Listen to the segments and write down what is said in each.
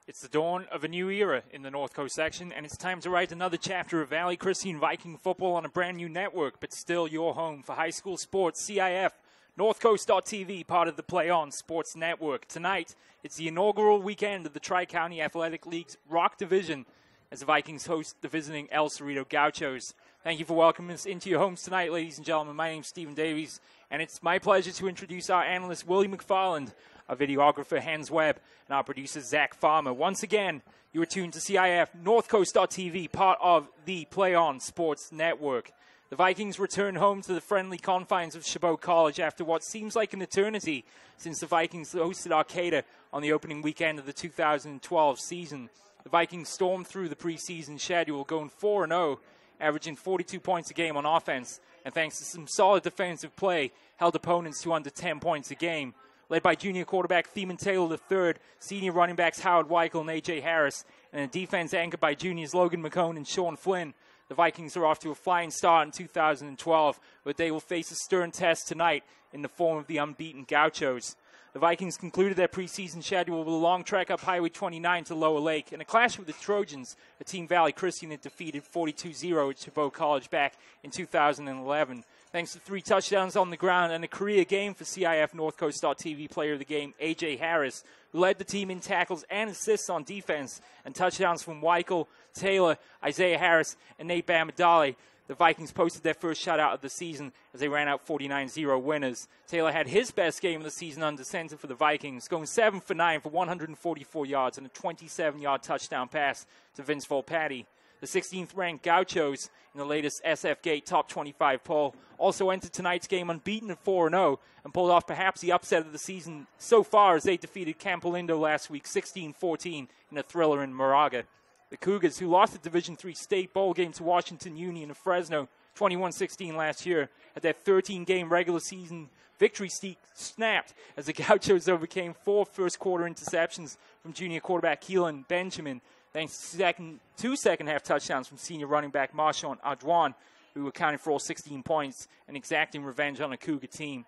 It's the dawn of a new era in the North Coast section, and it's time to write another chapter of Valley Christian Viking football on a brand new network, but still your home for high school sports, CIF, Northcoast.tv, part of the PlayOn Sports Network. Tonight, it's the inaugural weekend of the Tri-County Athletic League's Rock Division, as the Vikings host the visiting El Cerrito Gauchos. Thank you for welcoming us into your homes tonight, ladies and gentlemen. My name's Stephen Davies, and it's my pleasure to introduce our analyst, Willie McFarland, our videographer, Hans Webb, and our producer, Zach Farmer. Once again, you are tuned to CIF, Northcoast.tv, part of the PlayOn Sports Network. The Vikings return home to the friendly confines of Chabot College after what seems like an eternity since the Vikings hosted Arcata on the opening weekend of the 2012 season. The Vikings stormed through the preseason schedule, going 4-0, averaging 42 points a game on offense, and thanks to some solid defensive play, held opponents to under 10 points a game. Led by junior quarterback Theman Taylor III, senior running backs Howard Weichel and A.J. Harris, and a defense anchored by juniors Logan McCone and Sean Flynn. The Vikings are off to a flying start in 2012, but they will face a stern test tonight in the form of the unbeaten Gauchos. The Vikings concluded their preseason schedule with a long trek up Highway 29 to Lower Lake, and a clash with the Trojans, a team Valley Christian had defeated 42-0 at Chabot College back in 2011. Thanks to 3 touchdowns on the ground and a career game for CIF Northcoast.tv player of the game, A.J. Harris, who led the team in tackles and assists on defense, and touchdowns from Weichel, Taylor, Isaiah Harris, and Nate Bamadali. The Vikings posted their first shutout of the season as they ran out 49-0 winners. Taylor had his best game of the season under center for the Vikings, going 7 for 9 for 144 yards and a 27-yard touchdown pass to Vince Volpatti. The 16th-ranked Gauchos in the latest SF Gate Top 25 poll also entered tonight's game unbeaten at 4-0 and pulled off perhaps the upset of the season so far as they defeated Campo Lindo last week 16-14 in a thriller in Moraga. The Cougars, who lost the Division III state bowl game to Washington Union of Fresno 21-16 last year, had their 13-game regular season victory streak snapped as the Gauchos overcame 4 first-quarter interceptions from junior quarterback Keelan Benjamin, thanks to two second-half touchdowns from senior running back Marshawn Adwan, who accounted for all 16 points and exacting revenge on a Cougar team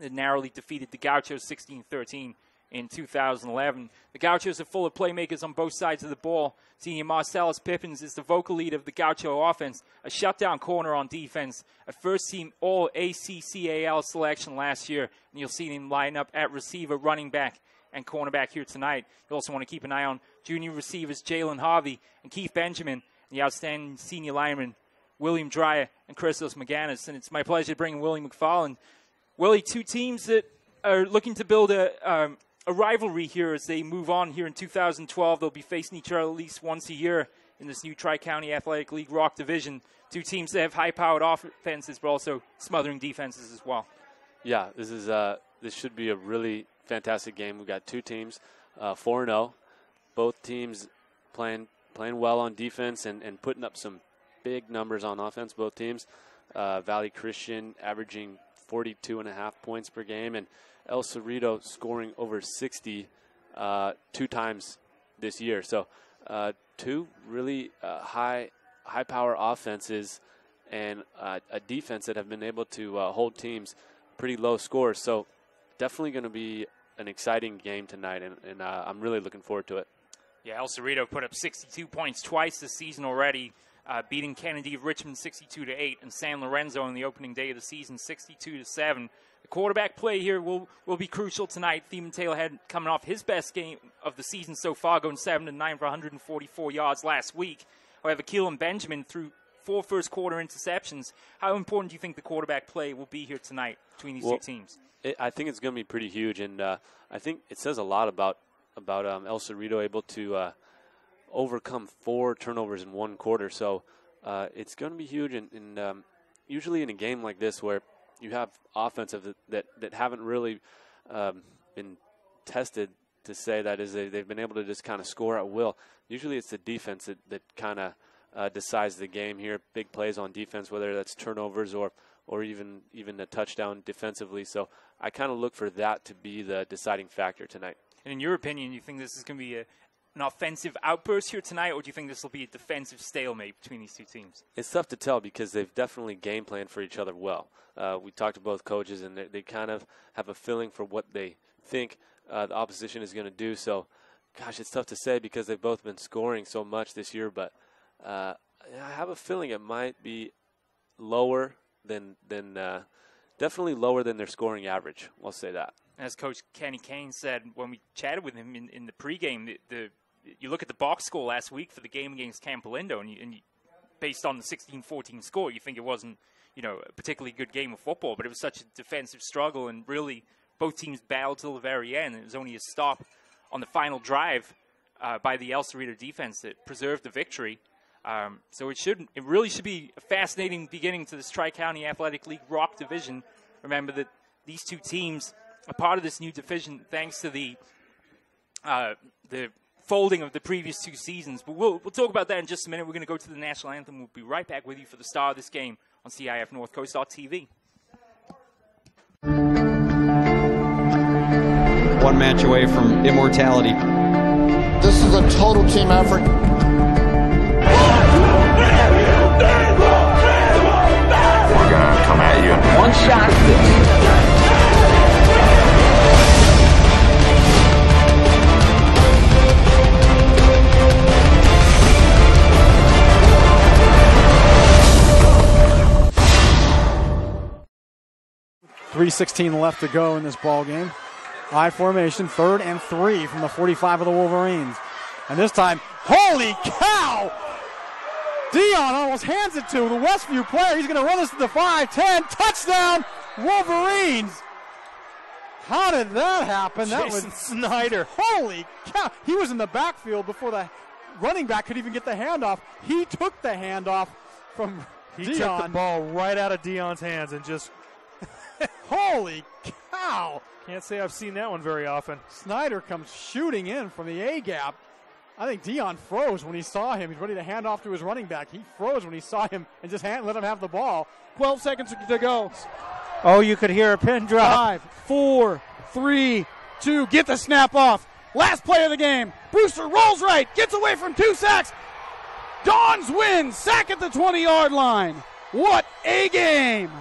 that narrowly defeated the Gauchos 16-13 in 2011. The Gauchos are full of playmakers on both sides of the ball. Senior Marcellus Pippins is the vocal leader of the Gaucho offense, a shutdown corner on defense, a first-team All-ACCAL selection last year, and you'll see him line up at receiver, running back, and cornerback here tonight. You also want to keep an eye on junior receivers Jalen Harvey and Keith Benjamin, and the outstanding senior linemen William Dreyer and Christos McGannis. And it's my pleasure to bring Willie McFarland. Willie, 2 teams that are looking to build a rivalry here as they move on here in 2012. They'll be facing each other at least once a year in this new Tri-County Athletic League Rock Division. 2 teams that have high-powered offenses, but also smothering defenses as well. Yeah, this should be a really fantastic game. We've got 2 teams, 4-0. Both teams playing well on defense and putting up some big numbers on offense, both teams. Valley Christian averaging 42.5 points per game, and El Cerrito scoring over 60 2 times this year. So 2 really high-power offenses and a defense that have been able to hold teams pretty low scores. So definitely going to be an exciting game tonight, and I'm really looking forward to it. Yeah, El Cerrito put up 62 points twice this season already, beating Kennedy of Richmond 62-8 and San Lorenzo on the opening day of the season 62-7. The quarterback play here will be crucial tonight. Theman Taylor had coming off his best game of the season so far, going 7-9 for 144 yards last week. However, Keelan Benjamin threw 4 first-quarter interceptions. How important do you think the quarterback play will be here tonight between these 2 teams? I think it's going to be pretty huge, and I think it says a lot about El Cerrito able to overcome 4 turnovers in 1 quarter. So it's going to be huge, and usually in a game like this where you have offensive that haven't really been tested to say that is they've been able to just kind of score at will. Usually it's the defense that kind of decides the game here. Big plays on defense, whether that's turnovers or even a touchdown defensively. So I kind of look for that to be the deciding factor tonight. And in your opinion, you think this is going to be an offensive outburst here tonight, or do you think this will be a defensive stalemate between these 2 teams? It's tough to tell because they've definitely game planned for each other well. We talked to both coaches, and they kind of have a feeling for what they think the opposition is going to do. So gosh, it's tough to say because they've both been scoring so much this year, but I have a feeling it might be lower than definitely lower than their scoring average. I'll say that. As Coach Kenny Kane said when we chatted with him in the pregame, you look at the box score last week for the game against Campolindo, and you, based on the 16-14 score, you think it wasn't, a particularly good game of football, but it was such a defensive struggle, and really both teams battled till the very end. It was only a stop on the final drive by the El Cerrito defense that preserved the victory. So it really should be a fascinating beginning to this Tri-County Athletic League Rock Division. Remember that these two teams are part of this new division thanks to the folding of the previous two seasons. But we'll talk about that in just a minute. We're going to go to the national anthem. We'll be right back with you for the start of this game on CIF North Coast.tv. One match away from immortality. This is a total team effort. We're gonna come at you. One shot at this. 3:16 left to go in this ball game. I formation, 3rd and 3 from the 45 of the Wolverines. And this time, holy cow! Dion almost hands it to the Westview player. He's going to run this to the 5-10. Touchdown, Wolverines! How did that happen? That was Snyder. Holy cow! He was in the backfield before the running back could even get the handoff. He took the handoff from Dion. He took the ball right out of Dion's hands and just... Holy cow! Can't say I've seen that one very often. Snyder comes shooting in from the A-gap. I think Dion froze when he saw him. He's ready to hand off to his running back. He froze when he saw him and just let him have the ball. 12 seconds to go. Oh, you could hear a pin drop. 5, 4, 3, 2. Get the snap off. Last play of the game. Brewster rolls right. Gets away from 2 sacks. Dons wins. Sack at the 20-yard line. What a game.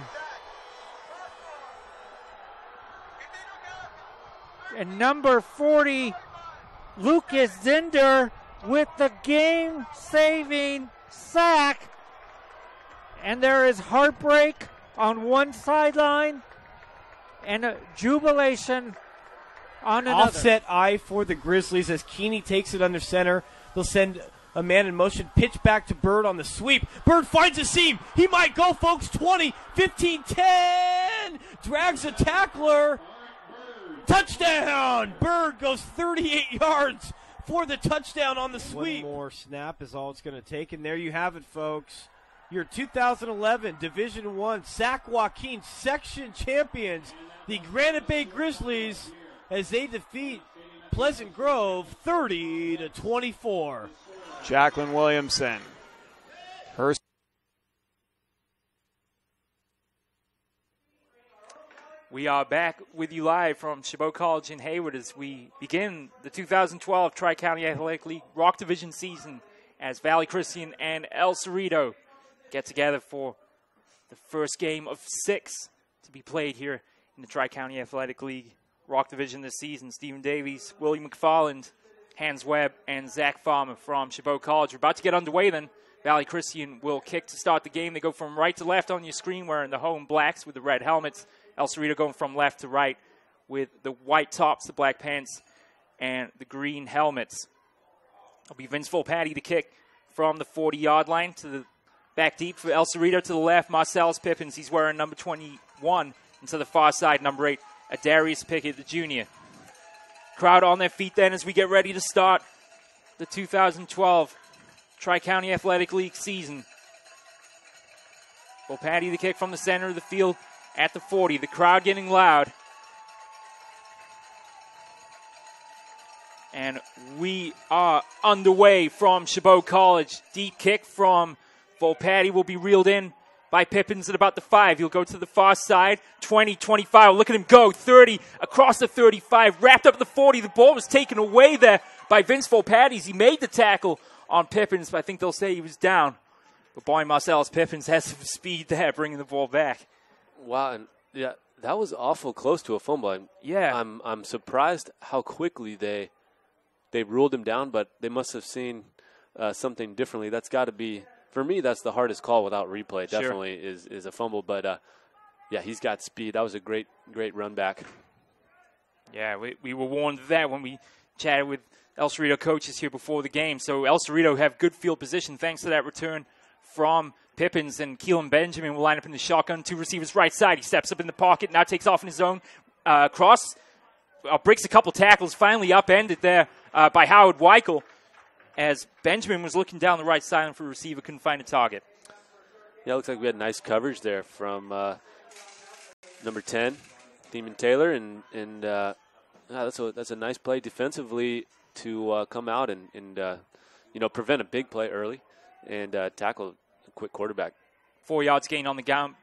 And number 40, Lucas Zinder with the game-saving sack. And there is heartbreak on one sideline and a jubilation on another. Offset eye for the Grizzlies as Keeney takes it under center. They'll send a man in motion, pitch back to Bird on the sweep. Bird finds a seam. He might go, folks. 20, 15, 10. Drags a tackler. Touchdown! Bird goes 38 yards for the touchdown on the sweep. One more snap is all it's going to take, and there you have it, folks. Your 2011 Division I Sac Joaquin section champions, the Granite Bay Grizzlies, as they defeat Pleasant Grove 30-24. Jacqueline Williamson. Her We are back with you live from Chabot College in Hayward as we begin the 2012 Tri-County Athletic League Rock Division season as Valley Christian and El Cerrito get together for the first game of 6 to be played here in the Tri-County Athletic League Rock Division this season. Stephen Davies, William McFarland, Hans Webb, and Zach Farmer from Chabot College. We're about to get underway then. Valley Christian will kick to start the game. They go from right to left on your screen wearing the home blacks with the red helmets. El Cerrito going from left to right with the white tops, the black pants, and the green helmets. It'll be Vince Volpatti to kick from the 40-yard line to the back deep for El Cerrito. To the left, Marcellus Pippins. He's wearing number 21. And to the far side, number 8, Adarius Pickett, the junior. Crowd on their feet then as we get ready to start the 2012 Tri-County Athletic League season. Volpatti the kick from the center of the field at the 40. The crowd getting loud. And we are underway from Chabot College. Deep kick from Volpatti will be reeled in by Pippins at about the 5. He'll go to the far side. 20, 25. Look at him go. 30 across the 35. Wrapped up at the 40. The ball was taken away there by Vince Volpatti. He made the tackle on Pippins, but I think they'll say he was down. But boy, Marcellus Pippins has some speed there, bringing the ball back. Wow, and yeah, that was awful close to a fumble. Yeah. I'm surprised how quickly they they ruled him down, but they must have seen something differently. That's got to be, for me, that's the hardest call without replay. Sure. Definitely is a fumble, but yeah, he's got speed. That was a great run back. Yeah, we were warned of that when we chatted with El Cerrito coaches here before the game. So El Cerrito have good field position thanks to that return from Pippins, and Keelan Benjamin will line up in the shotgun. 2 receivers right side. He steps up in the pocket, now takes off in his own cross. Breaks a couple tackles, finally upended there by Howard Weichel as Benjamin was looking down the right sideline for a receiver, couldn't find a target. Yeah, it looks like we had nice coverage there from number 10, Demon Taylor, and that's a nice play defensively to come out and prevent a big play early and tackle a quick quarterback. 4 yards gain on the ground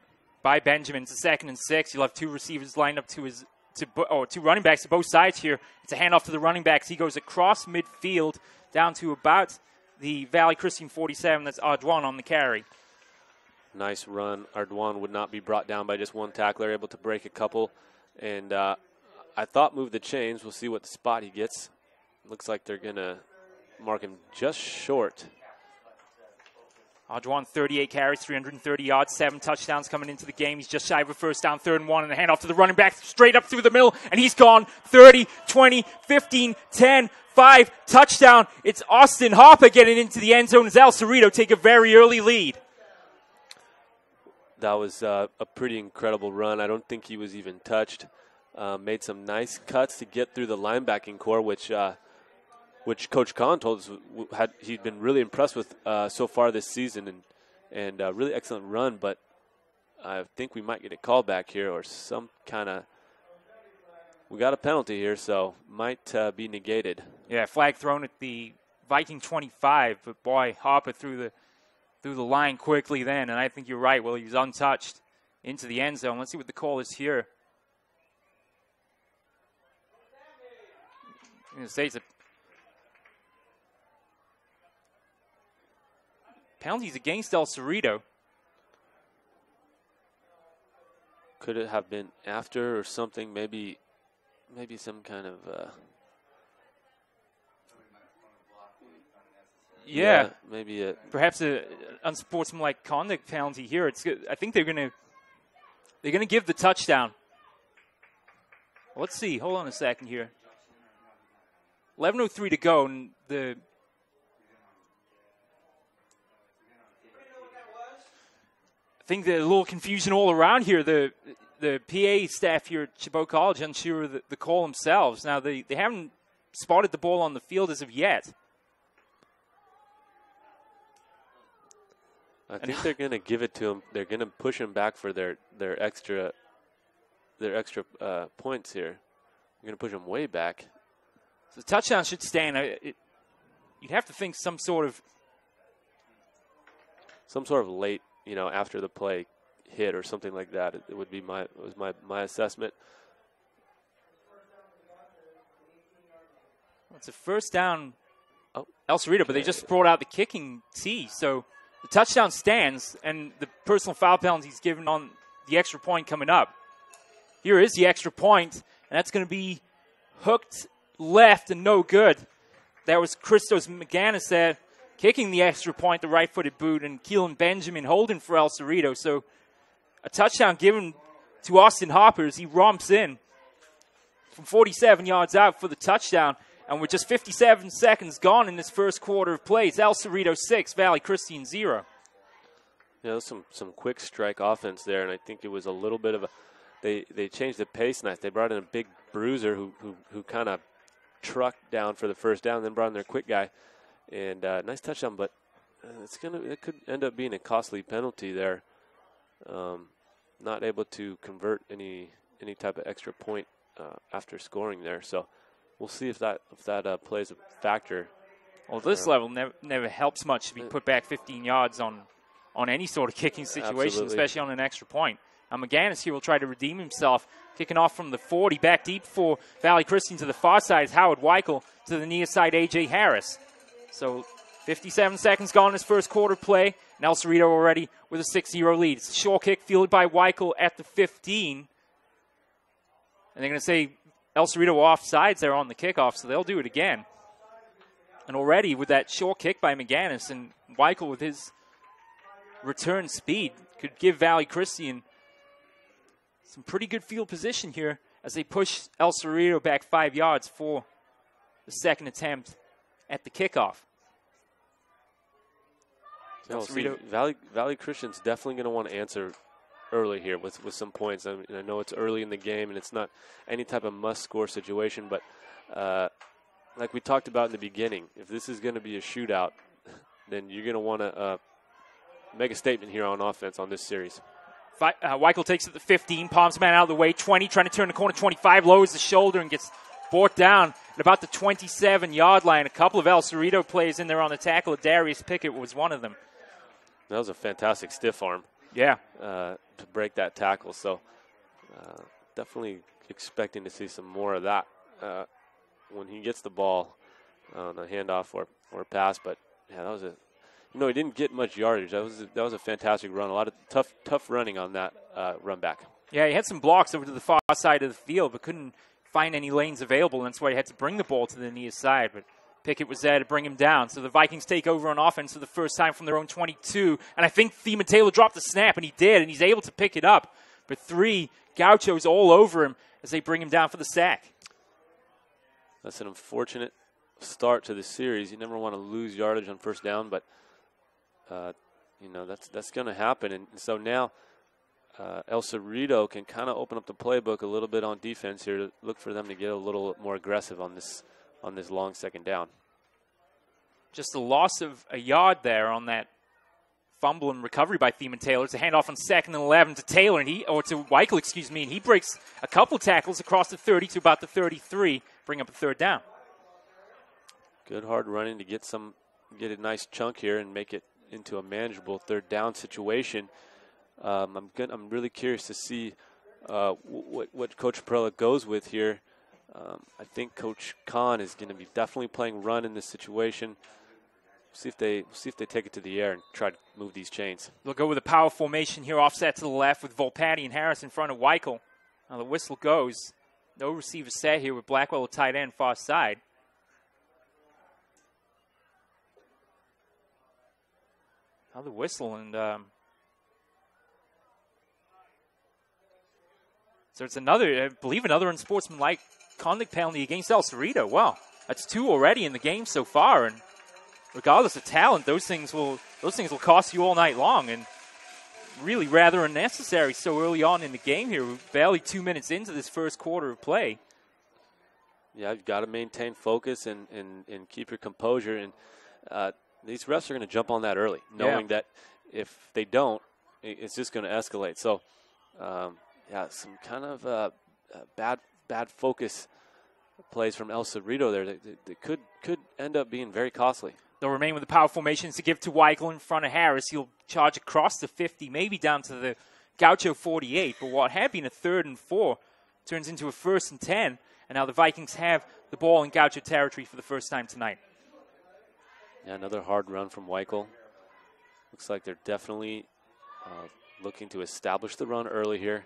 by Benjamin. It's a 2nd and 6. You'll have 2 receivers lined up to 2 running backs to both sides here. It's a handoff to the running backs. He goes across midfield down to about the Valley Christian 47. That's Ardoin on the carry. Nice run. Ardoin would not be brought down by just one tackler, able to break a couple. And I thought move the chains. We'll see what spot he gets. Looks like they're going to mark him just short. Ardoin, 38 carries, 330 yards, 7 touchdowns coming into the game. He's just shy of a first down, 3rd and 1, and a handoff to the running back straight up through the middle, and he's gone 30, 20, 15, 10, 5, touchdown. It's Austin Harper getting into the end zone as El Cerrito take a very early lead. That was a pretty incredible run. I don't think he was even touched. Made some nice cuts to get through the linebacking core, which Coach Kahn told us he'd been really impressed with so far this season, and really excellent run. But I think we might get a call back here or some kind of. We got a penalty here, so might be negated. Yeah, flag thrown at the Viking 25, but boy, Harper through the line quickly then, and I think you're right. Well, he was untouched into the end zone. Let's see what the call is here. I'm going to say it's a penalties against El Cerrito. Could it have been after or something? Maybe some kind of. Yeah, maybe perhaps a unsportsmanlike conduct penalty here. It's good. I think they're gonna give the touchdown. Let's see. Hold on a second here. 11:03 to go, and I think there's a little confusion all around here. The PA staff here at Chabot College unsure of the call themselves. Now, they haven't spotted the ball on the field as of yet. I think they're going to give it to him. They're going to push him back for their extra points here. They're going to push him way back. So the touchdown should stand. You'd have to think some sort of late, after the play hit or something like that. It would be my assessment. It's a first down, El Cerrito, but they just brought out the kicking tee. So the touchdown stands, and the personal foul penalty is given on the extra point coming up. Here is the extra point, and that's going to be hooked left and no good. That was Christos McGannis there kicking the extra point, the right-footed boot, and Keelan Benjamin holding for El Cerrito. So a touchdown given to Austin Harper as he romps in from 47 yards out for the touchdown. And with just 57 seconds gone in this first quarter of play, it's El Cerrito 6, Valley Christian 0. Yeah, some quick strike offense there, and I think it was a little bit of a they changed the pace nice. They brought in a big bruiser who kind of trucked down for the first down, then brought in their quick guy, and nice touchdown. But it could end up being a costly penalty there. Not able to convert any type of extra point after scoring there. So we'll see if that plays a factor. Well, this level never helps much to be put back 15 yards on any sort of kicking situation, Absolutely. especially on an extra point. McGannis here will try to redeem himself, kicking off from the 40, back deep for Valley Christian to the far side. Howard Weichel to the near side, A.J. Harris. So 57 seconds gone in this first quarter play, and El Cerrito already with a 6-0 lead. It's a short kick fielded by Weichel at the 15. And they're going to say El Cerrito offsides there on the kickoff, so they'll do it again. And already with that short kick by McGannis and Weichel with his return speed could give Valley Christian some pretty good field position here as they push El Cerrito back 5 yards for the second attempt at the kickoff. Valley Christian's definitely going to want to answer early here with some points. I know it's early in the game and it's not any type of must-score situation, but like we talked about in the beginning, if this is going to be a shootout, then you're going to want to make a statement here on offense on this series. Weichel takes it to 15, palms man out of the way, 20, trying to turn the corner, 25, lowers the shoulder and gets brought down at about the 27-yard line. A couple of El Cerrito plays in there on the tackle. Darius Pickett was one of them. That was a fantastic stiff arm. Yeah. To break that tackle. So definitely expecting to see some more of that when he gets the ball on a handoff or a pass. But, yeah, that was he didn't get much yardage. That was a fantastic run. A lot of tough running on that run back. Yeah, he had some blocks over to the far side of the field, but couldn't find any lanes available. And that's why he had to bring the ball to the near side. But Pickett was there to bring him down. So the Vikings take over on offense for the first time from their own 22. And I think Thiemann Taylor dropped the snap, and he did, and he's able to pick it up. But 3 Gauchos all over him as they bring him down for the sack. That's an unfortunate start to the series. You never want to lose yardage on first down, but that's going to happen. And so now El Cerrito can kind of open up the playbook a little bit on defense here to look for them to get a little more aggressive on this long second down. Just a loss of a yard there on that fumble and recovery by Thiemann Taylor. It's a handoff on 2nd and 11 to Taylor, to Weichel, and he breaks a couple tackles across the 30 to about the 33, bring up a third down. Good hard running to get a nice chunk here and make it into a manageable third down situation. I'm really curious to see what Coach Perella goes with here. I think Coach Kahn is going to be definitely playing run in this situation. See if they take it to the air and try to move these chains. They'll go with a power formation here, offset to the left with Volpatti and Harris in front of Weichel. Now the whistle goes. No receiver set here with Blackwell at tight end, far side. Now the whistle, and so it's another, I believe, another unsportsmanlike conduct penalty against El Cerrito. Wow, that's 2 already in the game so far, and regardless of talent, those things will cost you all night long, and really rather unnecessary so early on in the game here. We're barely 2 minutes into this first quarter of play. Yeah, you've got to maintain focus and keep your composure, and these refs are going to jump on that early, knowing that if they don't, it's just going to escalate. So, some kind of bad focus plays from El Cerrito there that could end up being very costly. They'll remain with the power formations to give to Weichel in front of Harris. He'll charge across the 50, maybe down to the Gaucho 48. But what had been a 3rd and 4 turns into a 1st and 10. And now the Vikings have the ball in Gaucho territory for the first time tonight. Yeah, another hard run from Weichel. Looks like they're definitely looking to establish the run early here.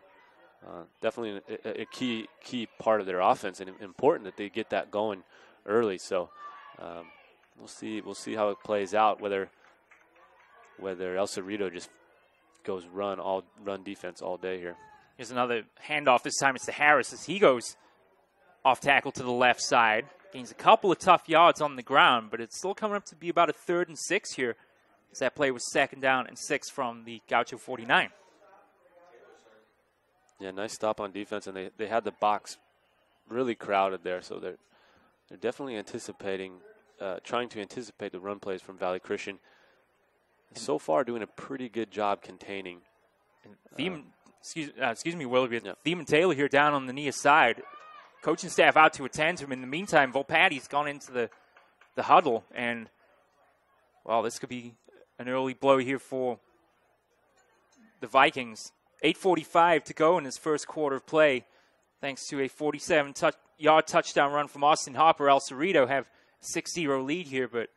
Definitely a key part of their offense, and important that they get that going early. So we'll see how it plays out. Whether El Cerrito just goes run defense all day here. Here's another handoff. This time it's to Harris as he goes off tackle to the left side. Gains a couple of tough yards on the ground, but it's still coming up to be about a 3rd and 6 here, as that play was 2nd down and 6 from the Gaucho 49. Yeah, nice stop on defense, and they had the box really crowded there, so they're definitely trying to anticipate the run plays from Valley Christian. So far, doing a pretty good job containing. Excuse me, Willoughby. Yeah. Thiemann Taylor here down on the near side. Coaching staff out to attend to him. In the meantime, Volpatti's gone into the huddle, and, well, this could be an early blow here for the Vikings. 8:45 to go in this first quarter of play. Thanks to a 47-yard touchdown run from Austin Harper, El Cerrito have a 6-0 lead here, but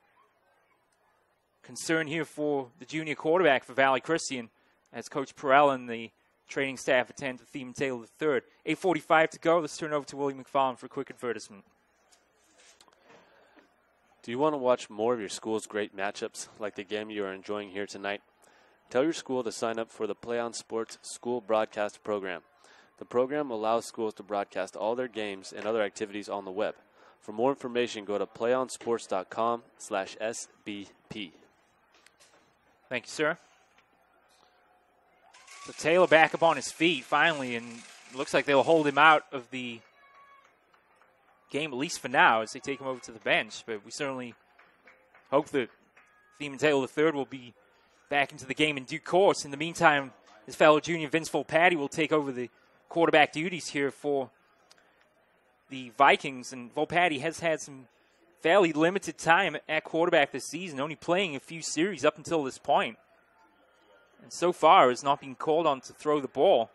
concern here for the junior quarterback for Valley Christian as Coach Perella and the training staff attend to Thiemann Taylor III. 8:45 to go. Let's turn over to Willie McFarland for a quick advertisement. Do you want to watch more of your school's great matchups like the game you are enjoying here tonight? Tell your school to sign up for the PlayOn Sports School Broadcast Program. The program allows schools to broadcast all their games and other activities on the web. For more information, go to playonsports.com/SBP. Thank you, sir. So Taylor back up on his feet finally, and it looks like they'll hold him out of the game, at least for now, as they take him over to the bench. But we certainly hope that Theman Taylor III will be back into the game in due course. In the meantime, his fellow junior Vince Volpatti will take over the quarterback duties here for the Vikings. And Volpatti has had some fairly limited time at quarterback this season, only playing a few series up until this point. And so far has not been called on to throw the ball.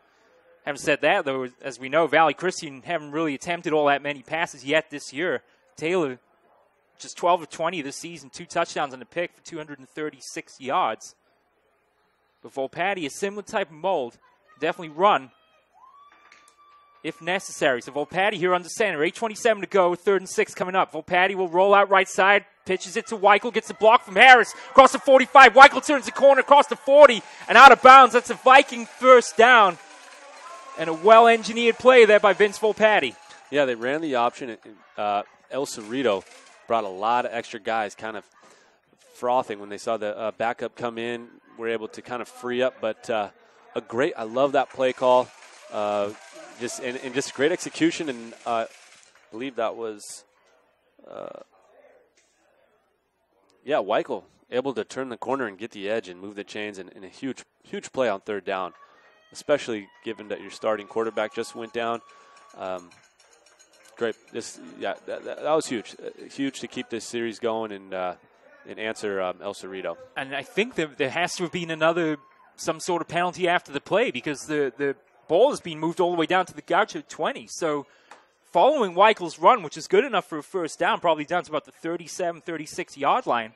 Having said that, though, as we know, Valley Christian haven't really attempted all that many passes yet this year. Taylor, just 12 of 20 this season, 2 touchdowns and a pick for 236 yards. But Volpatti, a similar type of mold, definitely run if necessary. So Volpatti here under center, 8:27 to go, 3rd and 6 coming up. Volpatti will roll out right side, pitches it to Weichel, gets a block from Harris, across the 45. Weichel turns the corner, across the 40, and out of bounds. That's a Viking first down. And a well-engineered play there by Vince Volpatti. Yeah, they ran the option. El Cerrito brought a lot of extra guys kind of frothing when they saw the backup come in. Were able to kind of free up, but I love that play call. Just great execution, and I believe that was, Weichel able to turn the corner and get the edge and move the chains, and a huge play on 3rd down, especially given that your starting quarterback just went down. Great. That was huge. Huge to keep this series going and answer El Cerrito. And I think that there has to have been some sort of penalty after the play, because the ball has been moved all the way down to the Gaucho 20. So following Weichel's run, which is good enough for a first down, probably down to about the 37, 36-yard line,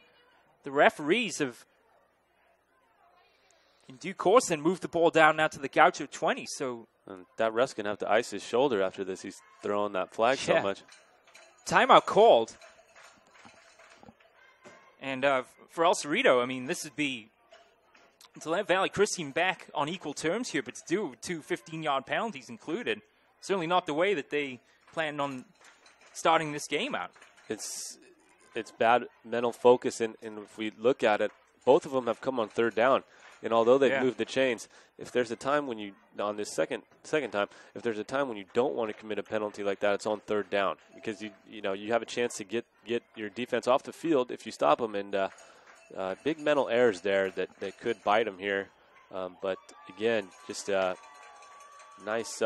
the referees have, in due course, then moved the ball down now to the Gaucho 20. So and that ref's going to have to ice his shoulder after this. He's throwing that flag so much. Timeout called. And for El Cerrito, I mean, this would be to let Valley Christian back on equal terms here, but to do 2 15-yard penalties included. Certainly not the way that they planned on starting this game out. It's bad mental focus, and if we look at it, both of them have come on 3rd down. And although they've moved the chains, if there's a time when you, on this second time, if there's a time when you don't want to commit a penalty like that, it's on 3rd down, because you have a chance to get your defense off the field if you stop them, and big mental errors there that could bite them here. But again, just nice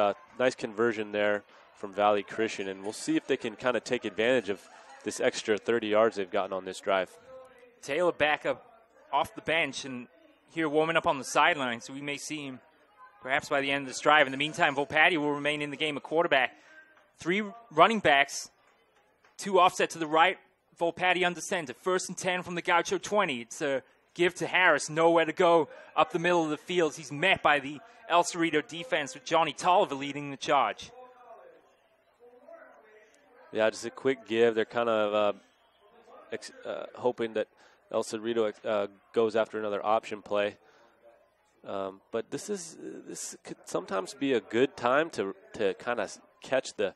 conversion there from Valley Christian, and we'll see if they can kind of take advantage of this extra 30 yards they've gotten on this drive. Taylor back up off the bench and here warming up on the sideline, so we may see him perhaps by the end of this drive. In the meantime, Volpatti will remain in the game at quarterback. 3 running backs, 2 offset to the right, Volpatti under center. 1st and 10 from the Gaucho 20. It's a give to Harris, nowhere to go up the middle of the field. He's met by the El Cerrito defense with Johnny Tolliver leading the charge. Yeah, just a quick give. They're kind of hoping that El Cerrito goes after another option play. But this could sometimes be a good time to kind of catch the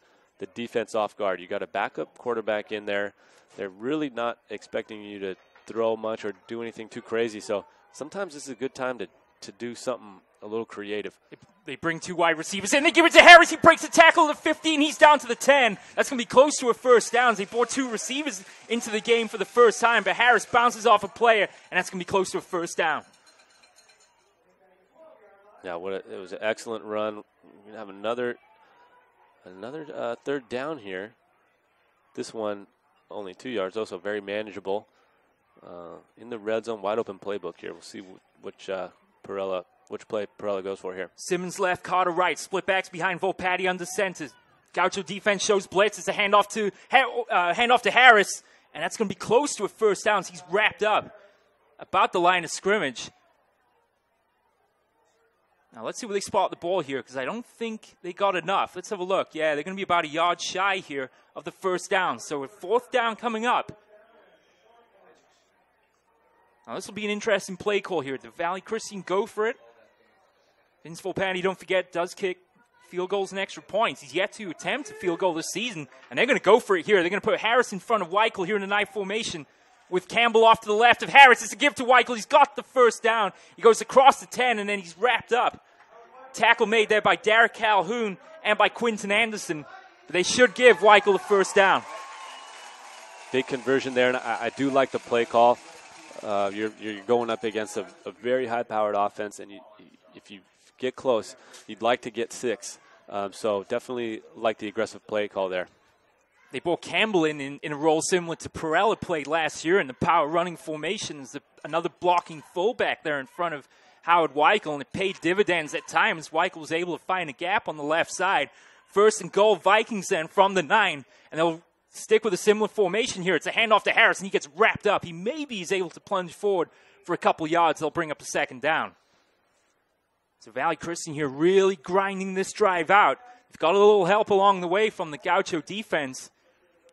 defense off guard. You got a backup quarterback in there. They're really not expecting you to throw much or do anything too crazy. So sometimes this is a good time to do something a little creative. They bring 2 wide receivers in. They give it to Harris. He breaks the tackle at the 15. He's down to the 10. That's going to be close to a first down. They brought 2 receivers into the game for the first time, but Harris bounces off a player, and that's going to be close to a first down. Yeah, it was an excellent run. We're going to have another 3rd down here. This one only 2 yards, also very manageable. In the red zone, wide open playbook here. We'll see which play Perella goes for here. Simmons left, Carter right. Split backs behind Volpatti under center. Gaucho defense shows blitz. It's a handoff to Harris, and that's going to be close to a first down. He's wrapped up about the line of scrimmage. Now let's see where they spot the ball here, because I don't think they got enough. Let's have a look. Yeah, they're going to be about a yard shy here of the first down. So with 4th down coming up, Now, this will be an interesting play call here. The Valley Christian go for it. Vince Volpatti, don't forget, does kick field goals and extra points. He's yet to attempt a field goal this season, and they're going to go for it here. They're going to put Harris in front of Weichel here in the knife formation with Campbell off to the left of Harris. It's a give to Weichel. He's got the first down. He goes across the 10, and then he's wrapped up. Tackle made there by Derek Calhoun and by Quinton Anderson. But they should give Weichel the first down. Big conversion there, and I do like the play call. You're going up against a very high-powered offense, and if you get close, you'd like to get 6. So definitely like the aggressive play call there. They brought Campbell in a role similar to Perella played last year in the power running formations. Another blocking fullback there in front of Howard Weichel, and it paid dividends at times. Weichel was able to find a gap on the left side. First and goal, Vikings then from the 9, and they'll stick with a similar formation here. It's a handoff to Harris, and he gets wrapped up. He maybe is able to plunge forward for a couple yards. They'll bring up a second down. So Valley Christian here really grinding this drive out. They've got a little help along the way from the Gaucho defense.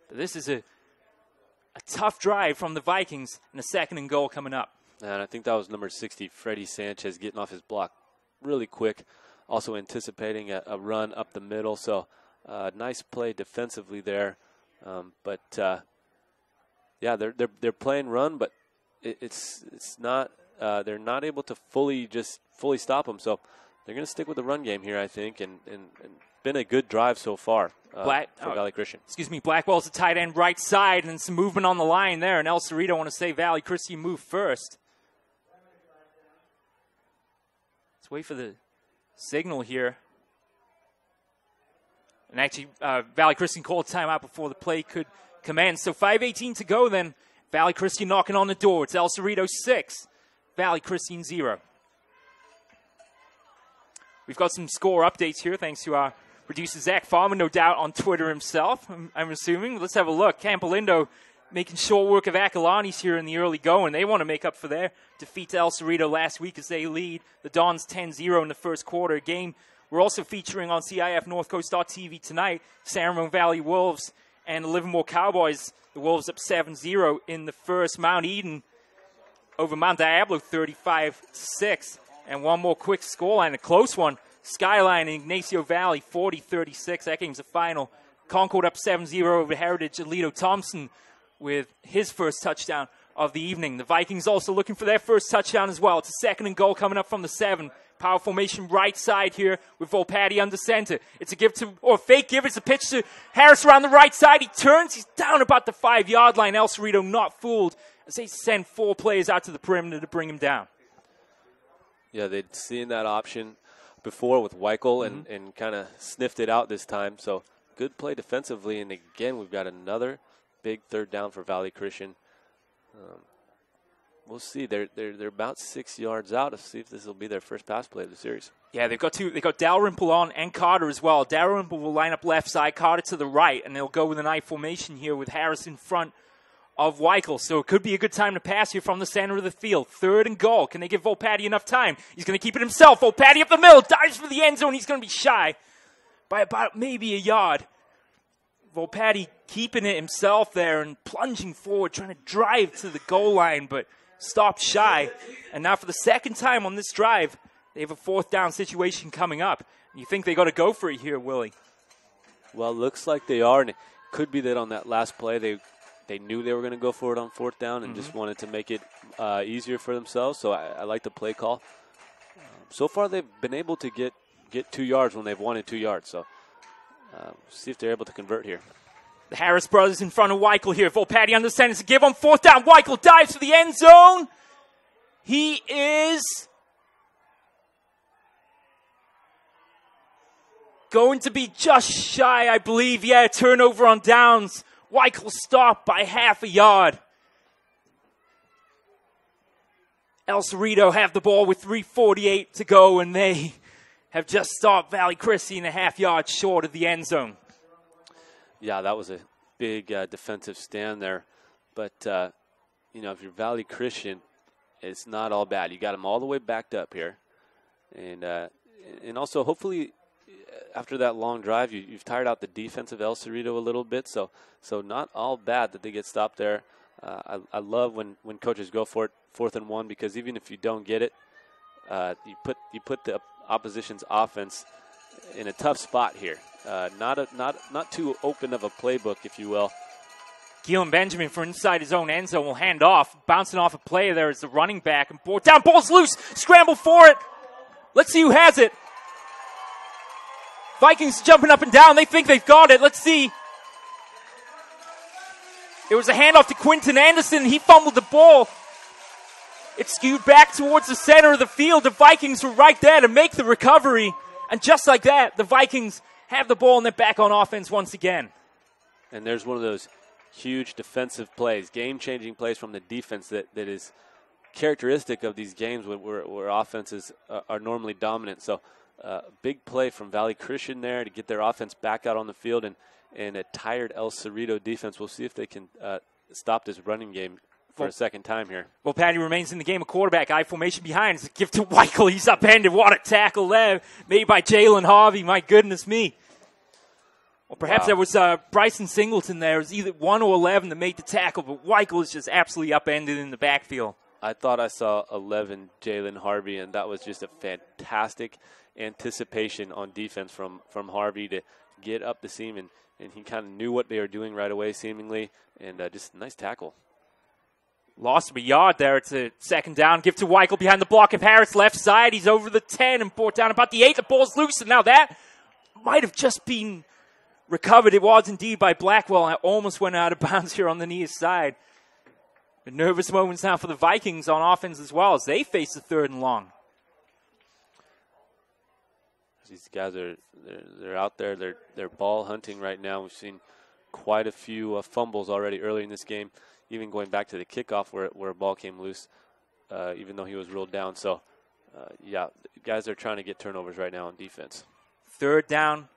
But this is a tough drive from the Vikings, and a second and goal coming up. And I think that was number 60, Freddie Sanchez, getting off his block really quick. Also anticipating a run up the middle. So nice play defensively there. Yeah, they're playing run, but it's not. They're not able to fully stop them. So they're going to stick with the run game here, I think, and been a good drive so far for Valley Christian. Blackwell's the tight end right side, and some movement on the line there. And El Cerrito want to say Valley Christian move first. Let's wait for the signal here. And actually, Valley Christian called timeout before the play could commence. So 5:18 to go then. Valley Christian knocking on the door. It's El Cerrito 6, Valley Christian 0. We've got some score updates here thanks to our producer Zach Farmer, no doubt on Twitter himself, I'm assuming. Let's have a look. Campolindo making short work of Acalanes here in the early going. They want to make up for their defeat to El Cerrito last week as they lead the Dons 10-0 in the first quarter. A game we're also featuring on CIF NorthCoast.tv tonight. San Ramon Valley Wolves and the Livermore Cowboys. The Wolves up 7-0 in the first. Mount Eden over Mount Diablo 35-6. And one more quick scoreline, a close one. Skyline and Ignacio Valley 40-36. That game's the final. Concord up 7-0 over Heritage. Alito Thompson with his first touchdown of the evening. The Vikings also looking for their first touchdown as well. It's a second and goal coming up from the 7. Power formation right side here with Volpatti under center. It's a give to, or a fake give. It's a pitch to Harris around the right side. He turns. He's down about the 5-yard line. El Cerrito not fooled as they send 4 players out to the perimeter to bring him down. Yeah, they'd seen that option before with Weichel and kind of sniffed it out this time. So good play defensively. And again, we've got another big third down for Valley Christian. We'll see. They're about 6 yards out. Let's see if this will be their first pass play of the series. Yeah, they've got 2. They've got Dalrymple on and Carter as well. Dalrymple will line up left side, Carter to the right, and they'll go with an I formation here with Harris in front of Weichel. So it could be a good time to pass here from the center of the field. Third and goal. Can they give Volpatti enough time? He's going to keep it himself. Volpatti up the middle, dives for the end zone. He's going to be shy by about maybe a yard. Volpatti keeping it himself there and plunging forward, trying to drive to the goal line, but stopped shy. And now for the second time on this drive, they have a 4th down situation coming up. You think they got to go for it here, Willie? Well, it looks like they are, and it could be that on that last play they knew they were going to go for it on 4th down and just wanted to make it easier for themselves. So I like the play call. So far they've been able to get 2 yards when they've wanted 2 yards. So see if they're able to convert here. The Harris brothers in front of Weichel here. Volpatti understands to give on 4th down. Weichel dives for the end zone. He is going to be just shy, I believe. Yeah, turnover on downs. Weichel stopped by half a yard. El Cerrito have the ball with 3:48 to go, and they have just stopped Valley Christian a half yard short of the end zone. Yeah, that was a big defensive stand there. But, if you're Valley Christian, it's not all bad. You got them all the way backed up here. And also, hopefully, after that long drive, you've tired out the defense of El Cerrito a little bit. So not all bad that they get stopped there. I love when coaches go for it 4th and 1, because even if you don't get it, you put the opposition's offense in a tough spot here. Not too open of a playbook, if you will. Keelan Benjamin from inside his own end zone will hand off. Bouncing off a play there is the running back. And down, ball's loose. Scramble for it. Let's see who has it. Vikings jumping up and down. They think they've got it. Let's see. It was a handoff to Quinton Anderson. He fumbled the ball. It skewed back towards the center of the field. The Vikings were right there to make the recovery. And just like that, the Vikings have the ball and they're back on offense once again. And there's one of those huge defensive plays, game-changing plays from the defense that is characteristic of these games where offenses are normally dominant. So big play from Valley Christian there to get their offense back out on the field, and a tired El Cerrito defense. We'll see if they can stop this running game for a second time here. Well, Patty remains in the game. A quarterback, I formation behind. It's a gift to Weichel. He's upended. What a tackle there made by Jalen Harvey. My goodness me. Well, perhaps there was Bryson Singleton there. It was either 1 or 11 that made the tackle, but Weichel is just absolutely upended in the backfield. I thought I saw 11 Jalen Harvey, and that was just a fantastic anticipation on defense from Harvey to get up the seam, and he kind of knew what they were doing right away, seemingly, and just a nice tackle. Lost of a yard there. It's a second down. Give to Weichel behind the block of Harris, left side. He's over the 10 and brought down about the 8. The ball's loose, and now that might have just been recovered. It was indeed by Blackwell. I almost went out of bounds here on the near side. Nervous moments now for the Vikings on offense as well as they face the 3rd and long. These guys they're out there. They're ball hunting right now. We've seen quite a few fumbles already early in this game, even going back to the kickoff where a ball came loose, even though he was ruled down. So, guys are trying to get turnovers right now on defense. 3rd down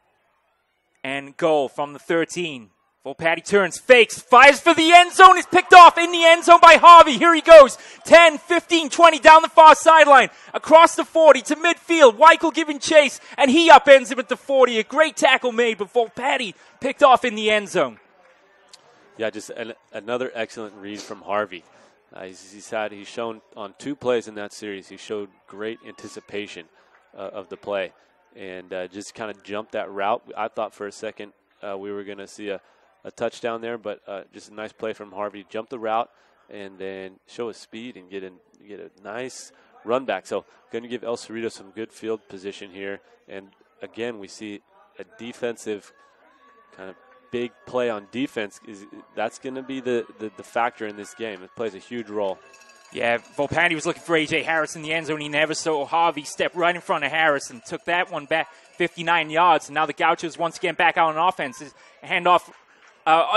and goal from the 13. Patty turns, fakes, fires for the end zone. Is picked off in the end zone by Harvey. Here he goes. 10, 15, 20 down the far sideline. Across the 40 to midfield. Weichel giving chase, and he upends him at the 40. A great tackle made, but Patty picked off in the end zone. Yeah, just another excellent read from Harvey. He's shown on 2 plays in that series. He showed great anticipation of the play and just kind of jumped that route. I thought for a second we were going to see a touchdown there, but just a nice play from Harvey. Jump the route and then show his speed and get a nice run back. So going to give El Cerrito some good field position here. And again, we see a defensive kind of big play on defense. That's going to be the factor in this game. It plays a huge role. Yeah, Volpani was looking for A.J. Harris in the end zone. He never saw Harvey step right in front of Harris and took that one back 59 yards. And now the Gauchos once again back out on offense. Handoff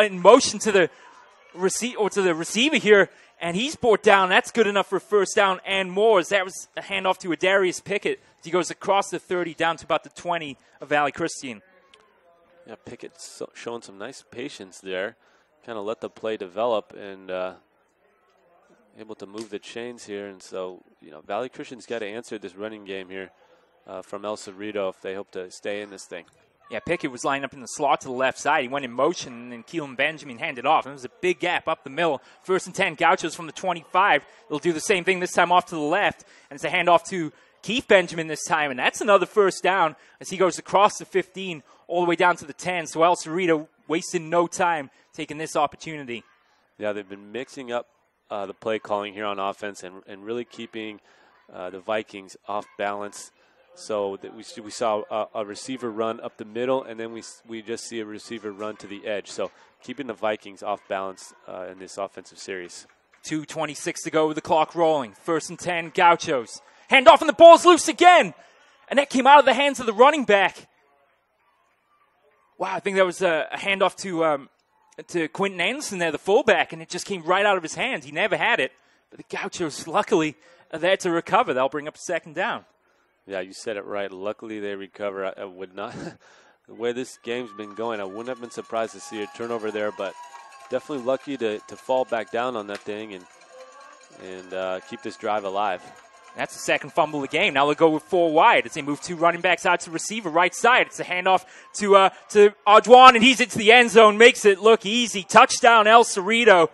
in motion to the receiver here, and he's brought down. That's good enough for a 1st down and more. As that was a handoff to Adarius Pickett. He goes across the 30 down to about the 20 of Valley Christian. Yeah, Pickett's showing some nice patience there. Kind of let the play develop and able to move the chains here. And so, Valley Christian's got to answer this running game here from El Cerrito if they hope to stay in this thing. Yeah, Pickett was lined up in the slot to the left side. He went in motion, and then Keelan Benjamin handed off. It was a big gap up the middle. 1st and 10, Gauchos from the 25. They'll do the same thing this time off to the left. And it's a handoff to Keith Benjamin this time. And that's another 1st down as he goes across the 15 all the way down to the 10. So El Cerrito wasting no time taking this opportunity. Yeah, they've been mixing up the play calling here on offense and really keeping the Vikings off balance. So that we saw a receiver run up the middle, and then we just see a receiver run to the edge. So keeping the Vikings off balance in this offensive series. 2:26 to go with the clock rolling. 1st and 10, Gauchos. Handoff, and the ball's loose again. And that came out of the hands of the running back. Wow, I think that was a handoff to Quinton Anderson there, the fullback, and it just came right out of his hands. He never had it. But the Gauchos, luckily, are there to recover. They'll bring up a 2nd down. Yeah, you said it right. Luckily, they recover. I would not, the way this game's been going, I wouldn't have been surprised to see a turnover there, but definitely lucky to fall back down on that thing and keep this drive alive. That's the 2nd fumble of the game. Now they'll go with 4 wide as they move 2 running backs out to receiver right side. It's a handoff to Arjuan, and he's into the end zone, makes it look easy. Touchdown, El Cerrito.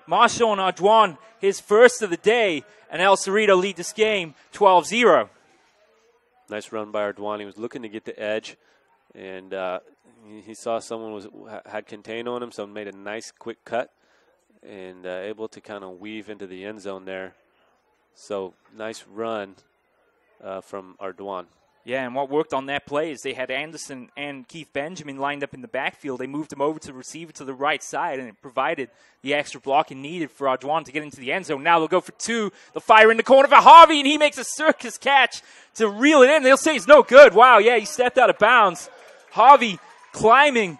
Marshall and Ardoin, his first of the day, and El Cerrito lead this game 12-0. Nice run by Ardoin. He was looking to get the edge, and he saw someone had contain on him, so made a nice quick cut and able to kind of weave into the end zone there. So nice run from Ardoin. Yeah, and what worked on that play is they had Anderson and Keith Benjamin lined up in the backfield. They moved him over to the receiver to the right side, and it provided the extra blocking needed for Ardoin to get into the end zone. Now they'll go for two. They'll fire in the corner for Harvey, and he makes a circus catch to reel it in. They'll say it's no good. Wow, yeah, he stepped out of bounds. Harvey climbing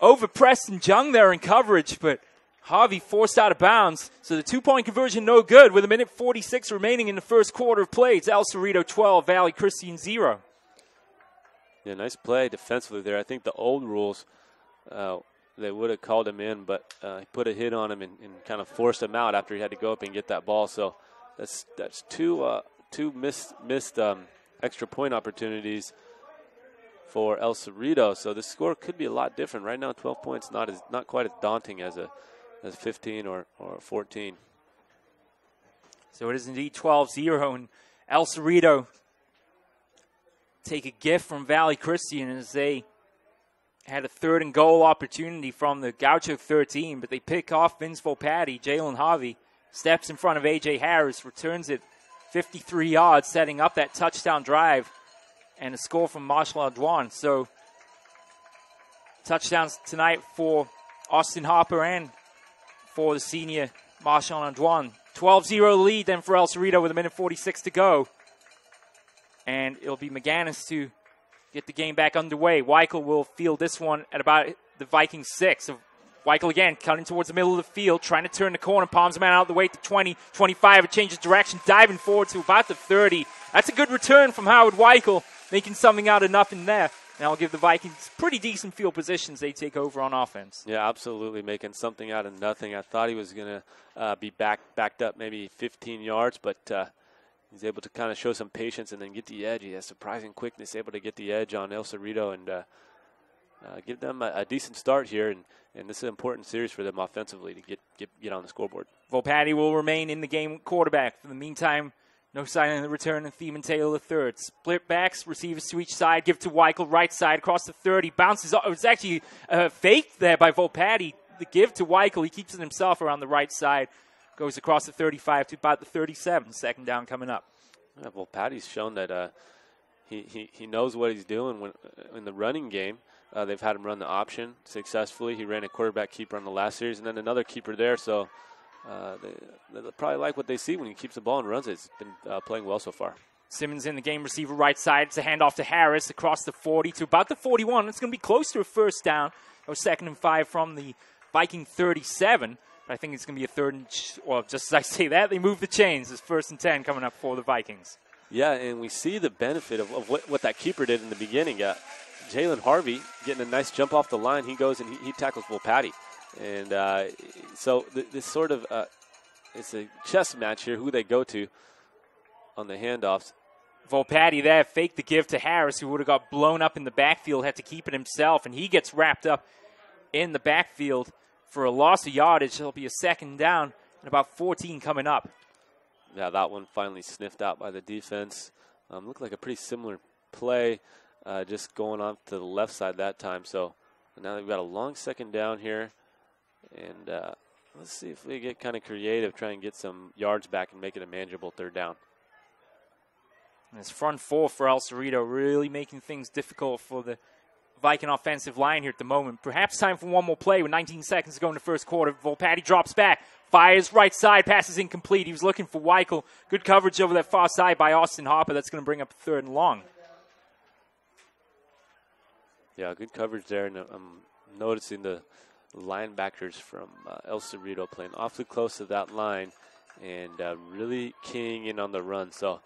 over Preston Jung there in coverage, but Harvey forced out of bounds, so the two-point conversion no good with 1:46 remaining in the first quarter of play. It's El Cerrito 12, Valley Christian 0. Yeah, nice play defensively there. I think the old rules, they would have called him in, but he put a hit on him and kind of forced him out after he had to go up and get that ball. So that's two missed extra point opportunities for El Cerrito. So the score could be a lot different. Right now, 12 points not quite as daunting as 15 or 14. So it is indeed 12-0, and El Cerrito take a gift from Valley Christian as they had a 3rd and goal opportunity from the Gaucho 13, but they pick off Vince Volpatti. Jalen Harvey steps in front of A.J. Harris, returns it 53 yards, setting up that touchdown drive, and a score from Marshall Ardoin. So touchdowns tonight for Austin Harper and for the senior Marshall Ardoin. 12-0 lead then for El Cerrito with 1:46 to go. And it'll be McGannis to get the game back underway. Weichel will field this one at about the Vikings 6. So Weichel again cutting towards the middle of the field, trying to turn the corner. Palms a man out of the way to 20, 25. It changes direction, diving forward to about the 30. That's a good return from Howard Weichel, making something out of nothing there. And I'll give the Vikings pretty decent field positions they take over on offense. Yeah, absolutely, making something out of nothing. I thought he was going to be backed up maybe 15 yards, but he's able to kind of show some patience and then get the edge. He has surprising quickness, able to get the edge on El Cerrito and give them a decent start here. And this is an important series for them offensively to get on the scoreboard. Volpatti will remain in the game quarterback. For the meantime, no sign of the return of Thiemann Taylor III. Split backs, receivers to each side, give to Weichel, right side, across the 30, bounces off. It was actually faked there by Volpatti. The give to Weichel, he keeps it himself around the right side, goes across the 35 to about the 37, second down coming up. Yeah, Volpatti's shown that he knows what he's doing in the running game. They've had him run the option successfully. He ran a quarterback keeper on the last series and then another keeper there, so they probably like what they see when he keeps the ball and runs it. It's been playing well so far. Simmons in the game, receiver right side. It's a handoff to Harris across the 40 to about the 41. It's going to be close to a first down. It was 2nd and 5 from the Viking 37. But I think it's going to be a 3rd and, well, just as I say that, they move the chains. It's 1st and 10 coming up for the Vikings. Yeah, and we see the benefit of what that keeper did in the beginning. Jalen Harvey getting a nice jump off the line. He goes and he tackles Volpatti. And so this sort of it's a chess match here, who they go to on the handoffs. Volpatti there faked the give to Harris, who would have got blown up in the backfield, had to keep it himself, and he gets wrapped up in the backfield for a loss of yardage. It'll be a 2nd down and about 14 coming up. Yeah, that one finally sniffed out by the defense. Looked like a pretty similar play, just going on to the left side that time. So now they've got a long 2nd down here. And let's see if we get kind of creative, try and get some yards back and make it a manageable 3rd down. And it's front 4 for El Cerrito, really making things difficult for the Viking offensive line here at the moment. Perhaps time for one more play with 19 seconds to go in the first quarter. Volpatti drops back, fires right side, passes incomplete. He was looking for Weichel. Good coverage over that far side by Austin Harper. That's going to bring up 3rd and long. Yeah, good coverage there. And I'm noticing the linebackers from El Cerrito playing awfully close to that line and really keying in on the run. So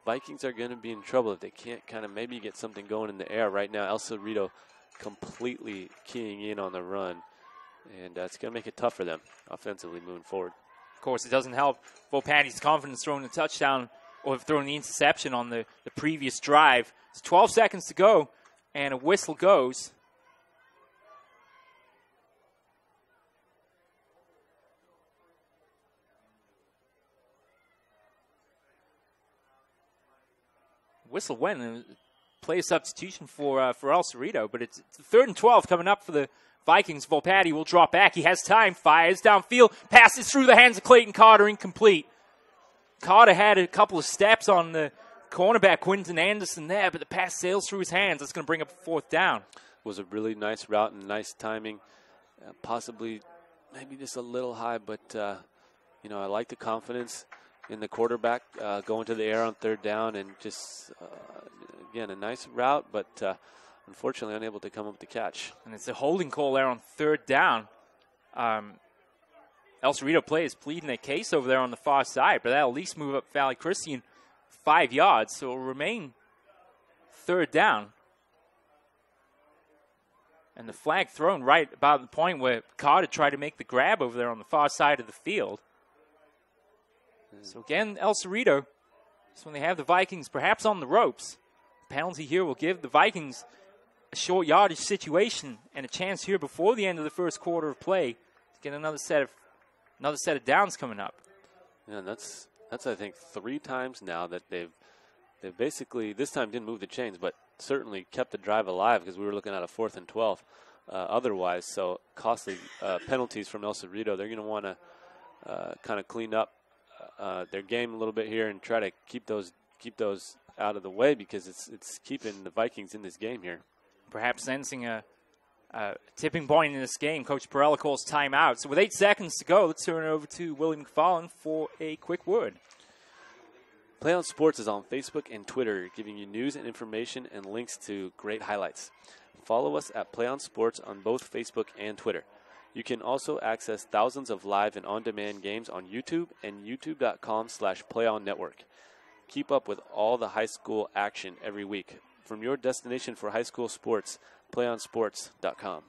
Vikings are going to be in trouble if they can't kind of maybe get something going in the air. Right now, El Cerrito completely keying in on the run, and it's going to make it tough for them offensively moving forward. Of course, it doesn't help Volpatti's confidence throwing the touchdown or throwing the interception on the previous drive. It's 12 seconds to go, and a whistle goes. whistle went. And play a substitution for El Cerrito, but it's 3rd and 12 coming up for the Vikings. Volpatti will drop back. He has time, fires downfield, passes through the hands of Clayton Carter, incomplete. Carter had a couple of steps on the cornerback Quinton Anderson there, but the pass sails through his hands. That's going to bring up 4th down. Was a really nice route and nice timing. Possibly maybe just a little high, but, you know, I like the confidence in the quarterback going to the air on 3rd down and just, again, a nice route, but unfortunately unable to come up with the catch. And it's a holding call there on 3rd down. El Cerrito players pleading their case over there on the far side, but that'll at least move up Valley Christian 5 yards, so it'll remain 3rd down. And the flag thrown right about the point where Carter tried to make the grab over there on the far side of the field. So again, El Cerrito, so when they have the Vikings perhaps on the ropes, the penalty here will give the Vikings a short yardage situation and a chance here before the end of the first quarter of play to get another set of downs coming up. Yeah, and that's I think 3 times now that they've basically this time didn't move the chains, but certainly kept the drive alive because we were looking at a 4th and 12 otherwise. So costly penalties from El Cerrito. They're going to want to kind of clean up their game a little bit here and try to keep those out of the way because it's keeping the Vikings in this game here. Perhaps sensing a tipping point in this game, Coach Perella calls timeout. So with 8 seconds to go, let's turn it over to Willie McFarland for a quick word. PlayOn Sports is on Facebook and Twitter, giving you news and information and links to great highlights. Follow us at PlayOn Sports on both Facebook and Twitter. You can also access thousands of live and on-demand games on YouTube and youtube.com/PlayOnNetwork. Keep up with all the high school action every week. From your destination for high school sports, PlayOnSports.com.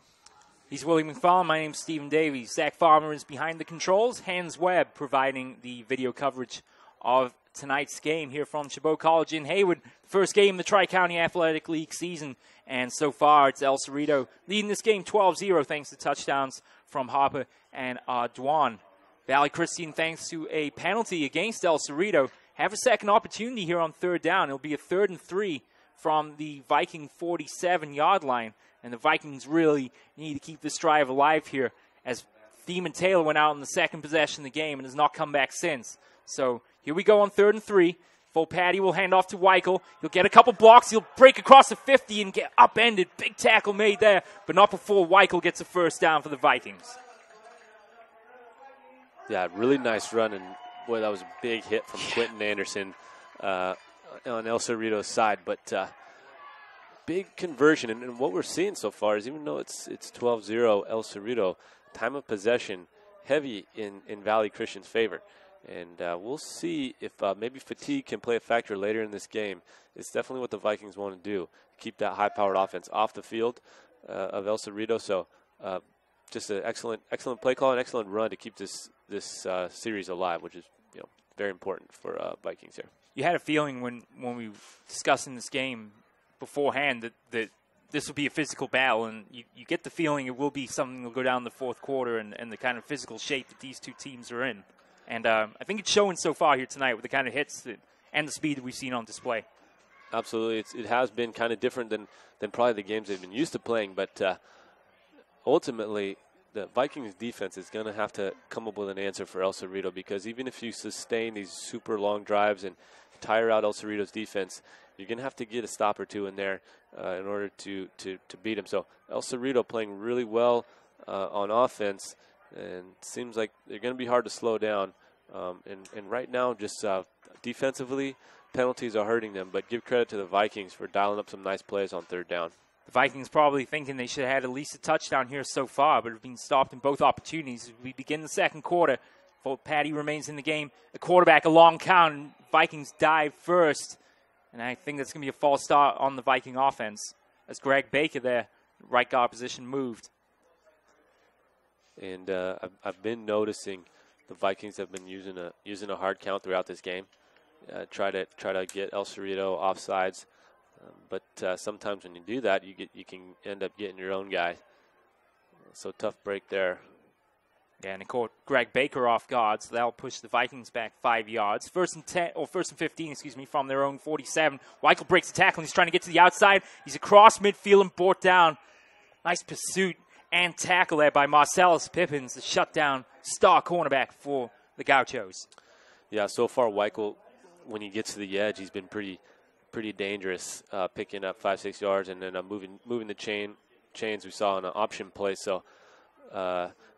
He's Willie McFarland. My name's Stephen Davies. Zach Farmer is behind the controls. Hans Webb providing the video coverage of tonight's game here from Chabot College in Hayward. First game of the Tri-County Athletic League season, and so far it's El Cerrito leading this game 12-0 thanks to touchdowns from Harper and Dwan. Valley Christian, thanks to a penalty against El Cerrito, have a second opportunity here on 3rd down. It'll be a 3rd and 3 from the Viking 47-yard line, and the Vikings really need to keep this drive alive here as Thiemann Taylor went out in the second possession of the game and has not come back since. So here we go on 3rd and 3. Volpatti will hand off to Weichel. He'll get a couple blocks. He'll break across the 50 and get upended. Big tackle made there, but not before Weichel gets a first down for the Vikings. Yeah, really nice run, and boy, that was a big hit from Quinton Anderson on El Cerrito's side. But big conversion, and what we're seeing so far is even though it's 12-0 El Cerrito, time of possession heavy in Valley Christian's favor. And we'll see if maybe fatigue can play a factor later in this game. It's definitely what the Vikings want to do, keep that high-powered offense off the field of El Cerrito. So just an excellent play call and excellent run to keep this series alive, which is very important for Vikings here. You had a feeling when we were discussing this game beforehand that this will be a physical battle, and you get the feeling it will be something that will go down in the fourth quarter and the kind of physical shape that these two teams are in. And I think it's showing so far here tonight with the kind of hits and the speed that we've seen on display. Absolutely. It has been kind of different than probably the games they've been used to playing, but ultimately the Vikings defense is going to have to come up with an answer for El Cerrito, because even if you sustain these super long drives and tire out El Cerrito's defense, you're going to have to get a stop or two in there in order to beat him. So El Cerrito playing really well on offense, and it seems like they're going to be hard to slow down. And right now, just defensively, penalties are hurting them. But give credit to the Vikings for dialing up some nice plays on 3rd down. The Vikings probably thinking they should have had at least a touchdown here so far, but have been stopped in both opportunities. As we begin the second quarter, Patty remains in the game. The quarterback, a long count, and Vikings dive first. And I think that's going to be a false start on the Viking offense as Greg Baker there, right guard position, moved. And I've been noticing the Vikings have been using a hard count throughout this game. Try to get El Cerrito offsides, but sometimes when you do that, you can end up getting your own guy. So tough break there. Yeah, and it caught Greg Baker off guard, so that'll push the Vikings back 5 yards. First and 15, excuse me, from their own 47. Weichel breaks the tackle, and he's trying to get to the outside. He's across midfield and brought down. Nice pursuit and tackle there by Marcellus Pippins, the shutdown star cornerback for the Gauchos. Yeah, so far Weichel, when he gets to the edge, he's been pretty dangerous, picking up 5-6 yards and then moving the chains we saw on an option play. So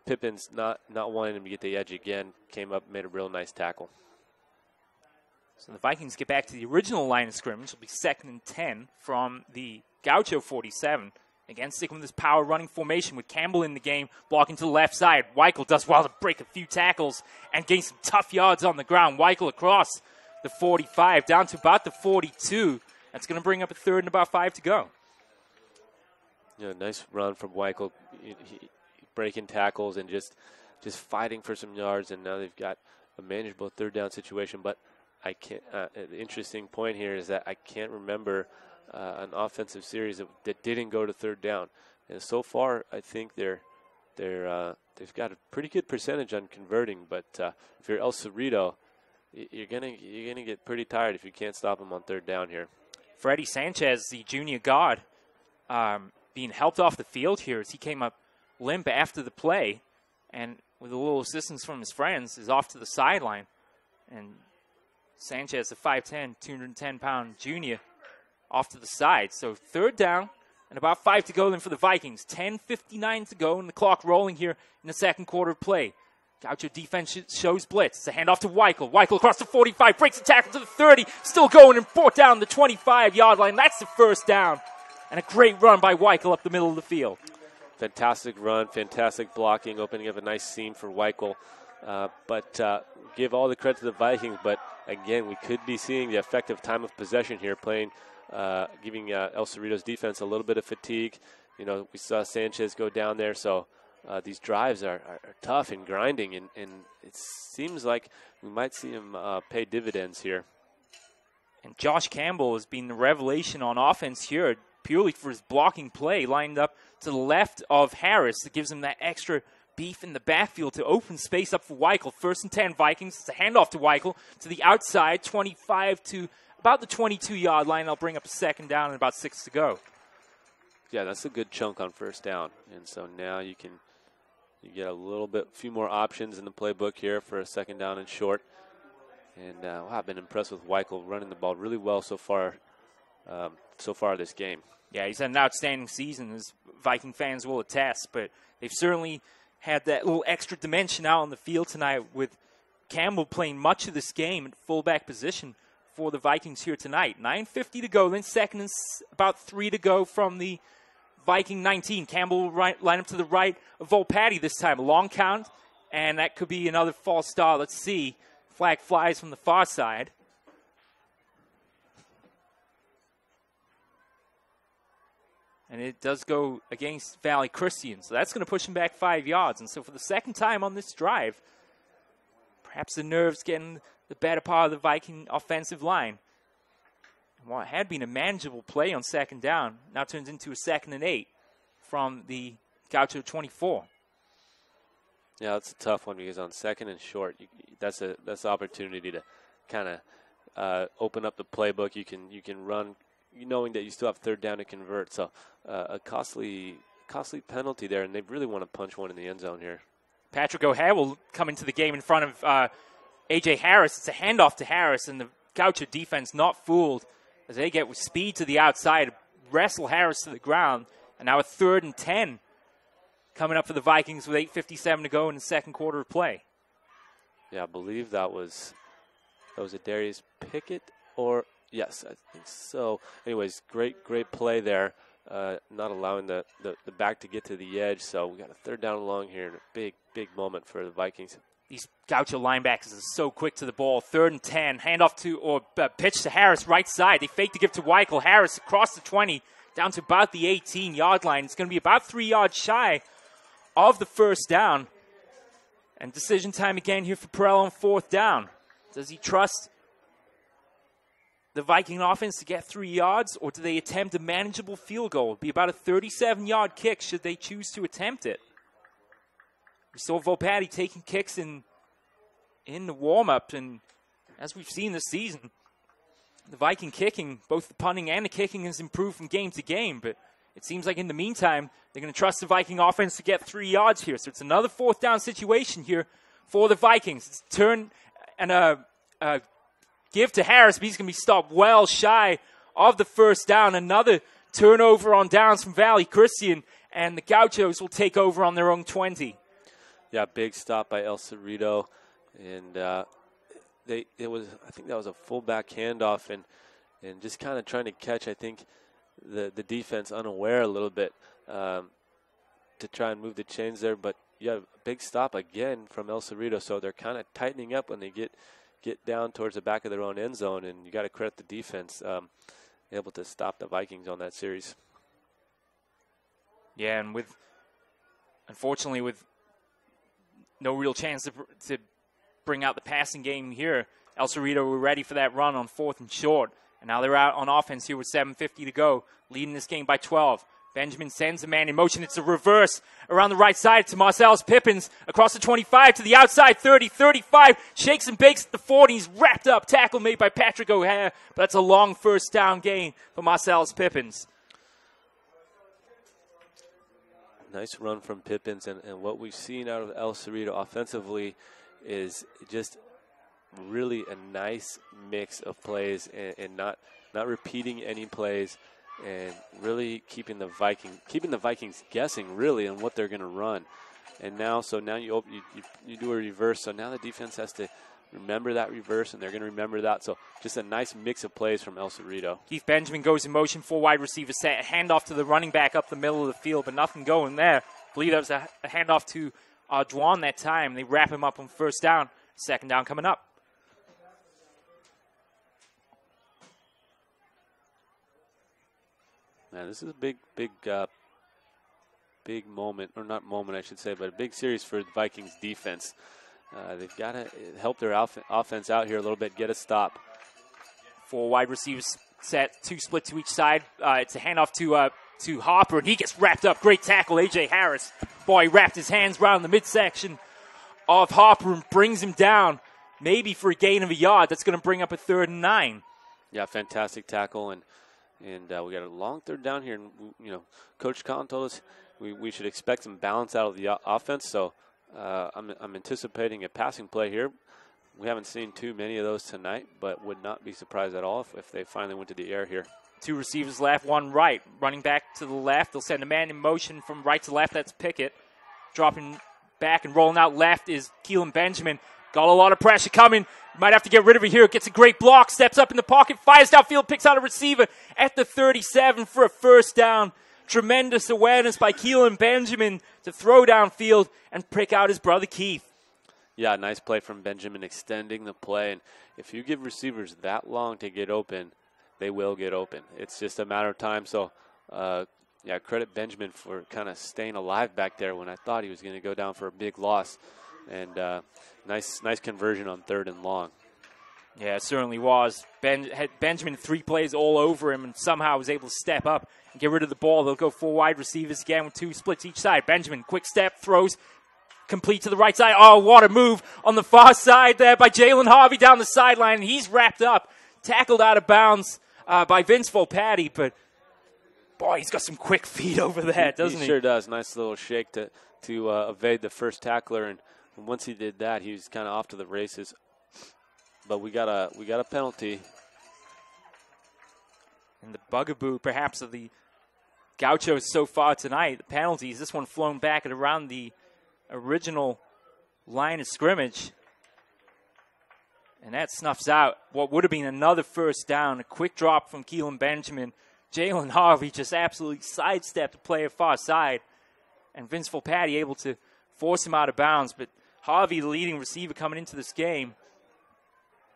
Pippins, not wanting him to get the edge again, came up, made a real nice tackle. So the Vikings get back to the original line of scrimmage. It'll be 2nd and 10 from the Gaucho 47. Again, sticking with this power running formation with Campbell in the game, blocking to the left side. Weichel does well to break a few tackles and gain some tough yards on the ground. Weichel across the 45 down to about the 42. That's going to bring up a 3rd and about 5 to go. Yeah, nice run from Weichel. He breaking tackles and just fighting for some yards, and now they've got a manageable 3rd down situation. But I can't. The interesting point here is that I can't remember an offensive series that didn't go to 3rd down, and so far I think they've got a pretty good percentage on converting. But if you're El Cerrito, you're gonna get pretty tired if you can't stop them on 3rd down here. Freddie Sanchez, the junior guard, being helped off the field here as he came up limp after the play, and with a little assistance from his friends, is off to the sideline. And Sanchez, a 5'10", 210-pound junior, off to the side. So 3rd down and about 5 to go then for the Vikings. 10:59 to go and the clock rolling here in the 2nd quarter of play. Gaucho defense shows blitz. It's a handoff to Weichel. Weichel across the 45, breaks the tackle to the 30, still going and brought down the 25-yard line. That's the 1st down. And a great run by Weichel up the middle of the field. Fantastic run, fantastic blocking, opening up a nice seam for Weichel. But give all the credit to the Vikings. But again, we could be seeing the effective time of possession here, giving El Cerrito's defense a little bit of fatigue. You know, we saw Sanchez go down there, so these drives are tough and grinding, and it seems like we might see him pay dividends here. And Josh Campbell has been the revelation on offense here, purely for his blocking play, lined up to the left of Harris. That gives him that extra beef in the backfield to open space up for Weichel. 1st and 10 Vikings. It's a handoff to Weichel to the outside, 25 to about the 22-yard line. I'll bring up a 2nd down and about 6 to go. Yeah, that's a good chunk on 1st down. And so now you get a few more options in the playbook here for a 2nd down and short. And I've been impressed with Weichel running the ball really well so far this game. Yeah, he's had an outstanding season, as Viking fans will attest, but they've certainly had that little extra dimension out on the field tonight, with Campbell playing much of this game at fullback position for the Vikings here tonight. 9:50 to go, then 2nd and about 3 to go from the Viking 19. Campbell will line up to the right of Volpatti this time. A long count, and that could be another false start. Let's see. Flag flies from the far side. And it does go against Valley Christian. So that's going to push him back 5 yards. And so for the 2nd time on this drive, perhaps the nerves getting the better part of the Viking offensive line. Well, it had been a manageable play on 2nd down. Now turns into a 2nd and 8 from the Gaucho 24. Yeah, that's a tough one, because on 2nd and short, that's an opportunity to kind of open up the playbook. You can run, knowing that you still have 3rd down to convert. So a costly penalty there, and they really want to punch one in the end zone here. Patrick O'Hare will come into the game in front of A.J. Harris. It's a handoff to Harris, and the Gaucho defense not fooled as they get with speed to the outside, wrestle Harris to the ground, and now a 3rd and 10 coming up for the Vikings with 8:57 to go in the 2nd quarter of play. Yeah, I believe that was a Darius Pickett, or yes, I think so. Anyways, great play there, not allowing the back to get to the edge. So we got a 3rd down and long here, and a big moment for the Vikings. These Gaucho linebackers are so quick to the ball. 3rd and 10, handoff to, or pitch to Harris, right side. They fake to give to Weichel. Harris across the 20, down to about the 18-yard line. It's going to be about 3 yards shy of the 1st down. And decision time again here for Perrell on 4th down. Does he trust the Viking offense to get 3 yards, or do they attempt a manageable field goal? It'd be about a 37-yard kick should they choose to attempt it. We saw Volpatti taking kicks in the warm-up, and as we've seen this season, the Viking kicking, both the punting and the kicking, has improved from game to game. But it seems like in the meantime, they're going to trust the Viking offense to get 3 yards here. So it's another fourth down situation here for the Vikings. It's a turn and a give to Harris, but he's going to be stopped well shy of the first down. Another turnover on downs from Valley Christian, and the Gauchos will take over on their own 20. Yeah, big stop by El Cerrito, and I think that was a fullback handoff, and just kind of trying to catch, I think, the defense unaware a little bit to try and move the chains there. But yeah, a big stop again from El Cerrito, so they're kind of tightening up when they get down towards the back of their own end zone, and you got to credit the defense able to stop the Vikings on that series. Yeah, and unfortunately with no real chance to bring out the passing game here, El Cerrito were ready for that run on 4th and short. And now they're out on offense here with 7:50 to go, leading this game by 12. Benjamin sends a man in motion. It's a reverse around the right side to Marcellus Pippins across the 25 to the outside 30, 35. Shakes and bakes at the 40. He's wrapped up. Tackle made by Patrick O'Hare. But that's a long first down gain for Marcellus Pippins. Nice run from Pippins. And what we've seen out of El Cerrito offensively is just really a nice mix of plays and not repeating any plays, and really keeping the Vikings guessing really on what they're going to run. And now you do a reverse, so now the defense has to remember that reverse, and they're going to remember that. So just a nice mix of plays from El Cerrito. Keith Benjamin goes in motion, 4 wide receiver set, a handoff to the running back up the middle of the field, but nothing going there. I believe that was a handoff to Dwan that time. They wrap him up on first down. Second down coming up. Man, this is a big moment, or not moment, I should say, but a big series for the Vikings defense. They've got to help their offense out here a little bit, get a stop. 4 wide receivers set, 2 split to each side. It's a handoff to Hopper, and he gets wrapped up. Great tackle, A.J. Harris. Boy, he wrapped his hands around the midsection of Hopper and brings him down, maybe for a gain of a yard. That's going to bring up a 3rd and 9. Yeah, fantastic tackle, and we got a long 3rd down here. And Coach Collin told us we should expect some balance out of the offense. So I'm anticipating a passing play here. We haven't seen too many of those tonight, but would not be surprised at all if they finally went to the air here. 2 receivers left, 1 right. Running back to the left. They'll send a man in motion from right to left. That's Pickett. Dropping back and rolling out left is Keelan Benjamin. Got a lot of pressure coming. Might have to get rid of it here. Gets a great block. Steps up in the pocket. Fires downfield. Picks out a receiver at the 37 for a first down. Tremendous awareness by Keelan Benjamin to throw downfield and pick out his brother Keith. Yeah, nice play from Benjamin, extending the play. And if you give receivers that long to get open, they will get open. It's just a matter of time. So, credit Benjamin for kind of staying alive back there when I thought he was going to go down for a big loss. And nice conversion on 3rd and long. Yeah, it certainly was. Benjamin 3 plays all over him and somehow was able to step up and get rid of the ball. They'll go 4 wide receivers again with 2 splits each side. Benjamin, quick step, throws, complete to the right side. Oh, what a move on the far side there by Jalen Harvey down the sideline. He's wrapped up, tackled out of bounds by Vince Volpatti, but boy, he's got some quick feet over there, doesn't he? He sure does. Nice little shake to evade the first tackler, and once he did that, he was kind of off to the races. But we got a penalty. And the bugaboo, perhaps, of the Gauchos so far tonight, the penalties, this one flown back at around the original line of scrimmage. And that snuffs out what would have been another first down. A quick drop from Keelan Benjamin. Jalen Harvey just absolutely sidestepped the player far side. And Vince Volpatti able to force him out of bounds. But Harvey, the leading receiver coming into this game,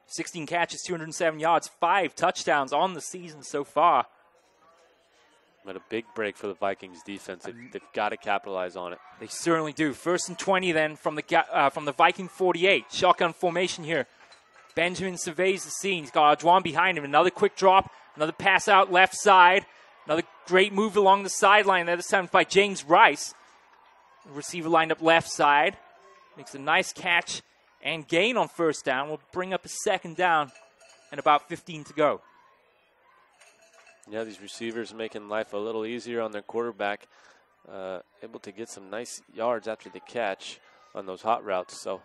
16 catches, 207 yards, 5 touchdowns on the season so far. But a big break for the Vikings defense. They've got to capitalize on it. They certainly do. 1st and 20 then from the Viking 48. Shotgun formation here. Benjamin surveys the scene. He's got Dwan behind him. Another quick drop. Another pass out left side. Another great move along the sideline. This time by James Rice. The receiver lined up left side. makes a nice catch and gain on first down. Will bring up a second down and about 15 to go. Yeah, these receivers making life a little easier on their quarterback. Able to get some nice yards after the catch on those hot routes. So,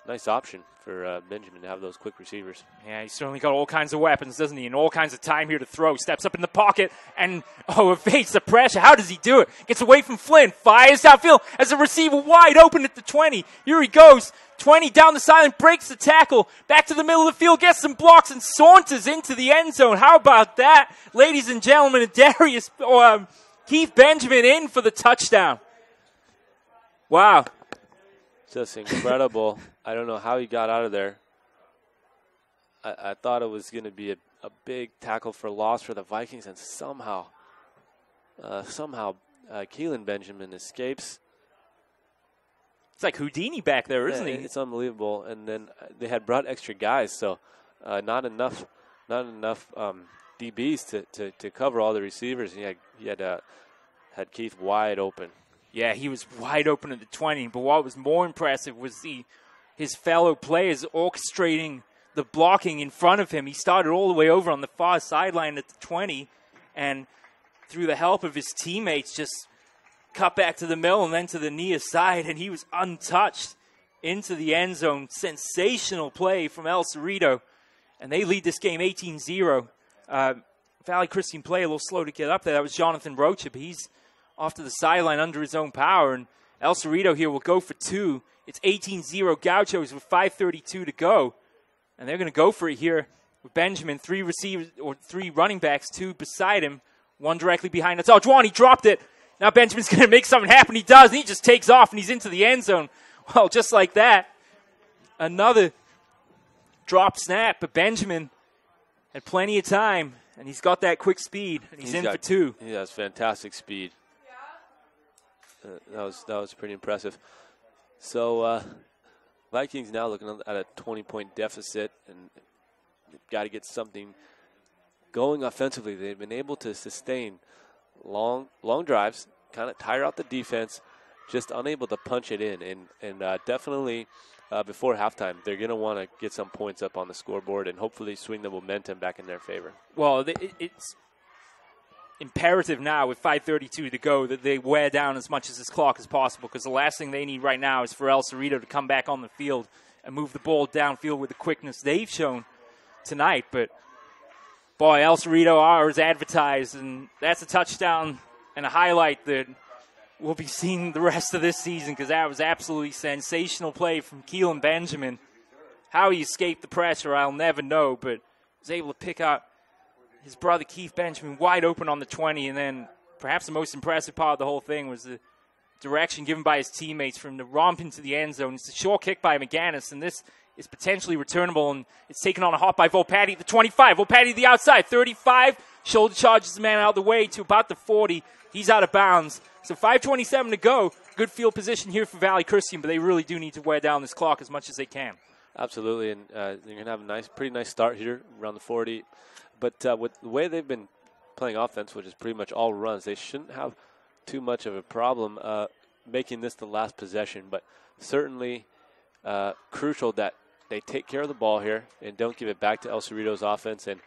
nice option for Benjamin to have those quick receivers. Yeah, he's certainly got all kinds of weapons, doesn't he? And all kinds of time here to throw. Steps up in the pocket and, evades the pressure. How does he do it? Gets away from Flynn. Fires downfield as a receiver wide open at the 20. Here he goes. 20 down the sideline, breaks the tackle. Back to the middle of the field, gets some blocks and saunters into the end zone. How about that? Ladies and gentlemen, Keith Benjamin in for the touchdown. Wow. Just incredible. I don't know how he got out of there. I thought it was going to be a big tackle for loss for the Vikings, and somehow Keelan Benjamin escapes. It's like Houdini back there, isn't he? It's unbelievable. And then they had brought extra guys, so not enough DBs to cover all the receivers. And he had Keith wide open. Yeah, he was wide open at the 20. But what was more impressive was his fellow players orchestrating the blocking in front of him. He started all the way over on the far sideline at the 20, and through the help of his teammates, just cut back to the middle and then to the near side, and he was untouched into the end zone. Sensational play from El Cerrito, and they lead this game 18-0. Valley Christian play a little slow to get up there. That was Jonathan Rocha, but he's off to the sideline under his own power, and El Cerrito here will go for two. It's 18-0 Gauchos with 5:32 to go, and they're going to go for it here with Benjamin. Three running backs, two beside him, one directly behind us. Oh, Juan, he dropped it. Now Benjamin's going to make something happen. He does, and he just takes off, and he's into the end zone. Well, just like that, another drop snap, but Benjamin had plenty of time, and he's got that quick speed, and he's in for two. He has fantastic speed. That was pretty impressive. So Vikings now looking at a 20-point deficit, and they've got to get something going offensively. They've been able to sustain long drives, kind of tire out the defense, just unable to punch it in. And definitely before halftime, they're going to want to get some points up on the scoreboard and hopefully swing the momentum back in their favor. Well, it's imperative now with 5:32 to go that they wear down as much of this clock as possible, because the last thing they need right now is for El Cerrito to come back on the field and move the ball downfield with the quickness they've shown tonight. But, boy, El Cerrito are as advertised, and that's a touchdown and a highlight that we'll be seeing the rest of this season, because that was absolutely sensational play from Keelan Benjamin. How he escaped the pressure, I'll never know, but was able to pick up his brother Keith Benjamin wide open on the 20, and then perhaps the most impressive part of the whole thing was the direction given by his teammates from the romp into the end zone. It's a short kick by McGannis, and this is potentially returnable, and it's taken on a hop by Volpatti at the 25. Volpatti to the outside, 35, shoulder charges the man out of the way to about the 40. He's out of bounds. So 5:27 to go. Good field position here for Valley Christian, but they really do need to wear down this clock as much as they can. Absolutely, and they're going to have a pretty nice start here around the 40. But with the way they've been playing offense, which is pretty much all runs, they shouldn't have too much of a problem making this the last possession. But certainly crucial that they take care of the ball here and don't give it back to El Cerrito's offense, and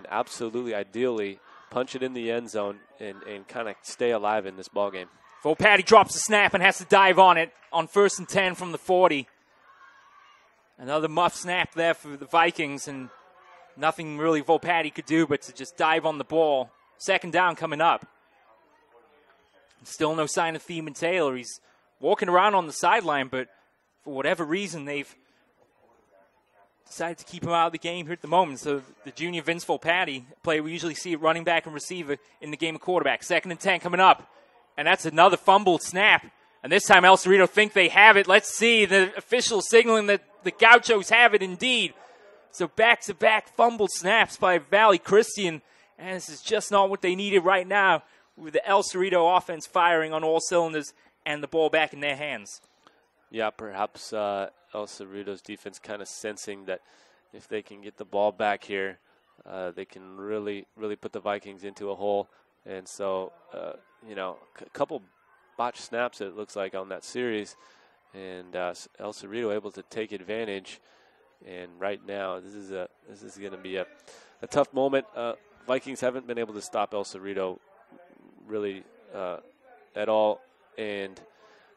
absolutely, ideally, punch it in the end zone and kind of stay alive in this ball game. Volpatti drops the snap and has to dive on it on 1st and 10 from the 40. Another muff snap there for the Vikings, and nothing really Volpatti could do but to just dive on the ball. Second down coming up. Still no sign of Thiemann Taylor. He's walking around on the sideline, but for whatever reason, they've decided to keep him out of the game here at the moment. So the junior Vince Volpatti, player we usually see at running back and receiver in the game of quarterback. 2nd and 10 coming up. And that's another fumbled snap. And this time El Cerrito think they have it. Let's see. The official signaling that the Gauchos have it indeed. So back-to-back fumbled snaps by Valley Christian. And this is just not what they needed right now, with the El Cerrito offense firing on all cylinders and the ball back in their hands. Yeah, perhaps El Cerrito's defense kind of sensing that if they can get the ball back here, they can really put the Vikings into a hole. And so, a couple botched snaps, it looks like, on that series. and El Cerrito able to take advantage. And right now, this is going to be a tough moment. Vikings haven't been able to stop El Cerrito really at all, and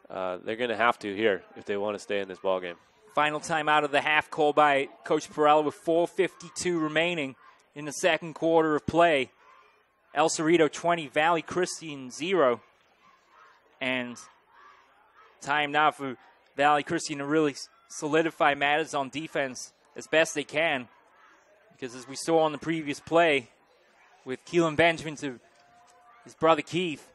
they're going to have to here if they want to stay in this ball game. Final time out of the half called by Coach Perella with 4:52 remaining in the second quarter of play. El Cerrito 20, Valley Christian 0. And time now for Valley Christian to really solidify matters on defense as best they can. Because as we saw on the previous play with Keelan Benjamin to his brother Keith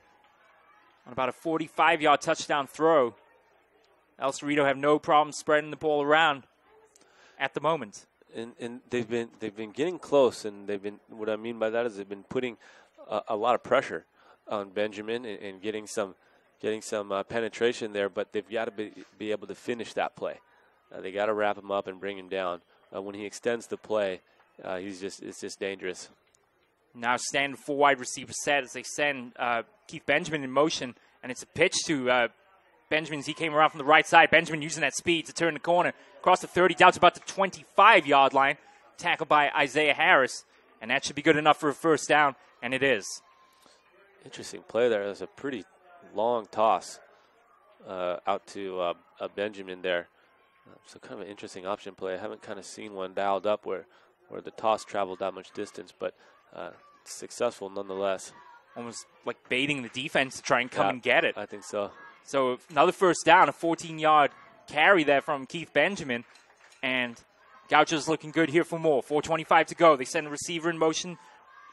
on about a 45-yard touchdown throw, El Cerrito have no problem spreading the ball around at the moment. And they've been getting close, and what I mean by that is they've been putting a lot of pressure on Benjamin and getting some penetration there, but they've got to be able to finish that play. They got to wrap him up and bring him down. When he extends the play, it's just dangerous. Now standing 4 wide receiver set as they send Keith Benjamin in motion, and it's a pitch to Benjamin as he came around from the right side. Benjamin using that speed to turn the corner across the 30, down to about the 25-yard line, tackled by Isaiah Harris, and that should be good enough for a first down, and it is. Interesting play there. There's a pretty long toss out to Benjamin there. So kind of an interesting option play. I haven't kind of seen one dialed up where the toss traveled that much distance, but successful nonetheless. Almost like baiting the defense to try and come and get it. I think so. So another first down, a 14-yard carry there from Keith Benjamin. And Gaucho's looking good here for more. 4:25 to go. They send the receiver in motion.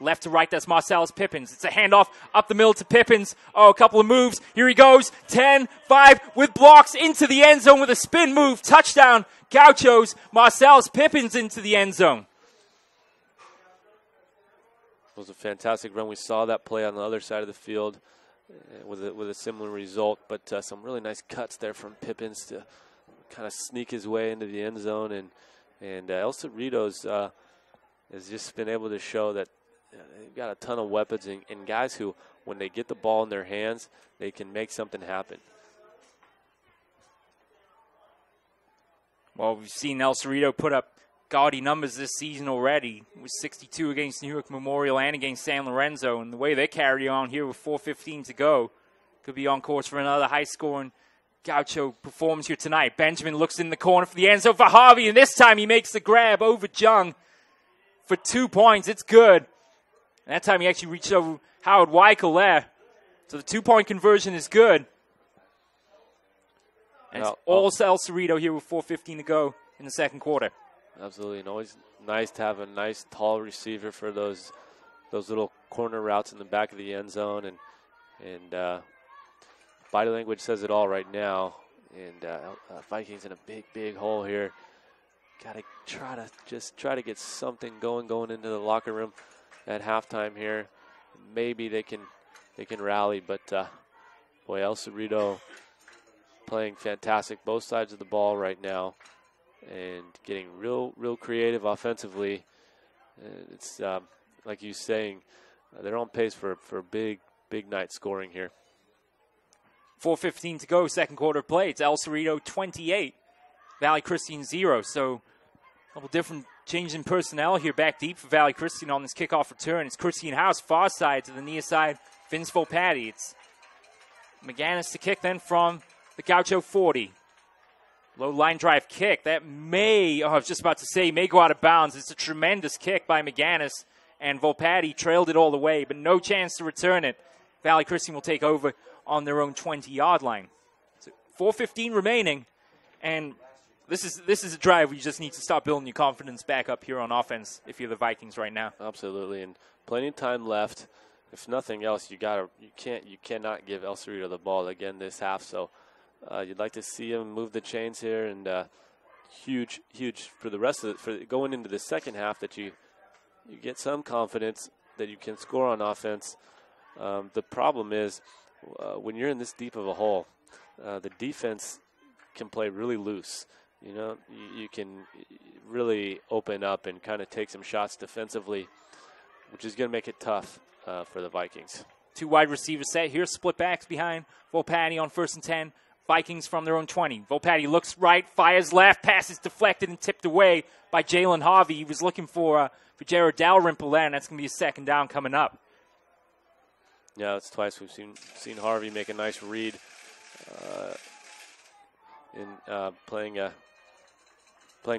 Left to right, that's Marcellus Pippins. It's a handoff up the middle to Pippins. Oh, a couple of moves. Here he goes. 10-5 with blocks into the end zone with a spin move. Touchdown, Gauchos. Marcellus Pippins into the end zone. It was a fantastic run. We saw that play on the other side of the field with a similar result, but some really nice cuts there from Pippins to kind of sneak his way into the end zone. And El Cerrito's has just been able to show that they've got a ton of weapons and guys who, when they get the ball in their hands, they can make something happen. Well, we've seen El Cerrito put up gaudy numbers this season already. It was 62 against New York Memorial and against San Lorenzo. And the way they carry on here with 4:15 to go, could be on course for another high-scoring Gaucho performance here tonight. Benjamin looks in the corner for the end zone for Harvey, and this time he makes the grab over Jung for 2 points. It's good. And that time he actually reached over Howard Weichel there. So the 2-point conversion is good. And it's all El Cerrito here with 4:15 to go in the second quarter. Absolutely, and always nice to have a nice tall receiver for those little corner routes in the back of the end zone, and body language says it all right now. And Vikings in a big hole here. Got to try to get something going into the locker room at halftime here. Maybe they can rally, but boy, El Cerrito playing fantastic both sides of the ball right now, and getting real creative offensively. It's like you saying, they're on pace for a big night scoring here. 4:15 to go, second quarter play. It's El Cerrito 28, Valley Christian 0. So a couple different changes in personnel here back deep for Valley Christian on this kickoff return. It's Christian House far side to the near side, Vince Volpatti. It's McGannis to kick then from the Gaucho 40. Low line drive kick. That may go out of bounds. It's a tremendous kick by McGannis, and Volpatti trailed it all the way, but no chance to return it. Valley Christian will take over on their own 20-yard line. So 4:15 remaining, and this is a drive where you just need to start building your confidence back up here on offense if you're the Vikings right now. Absolutely, and plenty of time left. If nothing else, you cannot give El Cerrito the ball again this half. So you'd like to see him move the chains here, and huge for the rest of it, for going into the second half, that you get some confidence that you can score on offense. The problem is when you're in this deep of a hole, the defense can play really loose. You know, you can really open up and kind of take some shots defensively, which is going to make it tough for the Vikings. 2 wide receivers set here, split backs behind Volpatti on 1st and 10. Vikings from their own 20. Volpatti looks right, fires left, pass is deflected and tipped away by Jalen Harvey. He was looking for Jared Dalrymple there, and that's going to be a second down coming up. Yeah, it's twice we've seen Harvey make a nice read in playing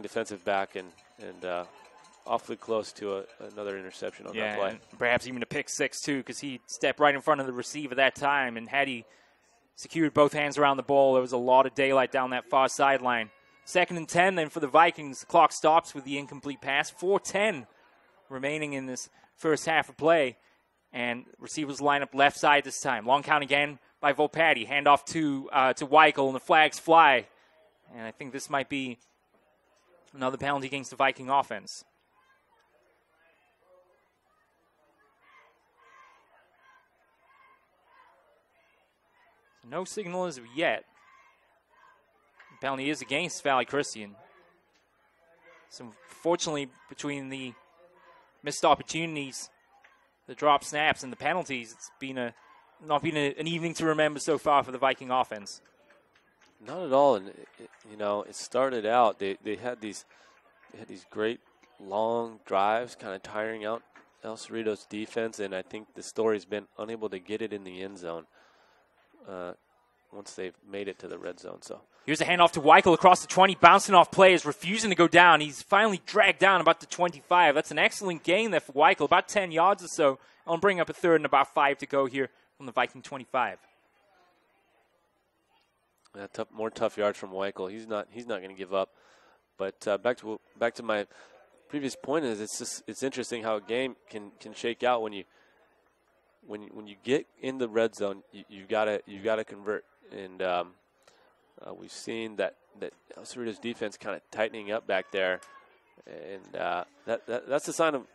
defensive back and awfully close to another interception on that play. And perhaps even a pick six, too, because he stepped right in front of the receiver that time, and had he secured both hands around the ball, there was a lot of daylight down that far sideline. 2nd and 10 then for the Vikings. The clock stops with the incomplete pass. 4:10 remaining in this first half of play. And receivers line up left side this time. Long count again by Volpatti. Handoff to Weichel, and the flags fly. And I think this might be another penalty against the Viking offense. No signal as of yet. The penalty is against Valley Christian. So fortunately, between the missed opportunities, the drop snaps, and the penalties, it's been not been an evening to remember so far for the Viking offense. Not at all. And it started out. They had these great long drives, kind of tiring out El Cerrito's defense, and I think the story's been unable to get it in the end zone once they've made it to the red zone. So here's a handoff to Weichel across the 20, bouncing off players, refusing to go down. He's finally dragged down about the 25. That's an excellent gain there for Weichel, about 10 yards or so. I'll bring up a third and about 5 to go here from the Viking 25. Yeah, more tough yards from Weichel. He's not going to give up. But back to my previous point is it's interesting how a game can shake out when you get in the red zone. You gotta convert, and we've seen that El Cerrito's defense kind of tightening up back there, and that's a sign of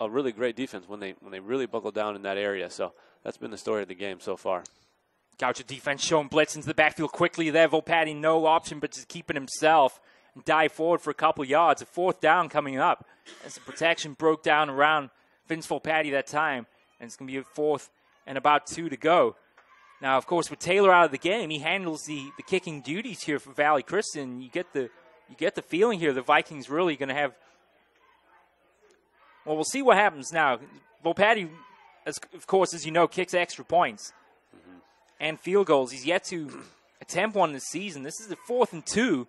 a really great defense when they really buckle down in that area. So that's been the story of the game so far. Gaucho defense showing blitz into the backfield quickly there. Volpatti no option but just keeping himself and dive forward for a couple yards. A 4th down coming up as the protection broke down around Vince Volpatti that time. And it's going to be a 4th and about 2 to go. Now, of course, with Taylor out of the game, he handles the kicking duties here for Valley Christian. You get the feeling here the Vikings really going to have. Well, we'll see what happens now. Volpatti, of course, as you know, kicks extra points and field goals. He's yet to attempt one this season. This is the 4th and 2.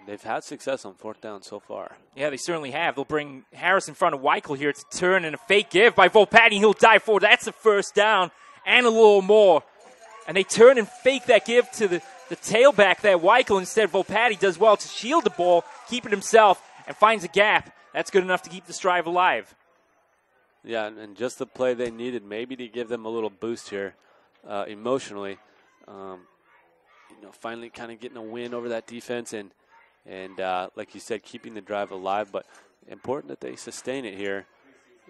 They've had success on 4th down so far. Yeah, they certainly have. They'll bring Harris in front of Weichel here. It's a turn and a fake give by Volpatti. He'll dive forward. That's the 1st down and a little more. And they turn and fake that give to the tailback there. Weichel instead. Volpatti does well to shield the ball, keep it himself, and finds a gap. That's good enough to keep this drive alive. Yeah, and just the play they needed maybe to give them a little boost here emotionally. Finally kind of getting a win over that defense and like you said, keeping the drive alive, but important that they sustain it here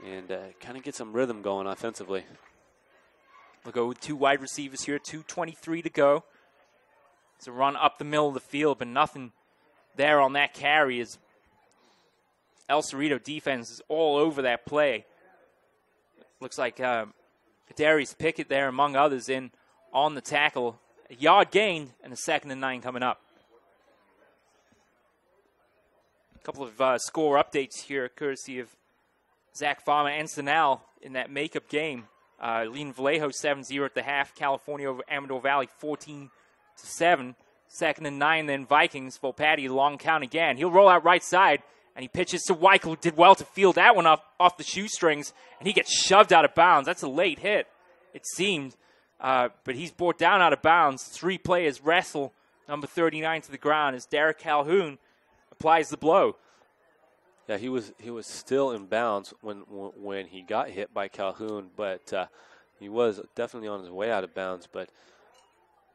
and kind of get some rhythm going offensively. We'll go with 2 wide receivers here, 2:23 to go. It's a run up the middle of the field, but nothing there on that carry as El Cerrito defense is all over that play. Looks like Darius Pickett there, among others, in on the tackle. A yard gain and a 2nd and 9 coming up. A couple of score updates here, courtesy of Zach Farmer and Sanal in that makeup game. Lean Vallejo 7-0 at the half. California over Amador Valley 14-7. 2nd and 9 then Vikings. Volpatti long count again. He'll roll out right side, and he pitches to Weichel. Did well to field that one off the shoestrings, and he gets shoved out of bounds. That's a late hit, it seemed. But he's brought down out of bounds. 3 players wrestle number 39 to the ground as Derek Calhoun applies the blow. Yeah, he was still in bounds when he got hit by Calhoun, but he was definitely on his way out of bounds. But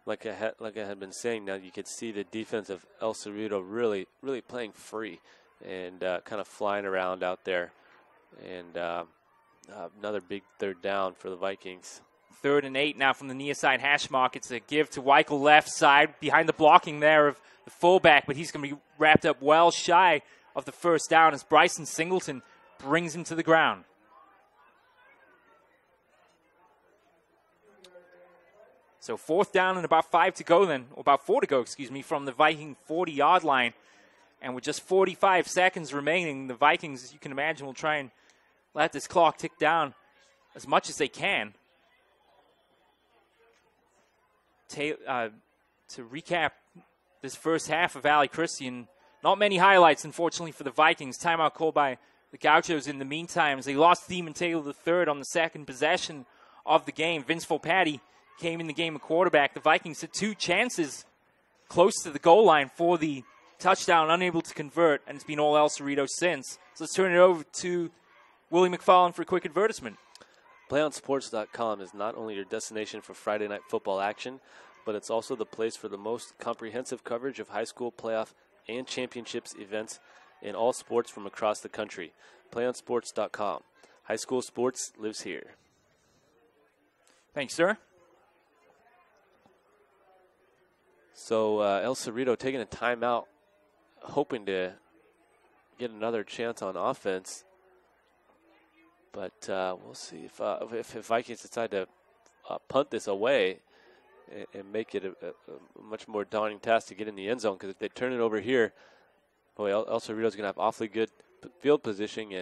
like I had been saying, now you could see the defense of El Cerrito really playing free and kind of flying around out there. And another big 3rd down for the Vikings. 3rd and 8 now from the near side hash mark. It's a give to Weichel left side behind the blocking there of the fullback, but he's going to be wrapped up well shy of the 1st down as Bryson Singleton brings him to the ground. So 4th down and about 5 to go then, or about 4 to go, excuse me, from the Viking 40-yard line. And with just 45 seconds remaining, the Vikings, as you can imagine, will try and let this clock tick down as much as they can. To recap this first half of Valley Christian, not many highlights, unfortunately, for the Vikings. Timeout called by the Gauchos in the meantime, as they lost Thiemann Taylor III on the second possession of the game. Vince Volpatti came in the game a quarterback. The Vikings had 2 chances close to the goal line for the touchdown, unable to convert, and it's been all El Cerrito since. So let's turn it over to Willie McFarland for a quick advertisement. PlayOnSports.com is not only your destination for Friday night football action, but it's also the place for the most comprehensive coverage of high school playoff and championships events in all sports from across the country. PlayOnSports.com. High school sports lives here. Thanks, sir. So El Cerrito taking a timeout, hoping to get another chance on offense. But we'll see if Vikings decide to punt this away and make it a much more daunting task to get in the end zone. Because if they turn it over here, boy, El Cerrito's going to have awfully good field positioning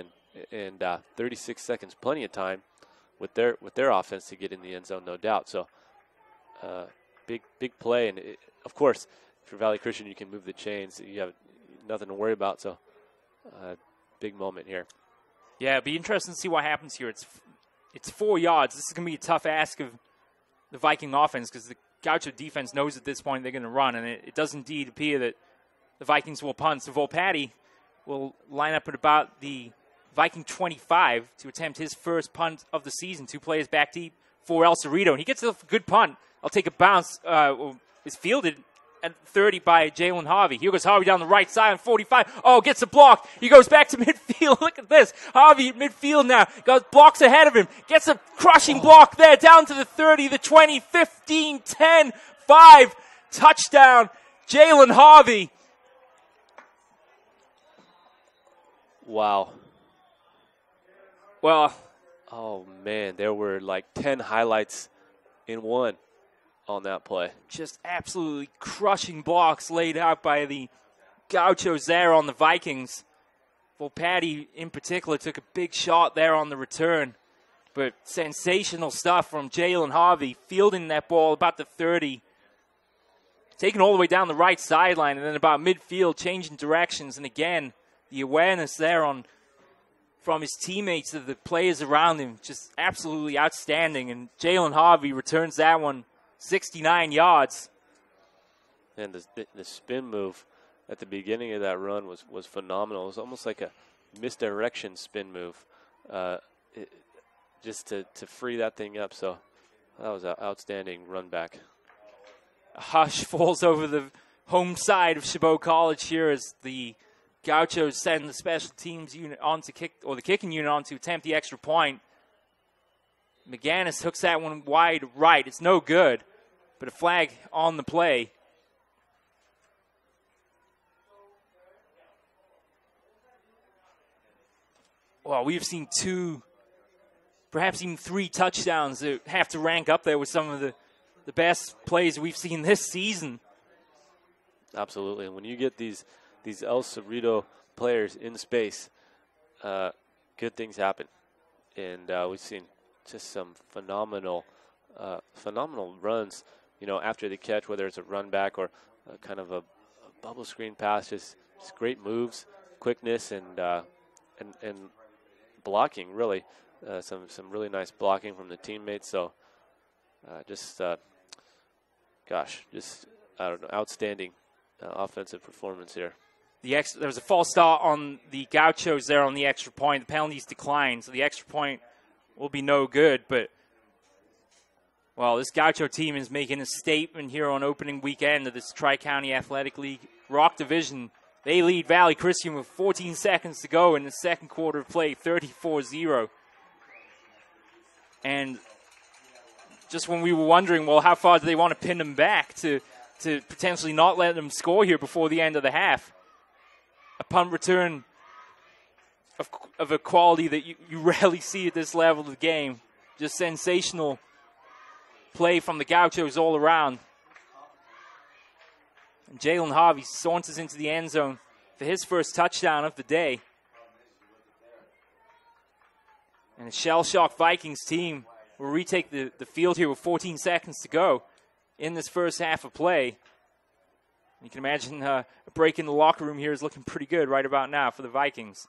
and 36 seconds, plenty of time with their offense to get in the end zone, no doubt. So big play, and of course, for Valley Christian, you can move the chains. You have nothing to worry about. So big moment here. Yeah, it'll be interesting to see what happens here. It's 4 yards. This is going to be a tough ask of the Viking offense because the Gaucho defense knows at this point they're going to run, and it does indeed appear that the Vikings will punt. So Volpatti will line up at about the Viking 25 to attempt his first punt of the season. 2 players back deep for El Cerrito, and he gets a good punt. I'll take a bounce. Is fielded at 30 by Jalen Harvey. Here goes Harvey down the right side on 45. Oh, gets a block. He goes back to midfield. Look at this. Harvey at midfield now. Blocks ahead of him. Gets a crushing block there down to the 30, the 20, 15, 10, 5. Touchdown, Jalen Harvey. Wow. Well. Oh, man. There were like 10 highlights in one on that play. Just absolutely crushing blocks laid out by the Gauchos there on the Vikings. Volpatti, in particular, took a big shot there on the return. But sensational stuff from Jalen Harvey, fielding that ball about the 30. Taking all the way down the right sideline, and then about midfield, changing directions. And again, the awareness there from his teammates, of the players around him, just absolutely outstanding. And Jalen Harvey returns that one 69 yards. And the spin move at the beginning of that run was phenomenal. It was almost like a misdirection spin move, just to free that thing up. So that was an outstanding run back. A hush falls over the home side of Chabot College here as the Gauchos send the special teams unit on to kick, or the kicking unit on to attempt the extra point. McGannis hooks that one wide right. It's no good, but a flag on the play. Well, we've seen 2, perhaps even 3 touchdowns that have to rank up there with some of the best plays we've seen this season. Absolutely. And when you get these El Cerrito players in space, good things happen. And we've seen just some phenomenal runs, after the catch, whether it's a run back or kind of a bubble screen pass, just great moves, quickness, and blocking, really. Some really nice blocking from the teammates. So outstanding offensive performance here. There was a false start on the Gauchos there on the extra point. The penalties declined, so the extra point will be no good. But, well, this Gaucho team is making a statement here on opening weekend of this Tri-County Athletic League Rock Division. They lead Valley Christian with 14 seconds to go in the second quarter of play, 34-0. And just when we were wondering, well, how far do they want to pin them back to potentially not let them score here before the end of the half? A punt return of a quality that you rarely see at this level of the game. Just sensational play from the Gauchos all around. And Jalen Harvey saunters into the end zone for his first touchdown of the day. And the shell-shocked Vikings team will retake the field here with 14 seconds to go in this first half of play. You can imagine a break in the locker room here is looking pretty good right about now for the Vikings.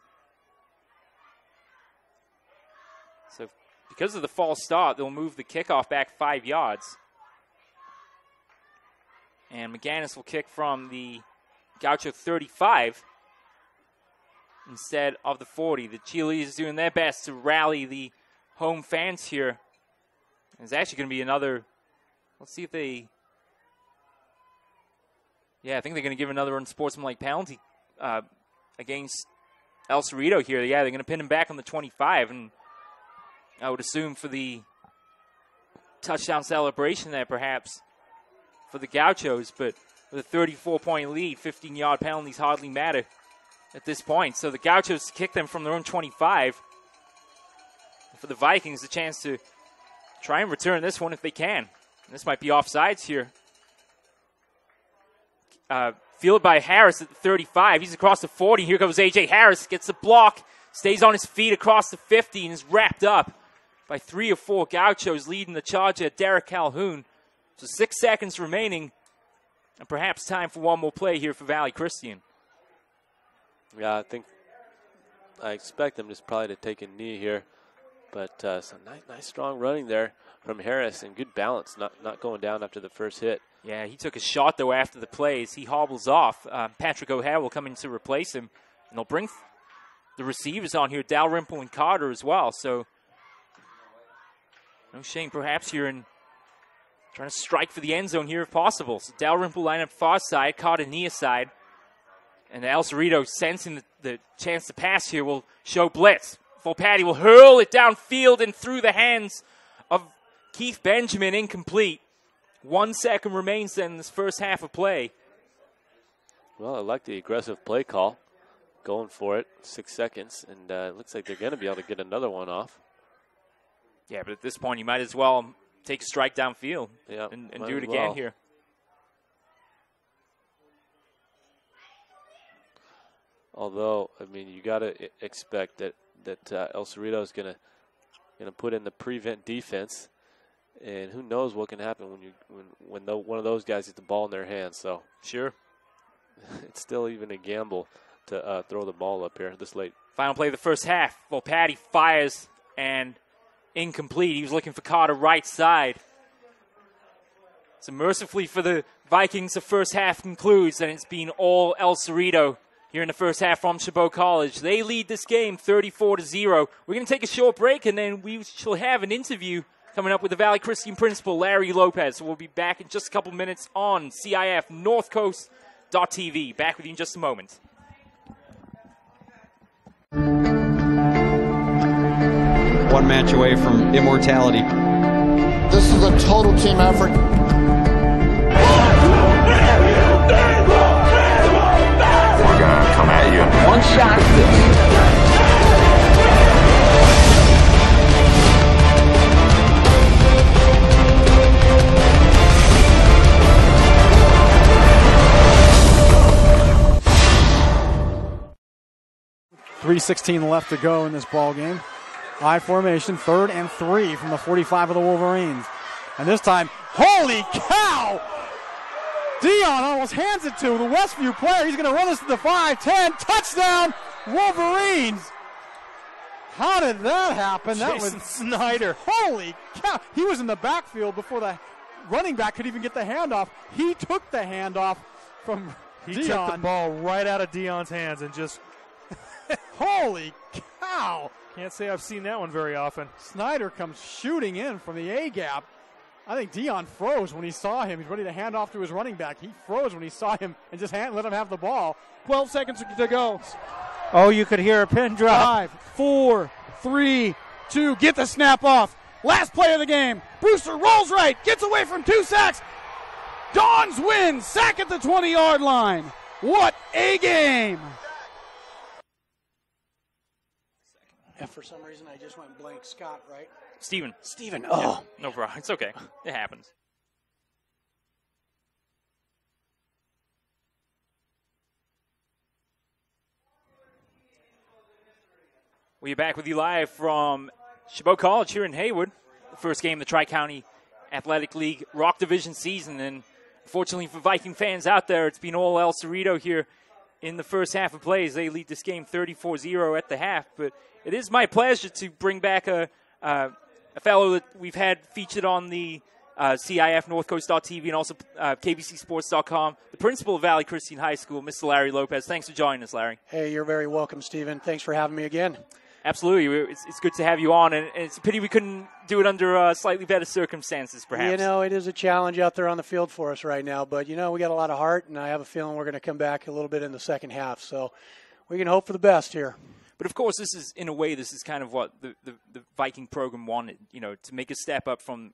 So because of the false start, they'll move the kickoff back 5 yards. And McGannis will kick from the Gaucho 35 instead of the 40. The cheerleaders doing their best to rally the home fans here. There's actually going to be another, let's see if they, yeah, I think they're going to give another unsportsmanlike penalty against El Cerrito here. Yeah, they're going to pin him back on the 25, and I would assume for the touchdown celebration there perhaps for the Gauchos, but with a 34-point lead, 15-yard penalties hardly matter at this point. So the Gauchos kick them from their own 25. For the Vikings, a chance to try and return this one if they can. And this might be offsides here. Fielded by Harris at the 35. He's across the 40. Here goes A.J. Harris. Gets the block. Stays on his feet across the 50 and is wrapped up by 3 or 4 Gauchos leading the charger, Derek Calhoun. So 6 seconds remaining. And perhaps time for one more play here for Valley Christian. Yeah, I expect them just probably to take a knee here. But some nice strong running there from Harris and good balance, not going down after the first hit. Yeah, he took a shot, though, after the plays. He hobbles off. Patrick O'Hare will come in to replace him. And they'll bring the receivers on here, Dalrymple and Carter as well. So no shame perhaps here in trying to strike for the end zone here if possible. So Dalrymple line up far side, Carter near side. And El Cerrito, sensing the chance to pass here, will show blitz. Volpatti will hurl it downfield and through the hands of Keith Benjamin, incomplete. 1 second remains then in this first half of play. Well, I like the aggressive play call. Going for it, 6 seconds, and it looks like they're going to be able to get another one off. Yeah, but at this point, you might as well take a strike downfield and do it again here. Although, I mean, you got to expect that El Cerrito is going to put in the prevent defense, and who knows what can happen when one of those guys gets the ball in their hands. So sure, it's still even a gamble to throw the ball up here this late. Final play of the first half. Volpatti fires and incomplete. He was looking for Carter right side. So mercifully for the Vikings, the first half concludes, and it's been all El Cerrito here in the first half from Chabot College. They lead this game 34-0. We're going to take a short break, and then we shall have an interview coming up with the Valley Christian principal, Larry Lopez. So we'll be back in just a couple minutes on CIF Northcoast.tv. Back with you in just a moment. One match away from immortality. This is a total team effort. We're gonna come at you. One shot. 3:16 left to go in this ball game. I formation, 3rd and 3 from the 45 of the Wolverines. And this time, holy cow! Dion almost hands it to the Westview player. He's going to run this to the 5-10. Touchdown, Wolverines! How did that happen? That was Snyder. Holy cow! He was in the backfield before the running back could even get the handoff. He took the handoff from Dion. He took the ball right out of Dion's hands and just... Holy cow! Can't say I've seen that one very often. Snyder comes shooting in from the A-gap. I think Dion froze when he saw him. He's ready to hand off to his running back. He froze when he saw him and just let him have the ball. 12 seconds to go. Oh, you could hear a pin drop. 5, 4, 3, 2. Get the snap off. Last play of the game. Brewster rolls right. Gets away from 2 sacks. Dons win. Sack at the 20-yard line. What a game. If for some reason I just went blank, Scott, right? Steven. Oh. Yeah, no problem. It's okay. It happens. We're back with you live from Chabot College here in Hayward. The first game of the Tri-County Athletic League Rock Division season. And unfortunately for Viking fans out there, it's been all El Cerrito here in the first half of plays. They lead this game 34-0 at the half. But it is my pleasure to bring back a fellow that we've had featured on the CIF, NorthCoast.tv, and also KBCSports.com, the principal of Valley Christian High School, Mr. Larry Lopez. Thanks for joining us, Larry. Hey, you're very welcome, Stephen. Thanks for having me again. Absolutely. It's good to have you on, and it's a pity we couldn't do it under slightly better circumstances, perhaps. You know, it is a challenge out there on the field for us right now, but, you know, we got a lot of heart, and I have a feeling we're going to come back a little bit in the second half, so we can hope for the best here. But, of course, this is kind of what the Viking program wanted, you know, to make a step up from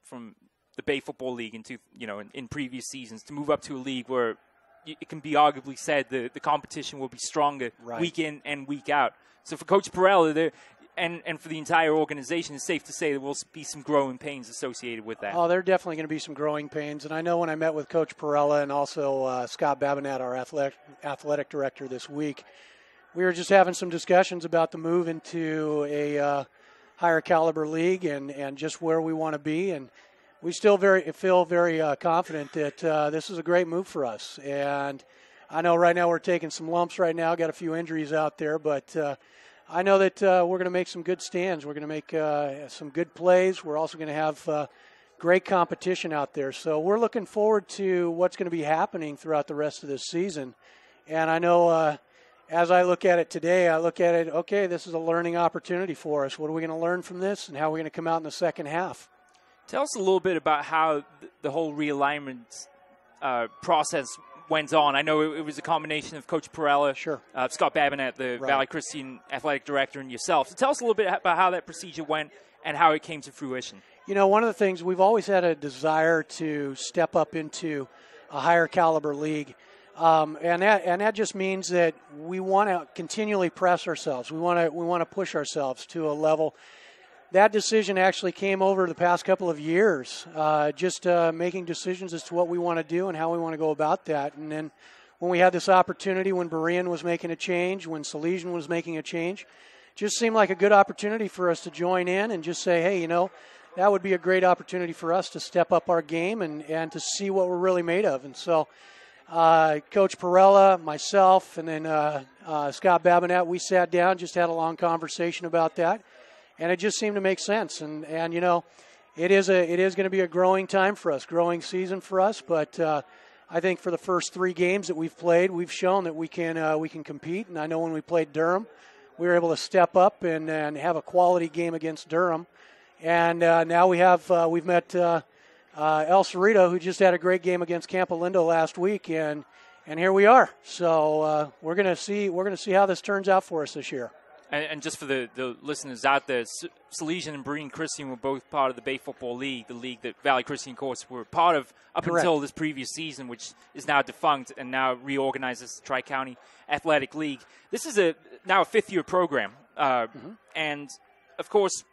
the Bay Football League into, you know, in previous seasons, to move up to a league where it can be arguably said the competition will be stronger week in and week out. So for Coach Perella and for the entire organization, it's safe to say there will be some growing pains associated with that. Oh, there are definitely going to be some growing pains. And I know when I met with Coach Perella and also Scott Babinett, our athletic director this week, we were just having some discussions about the move into a higher caliber league and just where we want to be. And we still feel very confident that this is a great move for us. And I know right now we're taking some lumps right now, got a few injuries out there, but I know that we're going to make some good stands. We're going to make some good plays. We're also going to have great competition out there. So we're looking forward to what's going to be happening throughout the rest of this season. And I know as I look at it today, I look at it, okay, this is a learning opportunity for us. What are we going to learn from this, and how are we going to come out in the second half? Tell us a little bit about how the whole realignment process went on. I know it was a combination of Coach Perella, Scott Babinett, the Valley Christian Athletic Director, and yourself. So tell us a little bit about how that procedure went and how it came to fruition. You know, one of the things, we've always had a desire to step up into a higher caliber league. And that just means that we want to continually press ourselves. We want to push ourselves to a level. That decision actually came over the past couple of years, just making decisions as to what we want to do and how we want to go about that. And then when we had this opportunity, when Berean was making a change, when Salesian was making a change, just seemed like a good opportunity for us to join in and just say, hey, you know, that would be a great opportunity for us to step up our game and to see what we're really made of. And so Coach Perella, myself, and then Scott Babinett, we sat down, just had a long conversation about that. And it just seemed to make sense. And you know, it is going to be a growing time for us, growing season for us. But I think for the first 3 games that we've played, we've shown that we can compete. And I know when we played Durham, we were able to step up and have a quality game against Durham. And now we've met El Cerrito, who just had a great game against Campo Lindo last week, and here we are. So we're going to see how this turns out for us this year. And just for the listeners out there, Salesian and Berean Christian were both part of the Bay Football League, the league that Valley Christian, of course, were part of up until this previous season, which is now defunct and now reorganized as the Tri-County Athletic League. This is now a 5th-year program. And, of course,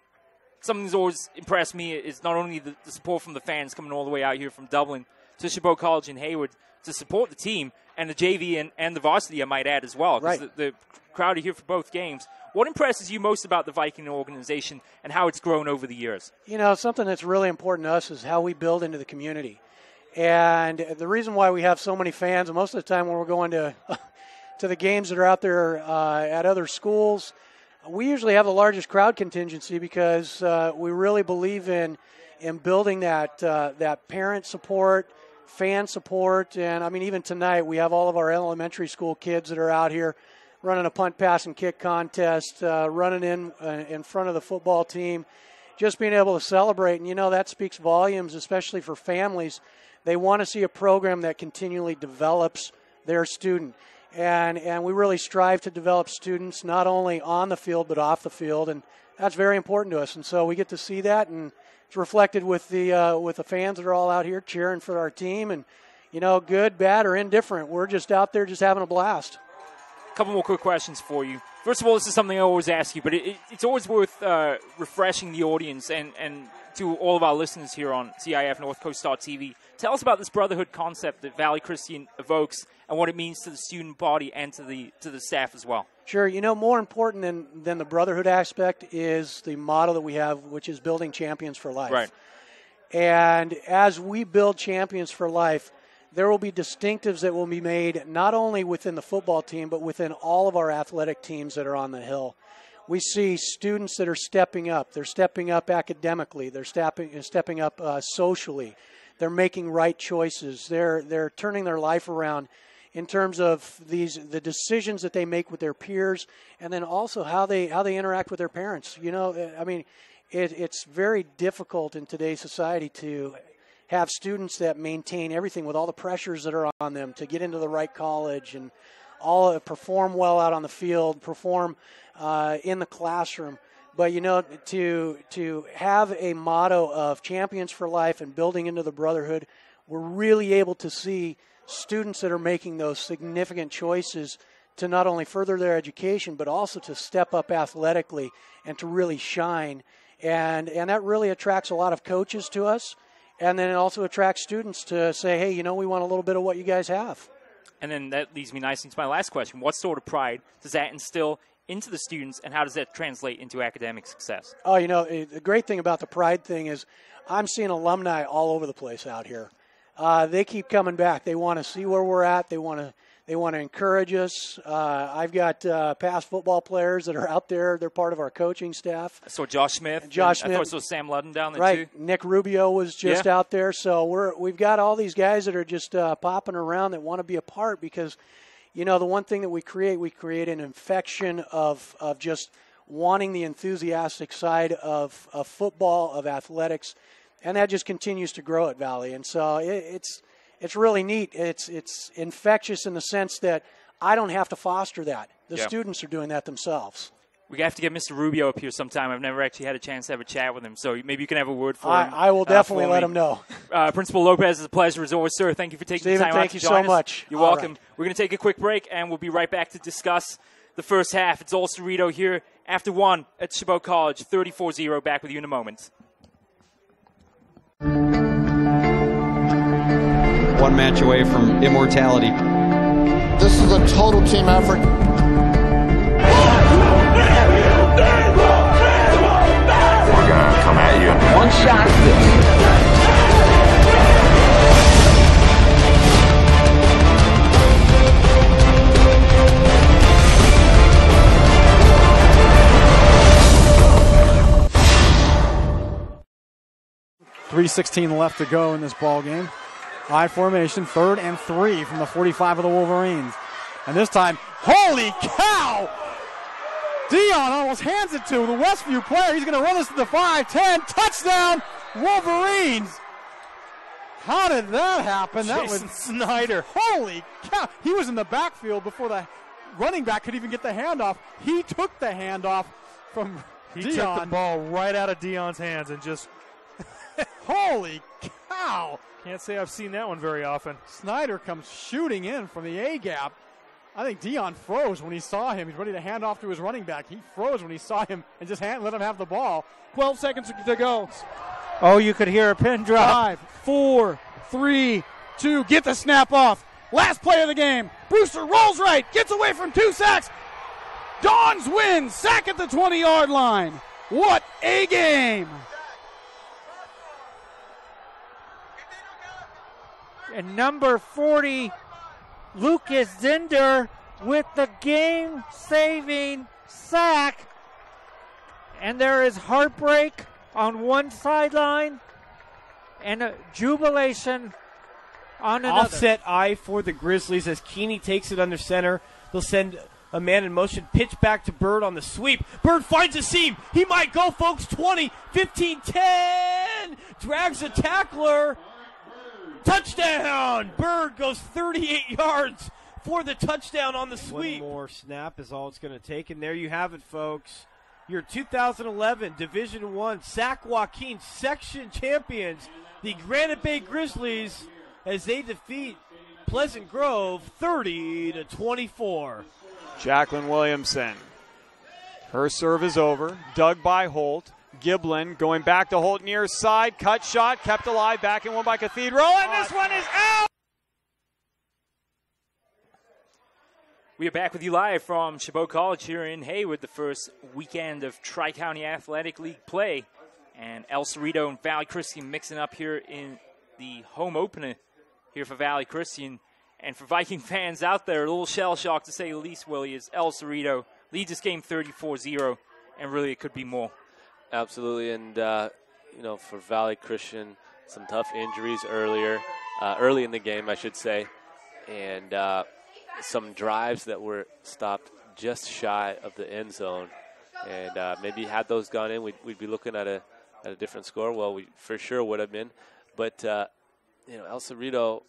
something that's always impressed me is not only the support from the fans coming all the way out here from Dublin to Chabot College in Hayward to support the team, and the JV and the varsity, I might add, as well, because the crowd are here for both games. What impresses you most about the Viking organization and how it's grown over the years? You know, something that's really important to us is how we build into the community. And the reason why we have so many fans, and most of the time when we're going to the games that are out there at other schools, we usually have the largest crowd contingency because we really believe in building that parent support, fan support. And, I mean, even tonight we have all of our elementary school kids that are out here running a punt, pass, and kick contest, running in front of the football team, just being able to celebrate. And, you know, that speaks volumes, especially for families. They want to see a program that continually develops their student. And we really strive to develop students not only on the field but off the field, and that's very important to us. And so we get to see that, and it's reflected with the fans that are all out here cheering for our team. And, you know, good, bad, or indifferent, we're just out there just having a blast. couple more quick questions for you. First of all, this is something I always ask you, but it's always worth refreshing the audience and to all of our listeners here on CIF NorthCoast.tv. Tell us about this brotherhood concept that Valley Christian evokes and what it means to the student body and to the staff as well. Sure. More important than the brotherhood aspect is the motto that we have, which is building champions for life. Right. And as we build champions for life, there will be distinctives that will be made not only within the football team, but within all of our athletic teams that are on the Hill. We see students that are stepping up. They're stepping up academically. They're stepping up socially. They're making right choices. They're turning their life around in terms of the decisions that they make with their peers, and then also how they interact with their parents. It's very difficult in today's society to have students that maintain everything with all the pressures that are on them to get into the right college and all perform well out on the field, perform in the classroom. But, to have a motto of champions for life and building into the brotherhood, we're really able to see students that are making those significant choices to not only further their education, but also to step up athletically and to really shine. And that really attracts a lot of coaches to us. And then it also attracts students to say, hey, we want a little bit of what you guys have. And then that leads me nicely to my last question. What sort of pride does that instill into the students, and how does that translate into academic success? Oh, the great thing about the pride thing is I'm seeing alumni all over the place out here. They keep coming back. They want to see where we're at. They want to encourage us. I've got past football players that are out there. They're part of our coaching staff. So Josh Smith. I thought I saw Sam Ludden down there right. too. Nick Rubio was just out there. So we've got all these guys that are just popping around that want to be a part because, the one thing that we create an infection of just wanting the enthusiastic side of football, of athletics, and that just continues to grow at Valley. And so it's really neat. It's infectious in the sense that I don't have to foster that. The students are doing that themselves. We have to get Mr. Rubio up here sometime. I've never actually had a chance to have a chat with him, so maybe you can have a word for him. I will definitely let him know. Principal Lopez, it's a pleasure as always, sir. Thank you for taking the time out to join us. Thank you so much. You're welcome. Right. We're going to take a quick break, and we'll be right back to discuss the first half. It's all Cerrito here after one at Chabot College, 34-0. Back with you in a moment. One match away from immortality. This is a total team effort. We're gonna come at you. One shot. 3:16 left to go in this ball game. I formation, 3rd and 3 from the 45 of the Wolverines. And this time, holy cow! Dion almost hands it to the Westview player. He's going to run this to the 5-10. Touchdown, Wolverines! How did that happen? Jason that was Snyder. Holy cow! He was in the backfield before the running back could even get the handoff. He took the handoff from Dion. He took the ball right out of Dion's hands and just... Holy cow! Can't say I've seen that one very often. Snyder comes shooting in from the A-gap. I think Dion froze when he saw him. He's ready to hand off to his running back. He froze when he saw him and just let him have the ball. 12 seconds to go. Oh, you could hear a pin drop. 5, 4, 3, 2. Get the snap off. Last play of the game. Brewster rolls right. Gets away from 2 sacks. Dons wins. Sack at the 20-yard line. What a game. And number 40, Lucas Zinder with the game-saving sack. And there is heartbreak on one sideline and a jubilation on another. Offset eye for the Grizzlies as Keeney takes it under center. They'll send a man in motion, pitch back to Bird on the sweep. Bird finds a seam. He might go, folks. 20, 15, 10. Drags a tackler. Touchdown! Bird goes 38 yards for the touchdown on the sweep. One more snap is all it's going to take. And there you have it, folks. Your 2011 Division I Sac Joaquin section champions, the Granite Bay Grizzlies, as they defeat Pleasant Grove 30-24. Jacqueline Williamson. Her serve is over. Dug by Holt. Giblin going back to Holt near side. Cut shot. Kept alive. Back and one by Cathedral. And this one is out. We are back with you live from Chabot College here in Hayward, the first weekend of Tri-County Athletic League play. And El Cerrito and Valley Christian mixing up here in the home opener here for Valley Christian. And for Viking fans out there, a little shell-shocked to say the least, Willie, is El Cerrito leads this game 34-0, and really it could be more. Absolutely, and, for Valley Christian, some tough injuries early in the game, I should say, and some drives that were stopped just shy of the end zone. And maybe had those gone in, we'd be looking at a different score. Well, we for sure would have been. But, El Cerrito,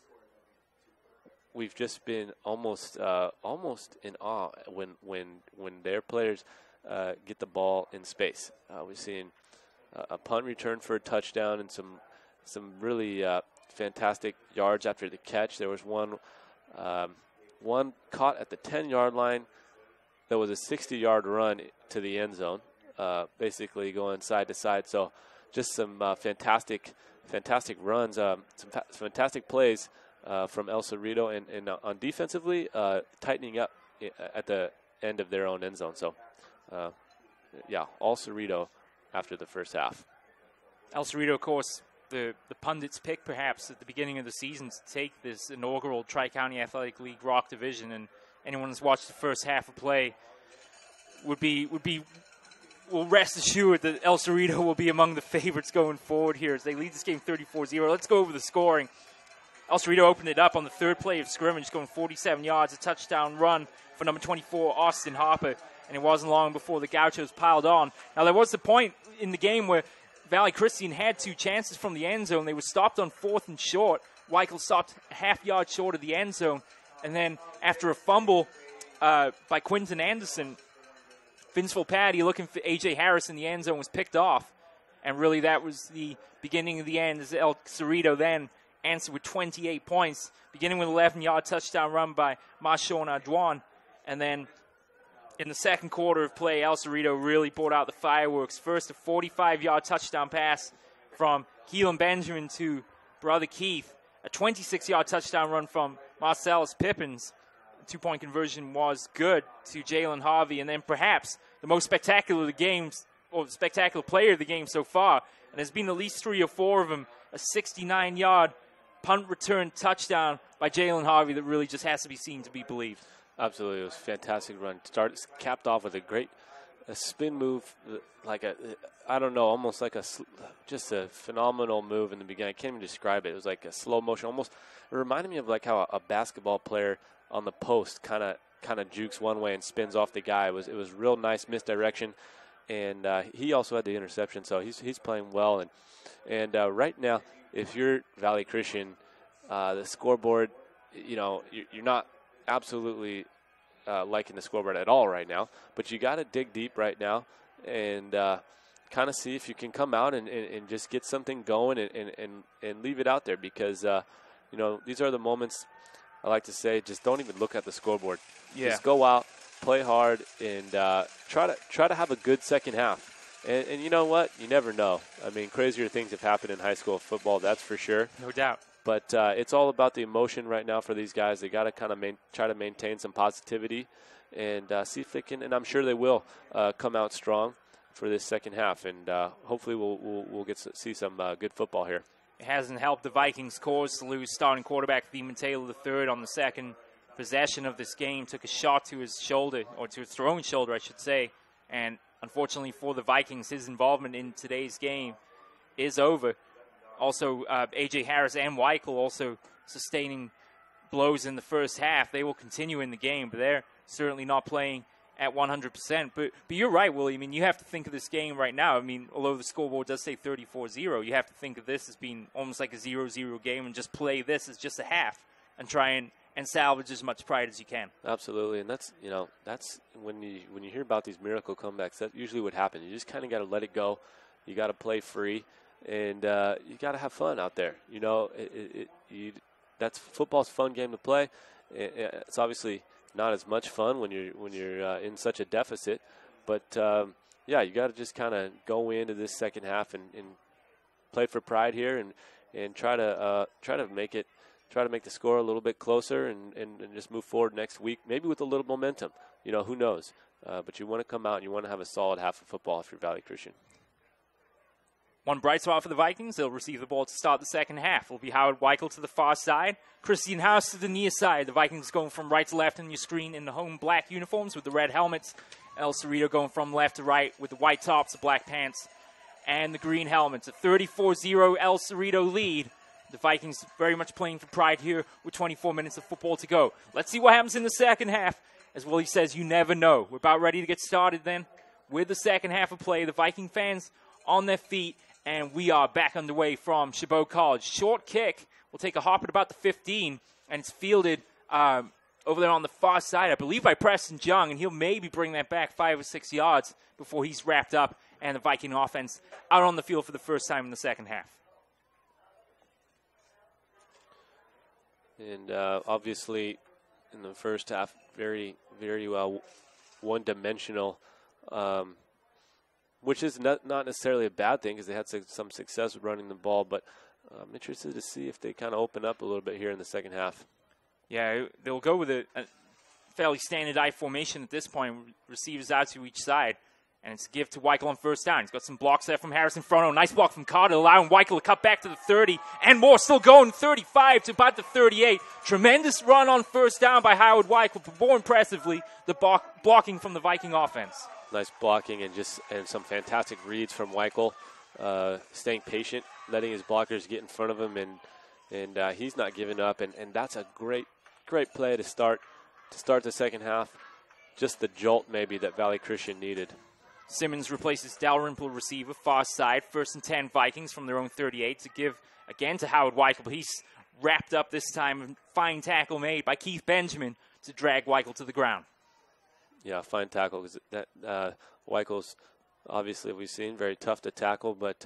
we've just been almost in awe when their players get the ball in space. We've seen a punt return for a touchdown and some really fantastic yards after the catch. There was one caught at the 10-yard line. That was a 60-yard run to the end zone, basically going side to side. So just some fantastic runs, some fantastic plays from El Cerrito, and on defensively, tightening up at the end of their own end zone. So, all Cerrito after the first half. El Cerrito, of course, the pundits pick perhaps at the beginning of the season to take this inaugural Tri-County Athletic League Rock Division, and anyone who's watched the first half of play will rest assured that El Cerrito will be among the favorites going forward here as they lead this game 34-0. Let's go over the scoring. El Cerrito opened it up on the third play of scrimmage, going 47 yards, a touchdown run for number 24, Austin Harper, and it wasn't long before the Gauchos piled on. Now, there was the point in the game where Valley Christian had two chances from the end zone. They were stopped on 4th and short. Weichel stopped a half-yard short of the end zone, and then after a fumble by Quinton Anderson, Finsville Patty looking for A.J. Harris in the end zone was picked off, and really that was the beginning of the end as El Cerrito then answered with 28 points, beginning with an 11-yard touchdown run by Marshawn Adwan. And then in the second quarter of play, El Cerrito really brought out the fireworks. First, a 45-yard touchdown pass from Keelan Benjamin to brother Keith. A 26-yard touchdown run from Marcellus Pippins. The two-point conversion was good to Jalen Harvey. And then perhaps the most spectacular of the games, or the spectacular player of the game so far, and there's been at least 3 or 4 of them, a 69-yard punt return touchdown by Jalen Harvey that really just has to be seen to be believed. Absolutely. It was a fantastic run. Capped off with a spin move, almost like just a phenomenal move in the beginning. I can't even describe it. It was like a slow motion. Almost, it reminded me of like how a basketball player on the post kind of jukes one way and spins off the guy. It was real nice misdirection, and he also had the interception. So he's playing well. And right now, if you're Valley Christian, the scoreboard, you're not absolutely liking the scoreboard at all right now, but you got to dig deep right now and kind of see if you can come out and just get something going and leave it out there, because these are the moments I like to say, just don't even look at the scoreboard. Yeah. Just go out, play hard, and try to have a good second half. And you know what? You never know. I mean, crazier things have happened in high school football, that's for sure. No doubt. But it's all about the emotion right now for these guys. They got to kind of try to maintain some positivity and see if they can, and I'm sure they will, come out strong for this second half. And hopefully we'll get to see some good football here. It hasn't helped the Vikings' cause to lose starting quarterback Theman Taylor III on the second possession of this game. Took a shot to his shoulder, or to his throwing shoulder, I should say. And unfortunately for the Vikings, his involvement in today's game is over. Also, A.J. Harris and Weichel also sustaining blows in the first half. They will continue in the game, but they're certainly not playing at 100%. But you're right, Willie. I mean, you have to think of this game right now. I mean, although the scoreboard does say 34-0, you have to think of this as being almost like a 0-0 game and just play this as just a half and try and salvage as much pride as you can. Absolutely, and that's when you hear about these miracle comebacks, that's usually what happens. You just kind of got to let it go. You got to play free. And you got to have fun out there. That's football's a fun game to play. It's obviously not as much fun when you're in such a deficit. But yeah, you got to just kind of go into this second half and play for pride here, and try to make the score a little bit closer, and just move forward next week, maybe with a little momentum. Who knows? But you want to come out and you want to have a solid half of football if you're Valley Christian. One bright spot for the Vikings. They'll receive the ball to start the second half. It'll be Howard Weichel to the far side, Christian House to the near side. The Vikings going from right to left on your screen in the home black uniforms with the red helmets. El Cerrito going from left to right with the white tops, the black pants, and the green helmets. A 34-0 El Cerrito lead. The Vikings very much playing for pride here with 24 minutes of football to go. Let's see what happens in the second half. As Willie says, you never know. We're about ready to get started then with the second half of play. The Viking fans on their feet, and we are back underway from Chabot College. Short kick will take a hop at about the 15, and it's fielded over there on the far side, I believe by Preston Jung, and he'll maybe bring that back 5 or 6 yards before he's wrapped up, and the Viking offense out on the field for the first time in the second half. And obviously, in the first half, very, very one-dimensional, which is not necessarily a bad thing because they had some success with running the ball. But I'm interested to see if they kind of open up a little bit here in the second half. Yeah, they'll go with a fairly standard I formation at this point. Receivers out to each side. And it's a give to Weichel on first down. He's got some blocks there from Harrison Frono. Nice block from Carter, allowing Weichel to cut back to the 30. And more, still going 35 to about the 38. Tremendous run on first down by Howard Weichel, but more impressively, the blocking from the Viking offense. Nice blocking and some fantastic reads from Weichel, staying patient, letting his blockers get in front of him, and he's not giving up. And that's a great play to start the second half. Just the jolt maybe that Valley Christian needed. Simmons replaces Dalrymple, receiver, far side. 1st and 10 Vikings from their own 38 to give again to Howard Weichel. But he's wrapped up this time. Fine tackle made by Keith Benjamin to drag Weichel to the ground. Yeah, fine tackle. That Weichel's obviously, we've seen, very tough to tackle. But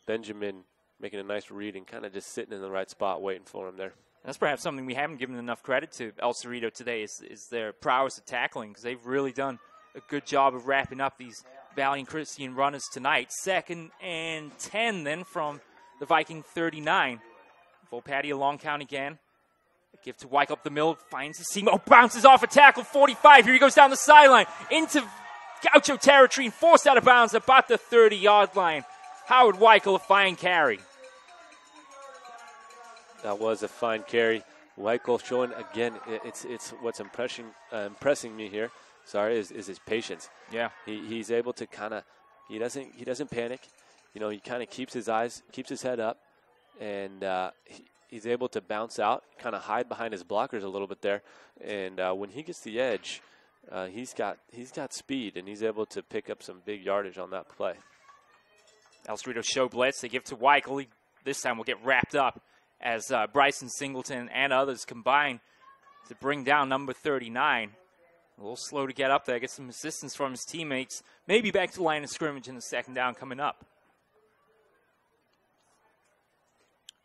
Benjamin making a nice read and kind of just sitting in the right spot waiting for him there. That's perhaps something we haven't given enough credit to El Cerrito today is their prowess at tackling, because they've really done a good job of wrapping up these Valley Christian runners tonight. 2nd and 10 then from the Viking 39. Full patty, a long count again. A give to Weichel up the middle, finds his seam. Oh, bounces off a tackle, 45. Here he goes down the sideline into Gaucho territory and forced out of bounds about the 30-yard line. Howard Weichel, a fine carry. That was a fine carry. Weichel showing again. It's what's impressing me here. Is his patience. Yeah, he's able to kind of he doesn't panic. He kind of keeps his head up, and he's able to bounce out, kind of hide behind his blockers a little bit there. And when he gets the edge, he's got speed, and he's able to pick up some big yardage on that play. El Cerrito show blitz. They give to Weichel. This time will get wrapped up as Bryson Singleton and others combine to bring down number 39. A little slow to get up there, get some assistance from his teammates. Maybe back to the line of scrimmage in the second down coming up.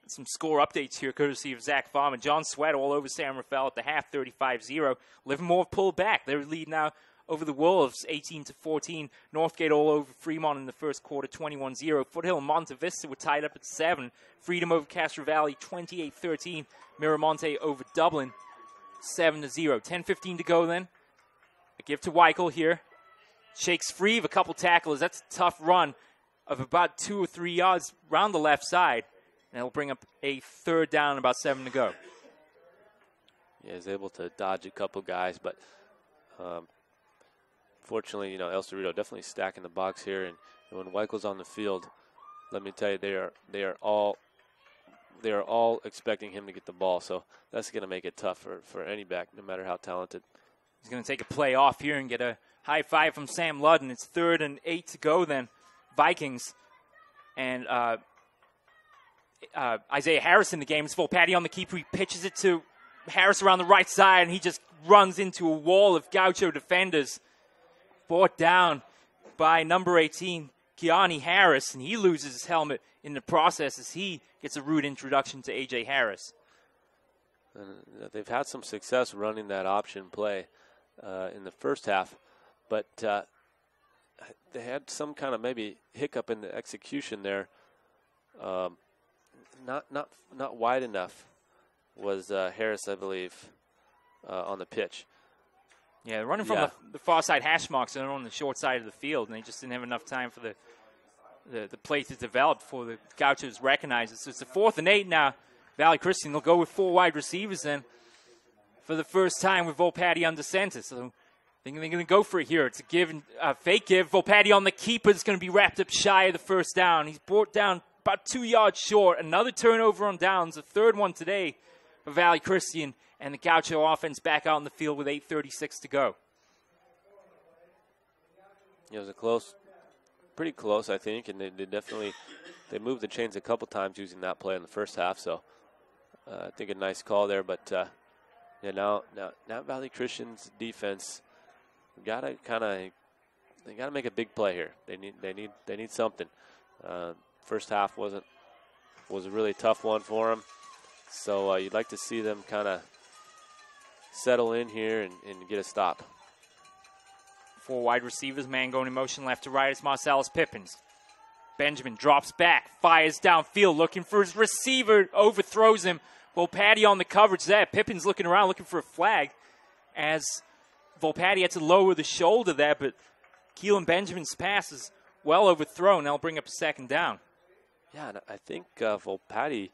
Some score updates here, courtesy of Zach Farmer. John Sweat all over San Rafael at the half, 35-0. Livermore pulled back. Their lead now over the Wolves, 18-14. Northgate all over Fremont in the first quarter, 21-0. Foothill and Monte Vista were tied up at 7. Freedom over Castro Valley, 28-13. Miramonte over Dublin, 7-0. 10:15 to go then. A give to Weichel here. Shakes free of a couple tacklers. That's a tough run of about 2 or 3 yards around the left side. And it'll bring up a third down and about 7 to go. Yeah, he's able to dodge a couple guys, but fortunately, El Cerrito definitely stacking the box here. And when Weichel's on the field, let me tell you, they are all expecting him to get the ball. So that's going to make it tough for any back, no matter how talented. He's going to take a play off here and get a high five from Sam Ludden. It's 3rd and 8 to go then. Vikings. And Isaiah Harris in the game is full. Patty on the keeper. He pitches it to Harris around the right side, and he just runs into a wall of Gaucho defenders. Brought down by number 18, Keani Harris, and he loses his helmet in the process as he gets a rude introduction to A.J. Harris. And they've had some success running that option play. in the first half, but they had some kind of maybe hiccup in the execution there. Not wide enough was Harris, I believe, on the pitch. Yeah, they're running from the far side hash marks and on the short side of the field, and they just didn't have enough time for the play to develop before the Gauchos recognize it. So it's a 4th and 8 now. Valley Christian, they'll go with 4 wide receivers then for the first time with Volpatti under center. So they're going to go for it here. It's a fake give. Volpatti on the keeper is going to be wrapped up shy of the first down. He's brought down about 2 yards short. Another turnover on downs, a 3rd one today for Valley Christian, and the Gaucho offense back out on the field with 8:36 to go. It was pretty close, I think, and they definitely moved the chains a couple times using that play in the first half. So I think a nice call there, but now Valley Christian's defense they gotta make a big play here. They need something. First half was a really tough one for them, so you'd like to see them kind of settle in here and get a stop. 4 wide receivers, man going in motion left to right. It's Marcellus Pippins. Benjamin drops back, fires downfield, looking for his receiver, overthrows him. Volpatti on the coverage there. Pippins looking around, looking for a flag, as Volpatti had to lower the shoulder there, but Keelan Benjamin's pass is well overthrown. That'll bring up a 2nd down. Yeah, and I think Volpatti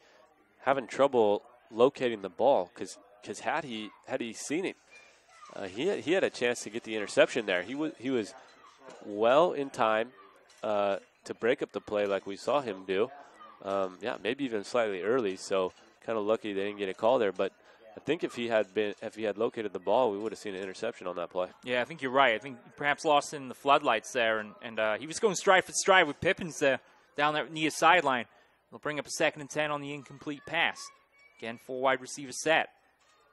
having trouble locating the ball because had he seen it, he had a chance to get the interception there. He was well in time to break up the play like we saw him do. Maybe even slightly early. So kind of lucky they didn't get a call there. But I think if he had located the ball, we would have seen an interception on that play. Yeah, I think you're right. I think he perhaps lost in the floodlights there, and he was going stride for stride with Pippins there down that near sideline. They'll bring up a 2nd and 10 on the incomplete pass. Again, 4 wide receiver set.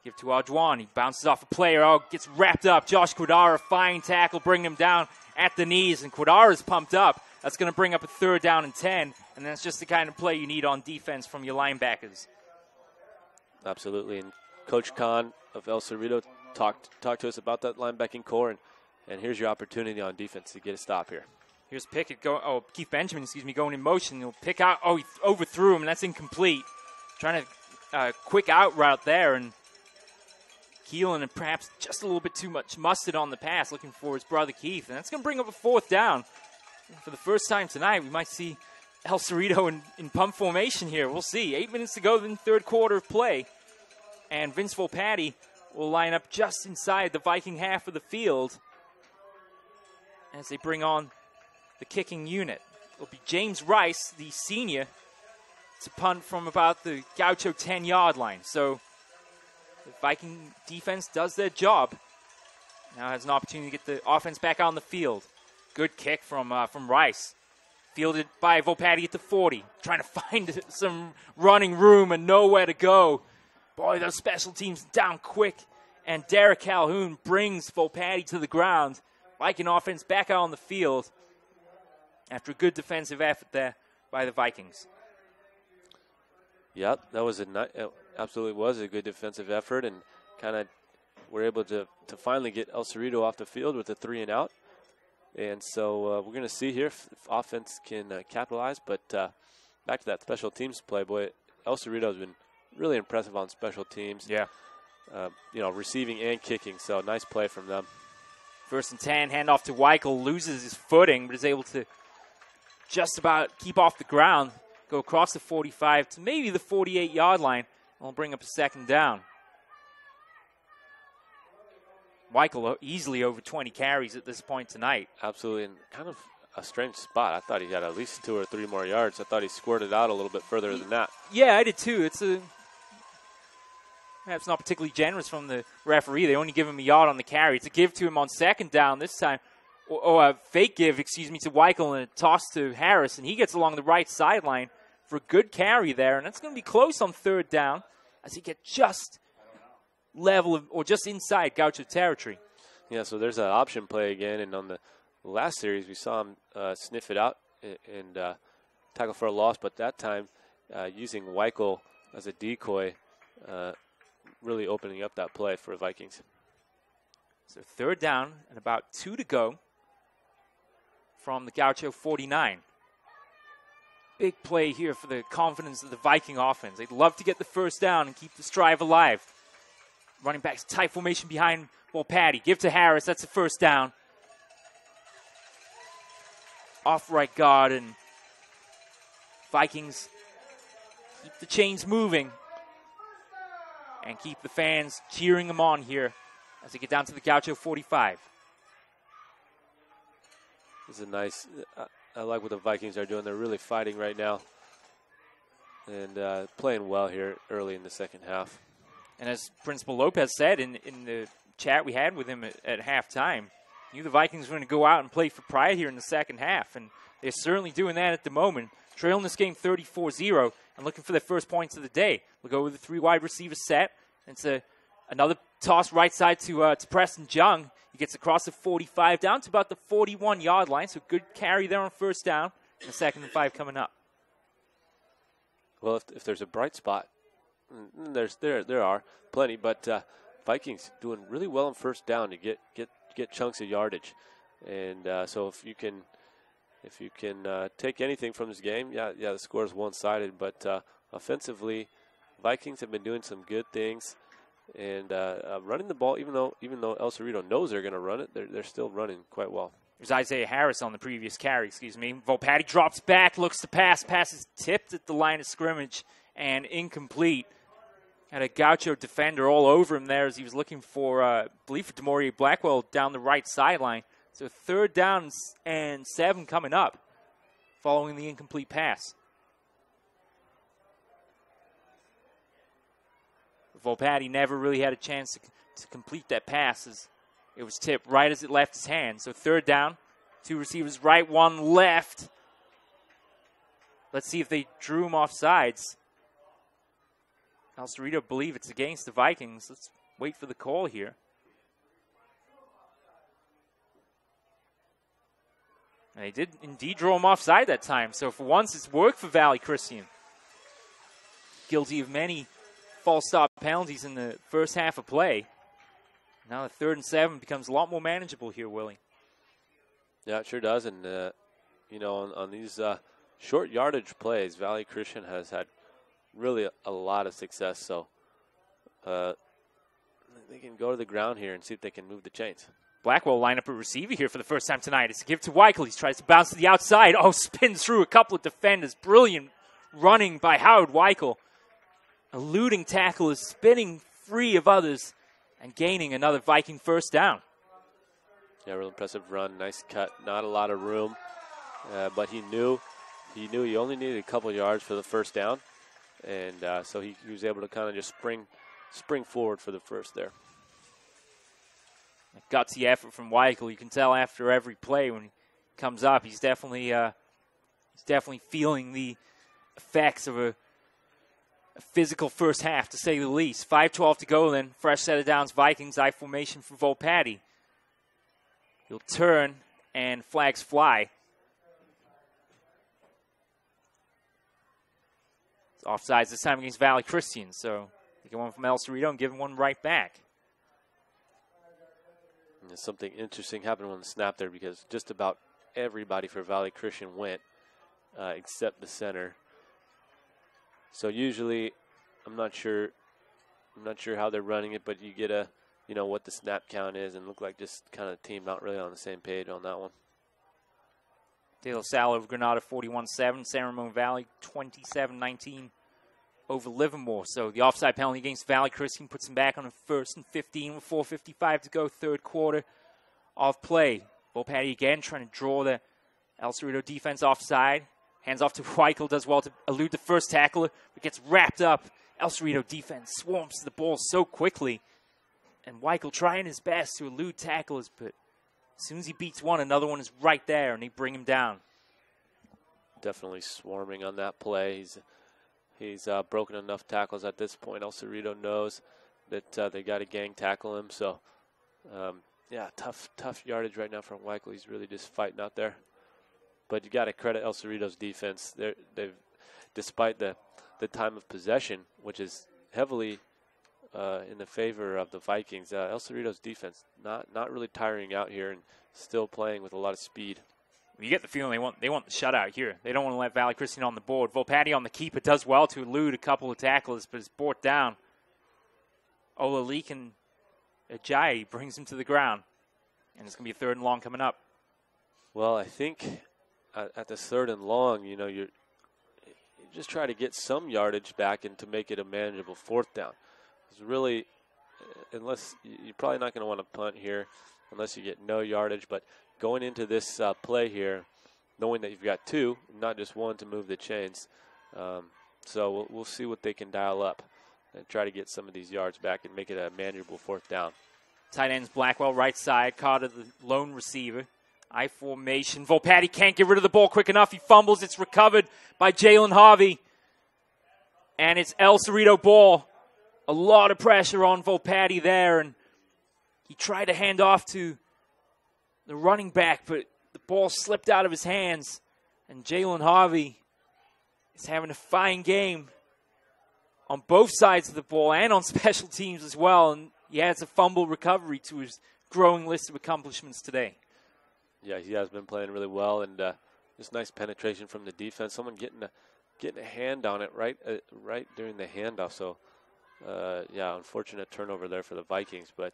Give to Arjuan. He bounces off a player. Gets wrapped up. Josh Quadara, fine tackle, bringing him down at the knees. And Quadara's pumped up. That's going to bring up a 3rd down and 10. And that's just the kind of play you need on defense from your linebackers. Absolutely. And Coach Kahn of El Cerrito talked to us about that linebacking core. And here's your opportunity on defense to get a stop here. Here's Pickett Keith Benjamin, going in motion. He'll pick out. He overthrew him, and that's incomplete. Trying to quick out route there, and Keelan and perhaps just a little bit too much mustard on the pass, looking for his brother Keith. And that's going to bring up a 4th down. For the first time tonight, we might see El Cerrito in pump formation here. We'll see. 8 minutes to go in the 3rd quarter of play. And Vince Volpatti will line up just inside the Viking half of the field as they bring on the kicking unit. It'll be James Rice, the senior, to punt from about the Gaucho 10-yard line. So the Viking defense does their job. Now has an opportunity to get the offense back on the field. Good kick from Rice. Fielded by Volpatti at the 40. Trying to find some running room and nowhere to go. Boy, those special teams down quick. And Derek Calhoun brings Volpatti to the ground. Viking offense back out on the field after a good defensive effort there by the Vikings. Yep, that was absolutely was a good defensive effort, and kind of were able to finally get El Cerrito off the field with a 3 and out. And so we're going to see here if offense can capitalize. But back to that special teams play, boy, El Cerrito has been really impressive on special teams. Yeah. Receiving and kicking, so nice play from them. 1st and 10, handoff to Weichel, loses his footing, but is able to just about keep off the ground, go across the 45 to maybe the 48-yard line, and we'll bring up a 2nd down. Weichel easily over 20 carries at this point tonight. Absolutely, and kind of a strange spot. I thought he had at least 2 or 3 more yards. I thought he squirted out a little bit further than that. Yeah, I did too. Perhaps not particularly generous from the referee. They only give him a yard on the carry. It's a give to him on 2nd down this time. Or a fake give, to Weichel, and a toss to Harris. And he gets along the right sideline for a good carry there. And that's going to be close on 3rd down as he gets just level of, or just inside Gaucho territory. Yeah, so there's an option play again. And on the last series, we saw him sniff it out and tackle for a loss. But that time, using Weichel as a decoy, really opening up that play for the Vikings. So third down and about 2 to go from the Gaucho 49. Big play here for the confidence of the Viking offense. They'd love to get the first down and keep this drive alive. Running backs tight formation behind Volpatti. Give to Harris. That's the first down. Off right guard, and Vikings keep the chains moving and keep the fans cheering them on here as they get down to the Gaucho 45. This is a nice, I like what the Vikings are doing. They're really fighting right now and playing well here early in the second half. And as Principal Lopez said in the chat we had with him at halftime, he knew the Vikings were going to go out and play for pride here in the second half, and they're certainly doing that at the moment. Trailing this game 34-0 and looking for their first points of the day. We'll go with a 3 wide receiver set. It's another toss right side to Preston Jung. He gets across the 45 down to about the 41-yard line, so good carry there on first down. And 2nd and 5 coming up. Well, if there's a bright spot, there are plenty, but Vikings doing really well on first down to get chunks of yardage, and so if you can take anything from this game, the score is one-sided, but offensively, Vikings have been doing some good things, and running the ball, even though El Cerrito knows they're going to run it, they're still running quite well. There's Isaiah Harris on the previous carry, Volpatti drops back, looks to pass. Pass is tipped at the line of scrimmage and incomplete. Had a Gaucho defender all over him there as he was looking for, I believe, for Demoria Blackwell down the right sideline. So 3rd down and 7 coming up following the incomplete pass. Volpatti never really had a chance to complete that pass as it was tipped right as it left his hand. So 3rd down, 2 receivers right, 1 left. Let's see if they drew him off sides. El Cerrito believe it's against the Vikings. Let's wait for the call here. And they did indeed draw him offside that time. So for once, it's worked for Valley Christian. Guilty of many false start penalties in the first half of play. Now the 3rd and 7 becomes a lot more manageable here, Willie. Yeah, it sure does. And, on these short yardage plays, Valley Christian has had really a lot of success. So they can go to the ground here and see if they can move the chains. Blackwell line up a receiver here for the first time tonight. It's a give to Weichel. He tries to bounce to the outside. Oh, spins through a couple of defenders. Brilliant running by Howard Weichel. Eluding tacklers, spinning free of others, and gaining another Viking first down. Yeah, real impressive run. Nice cut. Not a lot of room. But he knew he only needed a couple yards for the first down. And so he was able to kind of just spring forward for the first there. A gutsy effort from Weichel. You can tell after every play when he comes up, he's definitely feeling the effects of a physical first half, to say the least. 5:12 to go then. Fresh set of downs. Vikings, I formation for Volpatti. He'll turn and flags fly. It's offsides this time against Valley Christian, so they get one from El Cerrito and give him one right back. And something interesting happened on the snap there because just about everybody for Valley Christian went except the center. So usually, I'm not sure how they're running it, but you get what the snap count is, and look like just kind of team not really on the same page on that one. De La Salle over Granada 41-7. San Ramon Valley 27-19 over Livermore. So the offside penalty against Valley Christian puts them back on a 1st and 15 with 4:55 to go, 3rd quarter of play. Volpatti again trying to draw the El Cerrito defense offside. Hands off to Weichel, does well to elude the first tackler, but gets wrapped up. El Cerrito defense swarms the ball so quickly. And Weichel trying his best to elude tacklers, but as soon as he beats one, another one is right there, and they bring him down. Definitely swarming on that play. He's broken enough tackles at this point. El Cerrito knows that they got to gang tackle him. So, tough yardage right now from Weichel. He's really just fighting out there. But you got to credit El Cerrito's defense. They've, despite the time of possession, which is heavily in the favor of the Vikings. El Cerrito's defense not really tiring out here and still playing with a lot of speed. You get the feeling they want the shutout here. They don't want to let Valley Christian on the board. Volpatti on the keeper does well to elude a couple of tacklers, but is brought down. Olalik and Ajayi brings him to the ground. And it's going to be a 3rd and long coming up. Well, I think at the 3rd and long, you just try to get some yardage back and to make it a manageable 4th down. It's really, unless you're probably not going to want to punt here unless you get no yardage, but going into this play here, knowing that you've got 2, not just 1 to move the chains. So we'll see what they can dial up and try to get some of these yards back and make it a manageable 4th down. Tight ends Blackwell right side, Carter the lone receiver. I formation. Volpatti can't get rid of the ball quick enough. He fumbles. It's recovered by Jalen Harvey. And it's El Cerrito ball. A lot of pressure on Volpatti there. And he tried to hand off to the running back, but the ball slipped out of his hands. And Jalen Harvey is having a fine game on both sides of the ball and on special teams as well. And he adds a fumble recovery to his growing list of accomplishments today. Yeah, he has been playing really well, and just nice penetration from the defense. Someone getting a hand on it right during the handoff. So, yeah, unfortunate turnover there for the Vikings, but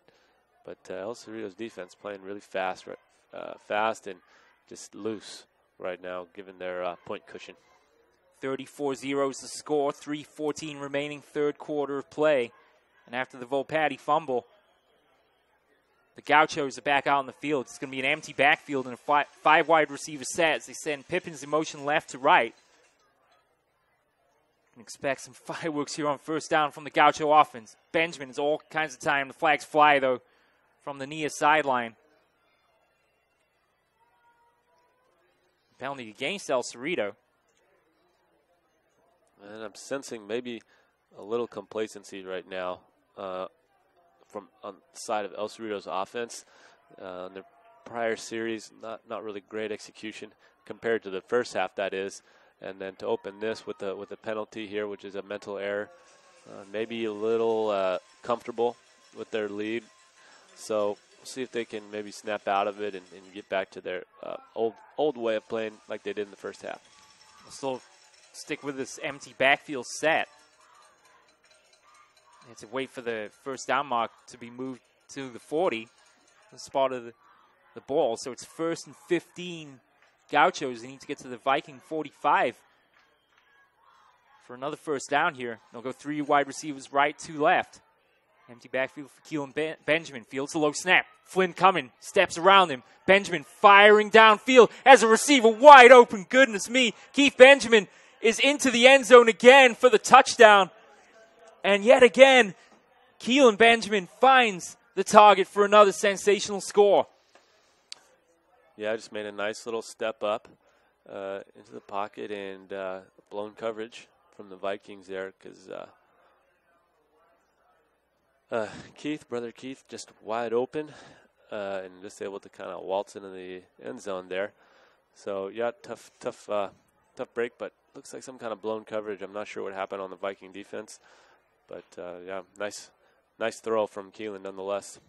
El Cerrito's defense playing really fast and just loose right now, given their point cushion. 34-0 is the score. 3:14 remaining, 3rd quarter of play, and after the Volpatti fumble, the Gauchos are back out on the field. It's going to be an empty backfield and a 5 wide receiver set as they send Pippins in motion left to right. You can expect some fireworks here on 1st down from the Gaucho offense. Benjamin has all kinds of time. The flags fly, though, from the near sideline. Penalty against El Cerrito. And I'm sensing maybe a little complacency right now from on the side of El Cerrito's offense. In their prior series, not really great execution compared to the first half, that is. And then to open this with a penalty here, which is a mental error, maybe a little comfortable with their lead. So we'll see if they can maybe snap out of it and get back to their old way of playing like they did in the first half. We'll still stick with this empty backfield set. They have to wait for the 1st down mark to be moved to the 40, the spot of the ball. So it's 1st and 15 Gauchos. They need to get to the Viking 45 for another 1st down here. They'll go 3 wide receivers right, 2 left. Empty backfield for Keelan Benjamin. Fields a low snap. Flynn coming, steps around him. Benjamin firing downfield as a receiver wide open. Goodness me. Keith Benjamin is into the end zone again for the touchdown. And yet again, Keelan Benjamin finds the target for another sensational score. Yeah, just made a nice little step up into the pocket and blown coverage from the Vikings there because Brother Keith, just wide open and just able to kind of waltz into the end zone there. So, yeah, tough break, but looks like some kind of blown coverage. I'm not sure what happened on the Viking defense. But, yeah, nice throw from Keelan nonetheless.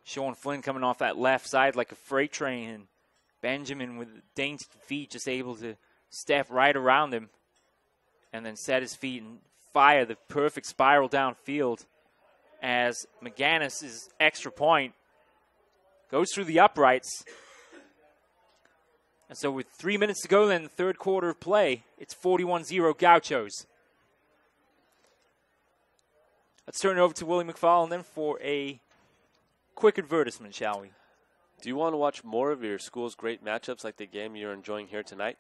Sean Flynn coming off that left side like a freight train. And Benjamin with dainty feet just able to step right around him and then set his feet and fire the perfect spiral downfield as McGannis' extra point goes through the uprights. And so with 3 minutes to go then, the 3rd quarter of play, it's 41-0 Gauchos. Let's turn it over to Willie McFarland then for a quick advertisement, shall we? Do you want to watch more of your school's great matchups like the game you're enjoying here tonight?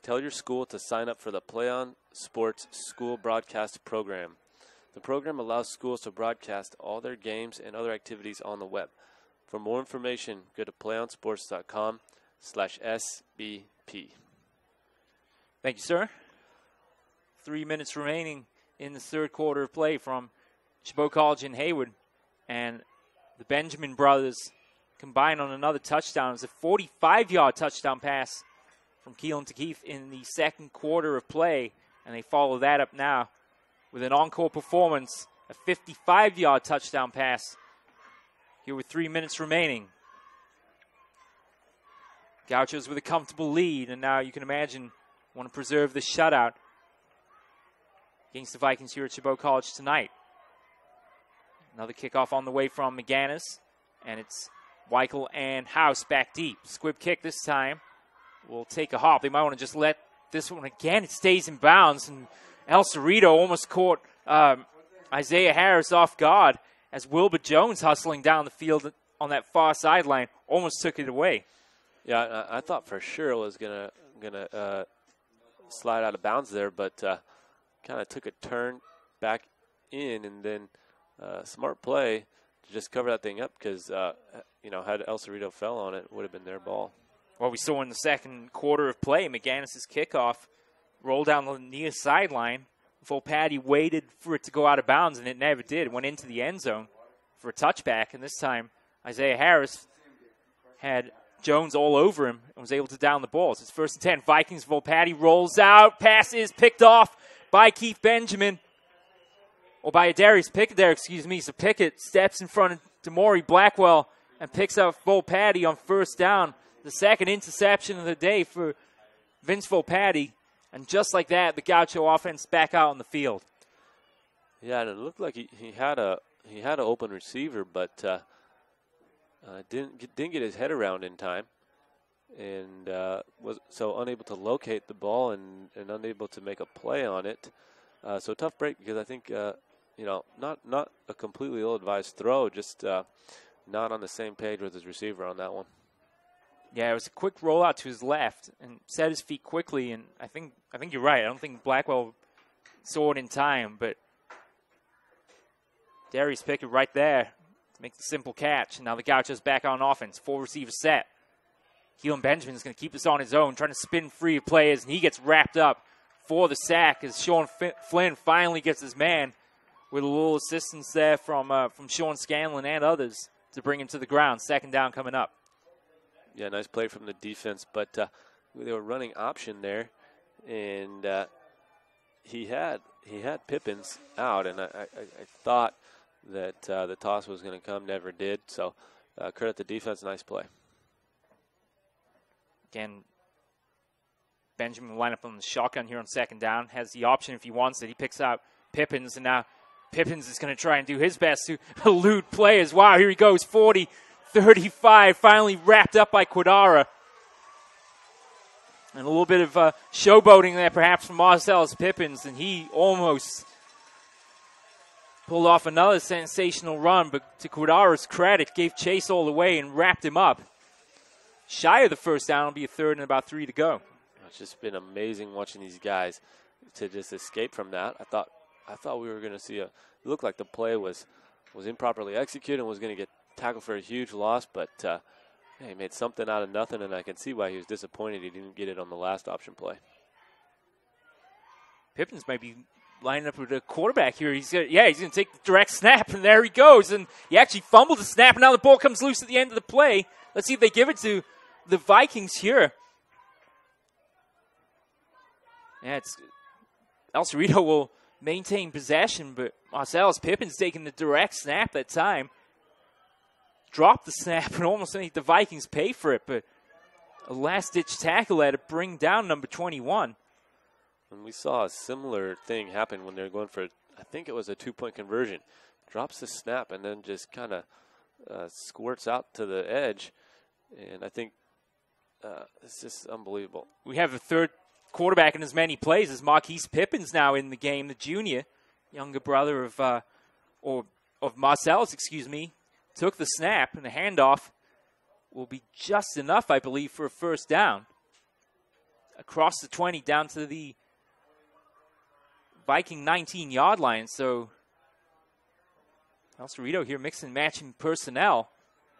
Tell your school to sign up for the PlayOn Sports School Broadcast Program. The program allows schools to broadcast all their games and other activities on the web. For more information, go to playonsports.com/SBP. Thank you, sir. 3 minutes remaining in the 3rd quarter of play from Chabot College and Hayward. And the Benjamin brothers combine on another touchdown. It's a 45-yard touchdown pass from Keelan to Keith in the 2nd quarter of play. And they follow that up now with an encore performance a 55-yard touchdown pass here with 3 minutes remaining. Gauchos with a comfortable lead, and now you can imagine want to preserve the shutout against the Vikings here at Chabot College tonight. Another kickoff on the way from McGannis, and it's Weichel and House back deep. Squib kick this time will take a hop. They might want to just let this one again. It stays in bounds, and El Cerrito almost caught Isaiah Harris off guard as Wilbur Jones hustling down the field on that far sideline almost took it away. Yeah, I thought for sure it was gonna slide out of bounds there, but kind of took a turn back in, and then smart play to just cover that thing up because had El Cerrito fell on it, it would have been their ball. Well, we saw in the second quarter of play, McGannis' kickoff rolled down the near sideline. Volpatti waited for it to go out of bounds, and it never did. It went into the end zone for a touchback, and this time Isaiah Harris had Jones all over him and was able to down the ball. It's 1st and 10. Vikings, Volpatti rolls out. Pass is picked off by Keith Benjamin. Or by Darius Pickett there, excuse me. So Pickett steps in front of Damori Blackwell and picks up Volpatti on 1st down. The second interception of the day for Vince Volpatti. And just like that, the Gaucho offense back out on the field. Yeah, and it looked like he had an open receiver, but didn't get his head around in time, and was so unable to locate the ball and unable to make a play on it. So tough break because I think not a completely ill-advised throw, just not on the same page with his receiver on that one. Yeah, it was a quick rollout to his left and set his feet quickly, and I think you're right. I don't think Blackwell saw it in time, but Darius Pickett right there to make the simple catch. And now the Gauchos back on offense, 4-receiver set. Keelan Benjamin's going to keep this on his own, trying to spin free of players, and he gets wrapped up for the sack as Sean Flynn finally gets his man with a little assistance there from Sean Scanlon and others to bring him to the ground. 2nd down coming up. Yeah, nice play from the defense, but they were running option there, and he had Pippins out, and I thought that the toss was going to come, never did. So credit the defense, nice play. Again, Benjamin will line up on the shotgun here on 2nd down, has the option if he wants it. He picks out Pippins, and now Pippins is going to try and do his best to elude players. Wow, here he goes, 40. 35, finally wrapped up by Quidara. And a little bit of showboating there perhaps from Marcellus Pippins, and he almost pulled off another sensational run, but to Quidara's credit, gave chase all the way and wrapped him up. Shy of the 1st down, will be a 3rd and about 3 to go. It's just been amazing watching these guys to just escape from that. I thought we were going to see it looked like the play was improperly executed and was going to get tackled for a huge loss, but he made something out of nothing, and I can see why he was disappointed he didn't get it on the last option play. Pippins might be lining up with a quarterback here. He's going to take the direct snap, and there he goes. And he actually fumbled the snap, and now the ball comes loose at the end of the play. Let's see if they give it to the Vikings here. Yeah, El Cerrito will maintain possession, but Marcellus Pippins taking the direct snap that time. Dropped the snap and almost made the Vikings pay for it, but a last-ditch tackle had to bring down number 21. And we saw a similar thing happen when they were going for, I think it was a 2-point conversion. Drops the snap and then just kind of squirts out to the edge, and I think it's just unbelievable. We have a 3rd quarterback in as many plays as Marquise Pippins now in the game, the junior, younger brother of Marcellus, took the snap, and the handoff will be just enough, I believe, for a 1st down. Across the 20 down to the Viking 19-yard line. So El Cerrito here mixing and matching personnel.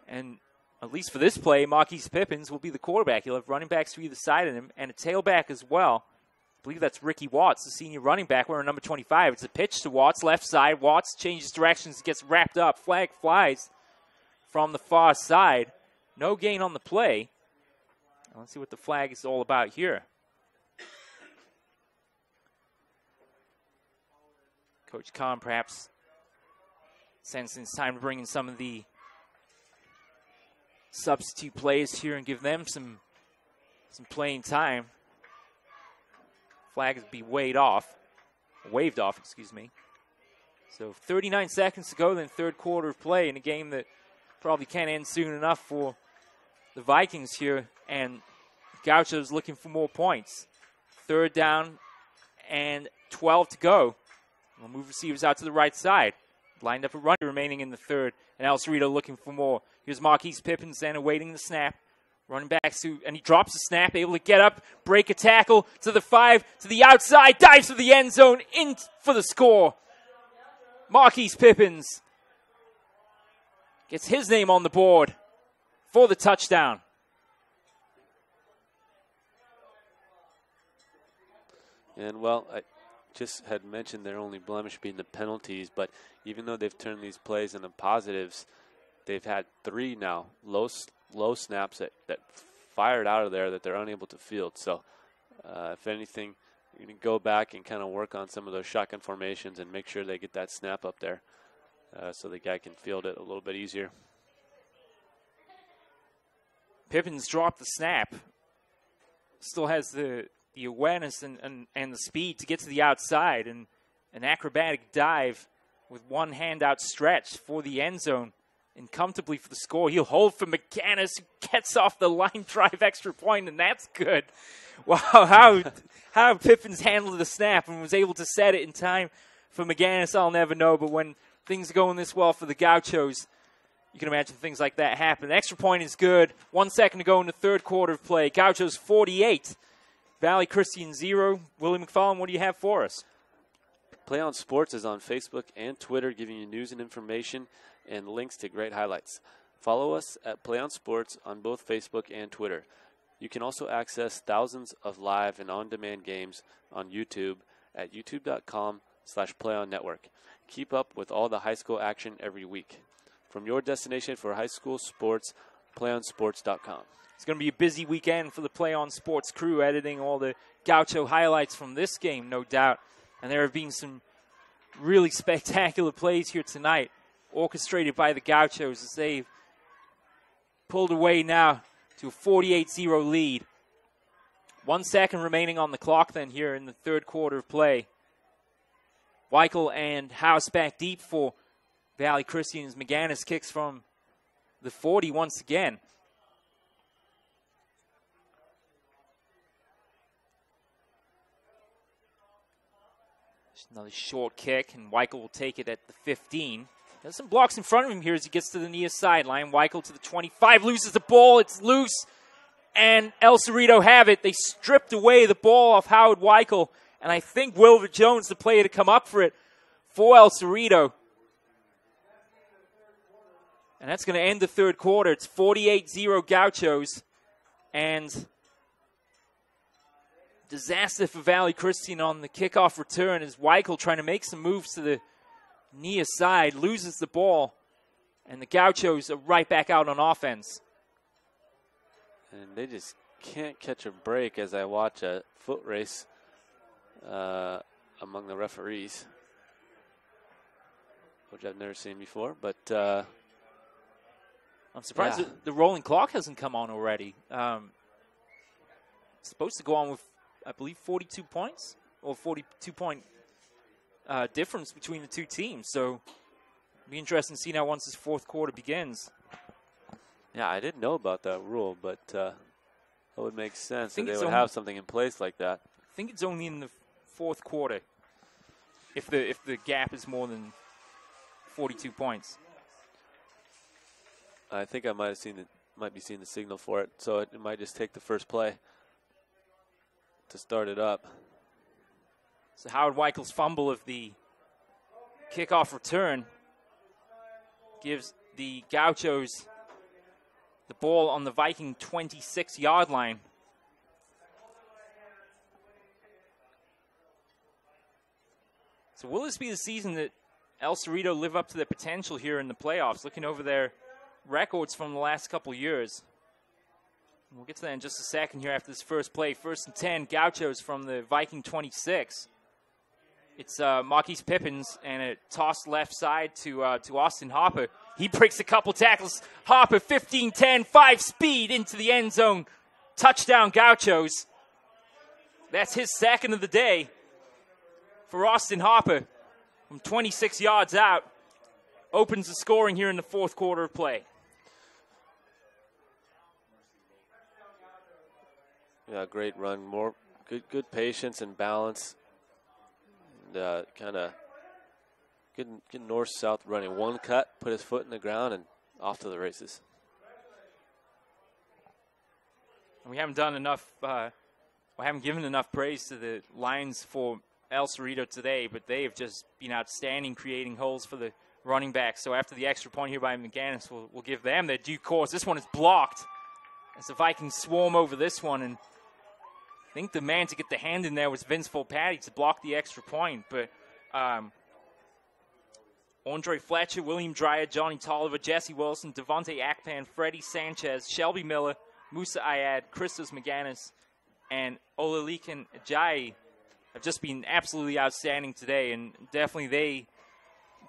And at least for this play, Marquise Pippins will be the quarterback. He'll have running backs to either side of him and a tailback as well. I believe that's Ricky Watts, the senior running back, wearing number 25. It's a pitch to Watts, left side. Watts changes directions, gets wrapped up. Flag flies from the far side. No gain on the play. Let's see what the flag is all about here. Coach Kahn perhaps sensing it's time to bring in some of the substitute players here and give them some playing time. Flag will be waved off, excuse me. So 39 seconds to go, then third quarter of play in a game that probably can't end soon enough for the Vikings here. And Gaucho's looking for more points. Third down and 12 to go. We'll move receivers out to the right side. Lined up a run remaining in the third. And El Cerrito looking for more. Here's Marquise Pippins then awaiting the snap. Running back, and he drops the snap, able to get up, break a tackle to the 5, to the outside, dives for the end zone, in for the score. Marquise Pippins gets his name on the board for the touchdown. And, well, I just had mentioned their only blemish being the penalties, but even though they've turned these plays into positives, they've had 3 now, low snaps that fired out of there that they're unable to field. So, if anything, you can go back and kind of work on some of those shotgun formations and make sure they get that snap up there so the guy can field it a little bit easier. Pippins dropped the snap. Still has the awareness and the speed to get to the outside, and an acrobatic dive with one hand outstretched for the end zone and comfortably for the score. He'll hold for McGannis, who gets off the line drive extra point, and that's good. Wow, how Pippins handled the snap and was able to set it in time for McGannis, I'll never know. But when things are going this well for the Gauchos, you can imagine things like that happen. The extra point is good. 1 second to go in the third quarter of play. Gauchos 48, Valley Christian 0. Willie McFarland, what do you have for us? PlayOn Sports is on Facebook and Twitter, giving you news and information and links to great highlights. Follow us at PlayOn Sports on both Facebook and Twitter. You can also access thousands of live and on-demand games on YouTube at youtube.com/PlayOnNetwork. Keep up with all the high school action every week. From your destination for high school sports, PlayOnSports.com. It's going to be a busy weekend for the PlayOn Sports crew, editing all the Gaucho highlights from this game, no doubt. And there have been some really spectacular plays here tonight, orchestrated by the Gauchos as they've pulled away now to a 48-0 lead. 1 second remaining on the clock then here in the third quarter of play. Weichel and House back deep for Valley Christians. McGannis kicks from the 40 once again. Just another short kick, and Weichel will take it at the 15. There's some blocks in front of him here as he gets to the near sideline. Weichel to the 25, loses the ball. It's loose, and El Cerrito have it. They stripped away the ball off Howard Weichel, and I think Wilbur Jones, the player to come up for it for El Cerrito. And that's going to end the third quarter. It's 48-0 Gauchos, and disaster for Valley Christian on the kickoff return as Weichel trying to make some moves to the near side, loses the ball, and the Gauchos are right back out on offense. And they just can't catch a break as I watch a foot race among the referees, which I've never seen before. But I'm surprised the rolling clock hasn't come on already. It's supposed to go on with, I believe, 42 points, or 42-point difference between the two teams. So it'll be interesting to see now once this fourth quarter begins. Yeah, I didn't know about that rule, but that would make sense that they would have something in place like that. I think it's only in the fourth quarter if the gap is more than 42 points. I think I might be seeing the signal for it, so it might just take the first play to start it up. So Howard Weichel's fumble of the kickoff return gives the Gauchos the ball on the Viking 26-yard line. So will this be the season that El Cerrito live up to their potential here in the playoffs? Looking over their records from the last couple years. We'll get to that in just a second here after this first play. 1st and 10, Gauchos from the Viking 26. It's Marquise Pippins and a toss left side to Austin Harper. He breaks a couple tackles. Harper, 15-10, 5 speed into the end zone. Touchdown Gauchos. That's his second of the day for Austin Harper from 26 yards out. Opens the scoring here in the fourth quarter of play. Yeah, great run. More good patience and balance. Kind of good north-south running. One cut, put his foot in the ground, and off to the races. We haven't done enough. We haven't given enough praise to the Lions for El Cerrito today, but they have just been outstanding creating holes for the running back. So after the extra point here by McGannis, we'll give them their due course. This one is blocked as the Vikings swarm over this one. And I think the man to get the hand in there was Vince Volpatti to block the extra point. But Andre Fletcher, William Dreyer, Johnny Tolliver, Jesse Wilson, Devontae Akpan, Freddie Sanchez, Shelby Miller, Musa Ayad, Christos McGannis, and Olalekan Ajayi have just been absolutely outstanding today. And definitely they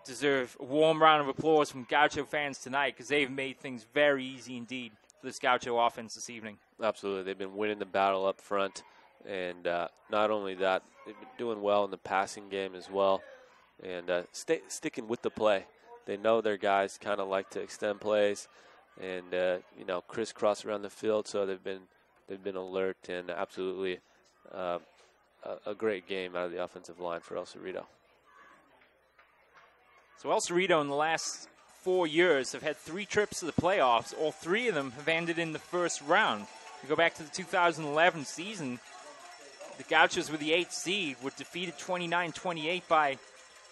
deserve a warm round of applause from Gaucho fans tonight because they've made things very easy indeed for this Gaucho offense this evening. Absolutely. They've been winning the battle up front. And not only that, they've been doing well in the passing game as well. And sticking with the play. They know their guys kind of like to extend plays and, crisscross around the field. So they've been alert and absolutely a great game out of the offensive line for El Cerrito. So El Cerrito in the last 4 years have had 3 trips to the playoffs. All 3 of them have ended in the first round. If you go back to the 2011 season, the Gauchos with the 8th seed were defeated 29-28 by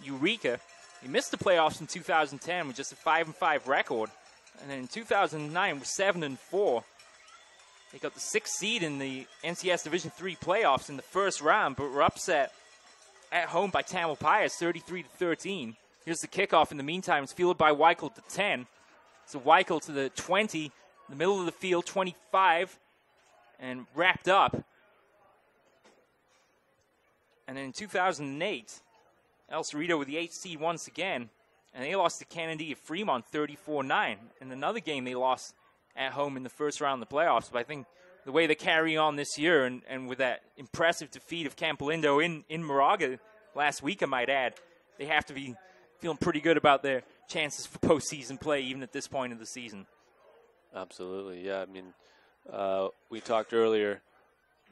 Eureka. They missed the playoffs in 2010 with just a 5-5 record. And then in 2009 with 7-4. They got the 6th seed in the NCS Division III playoffs in the first round, but were upset at home by Tamalpais 33-13. Here's the kickoff in the meantime. It's fielded by Weichel at the 10. So Weichel to the 20, the middle of the field, 25, and wrapped up. And then in 2008, El Cerrito with the 8th seed once again, and they lost to Kennedy of Fremont 34-9. In another game they lost at home in the first round of the playoffs. But I think the way they carry on this year, and with that impressive defeat of Campolindo in Moraga last week, I might add, they have to be feeling pretty good about their chances for postseason play even at this point of the season. Absolutely, yeah. I mean, we talked earlier,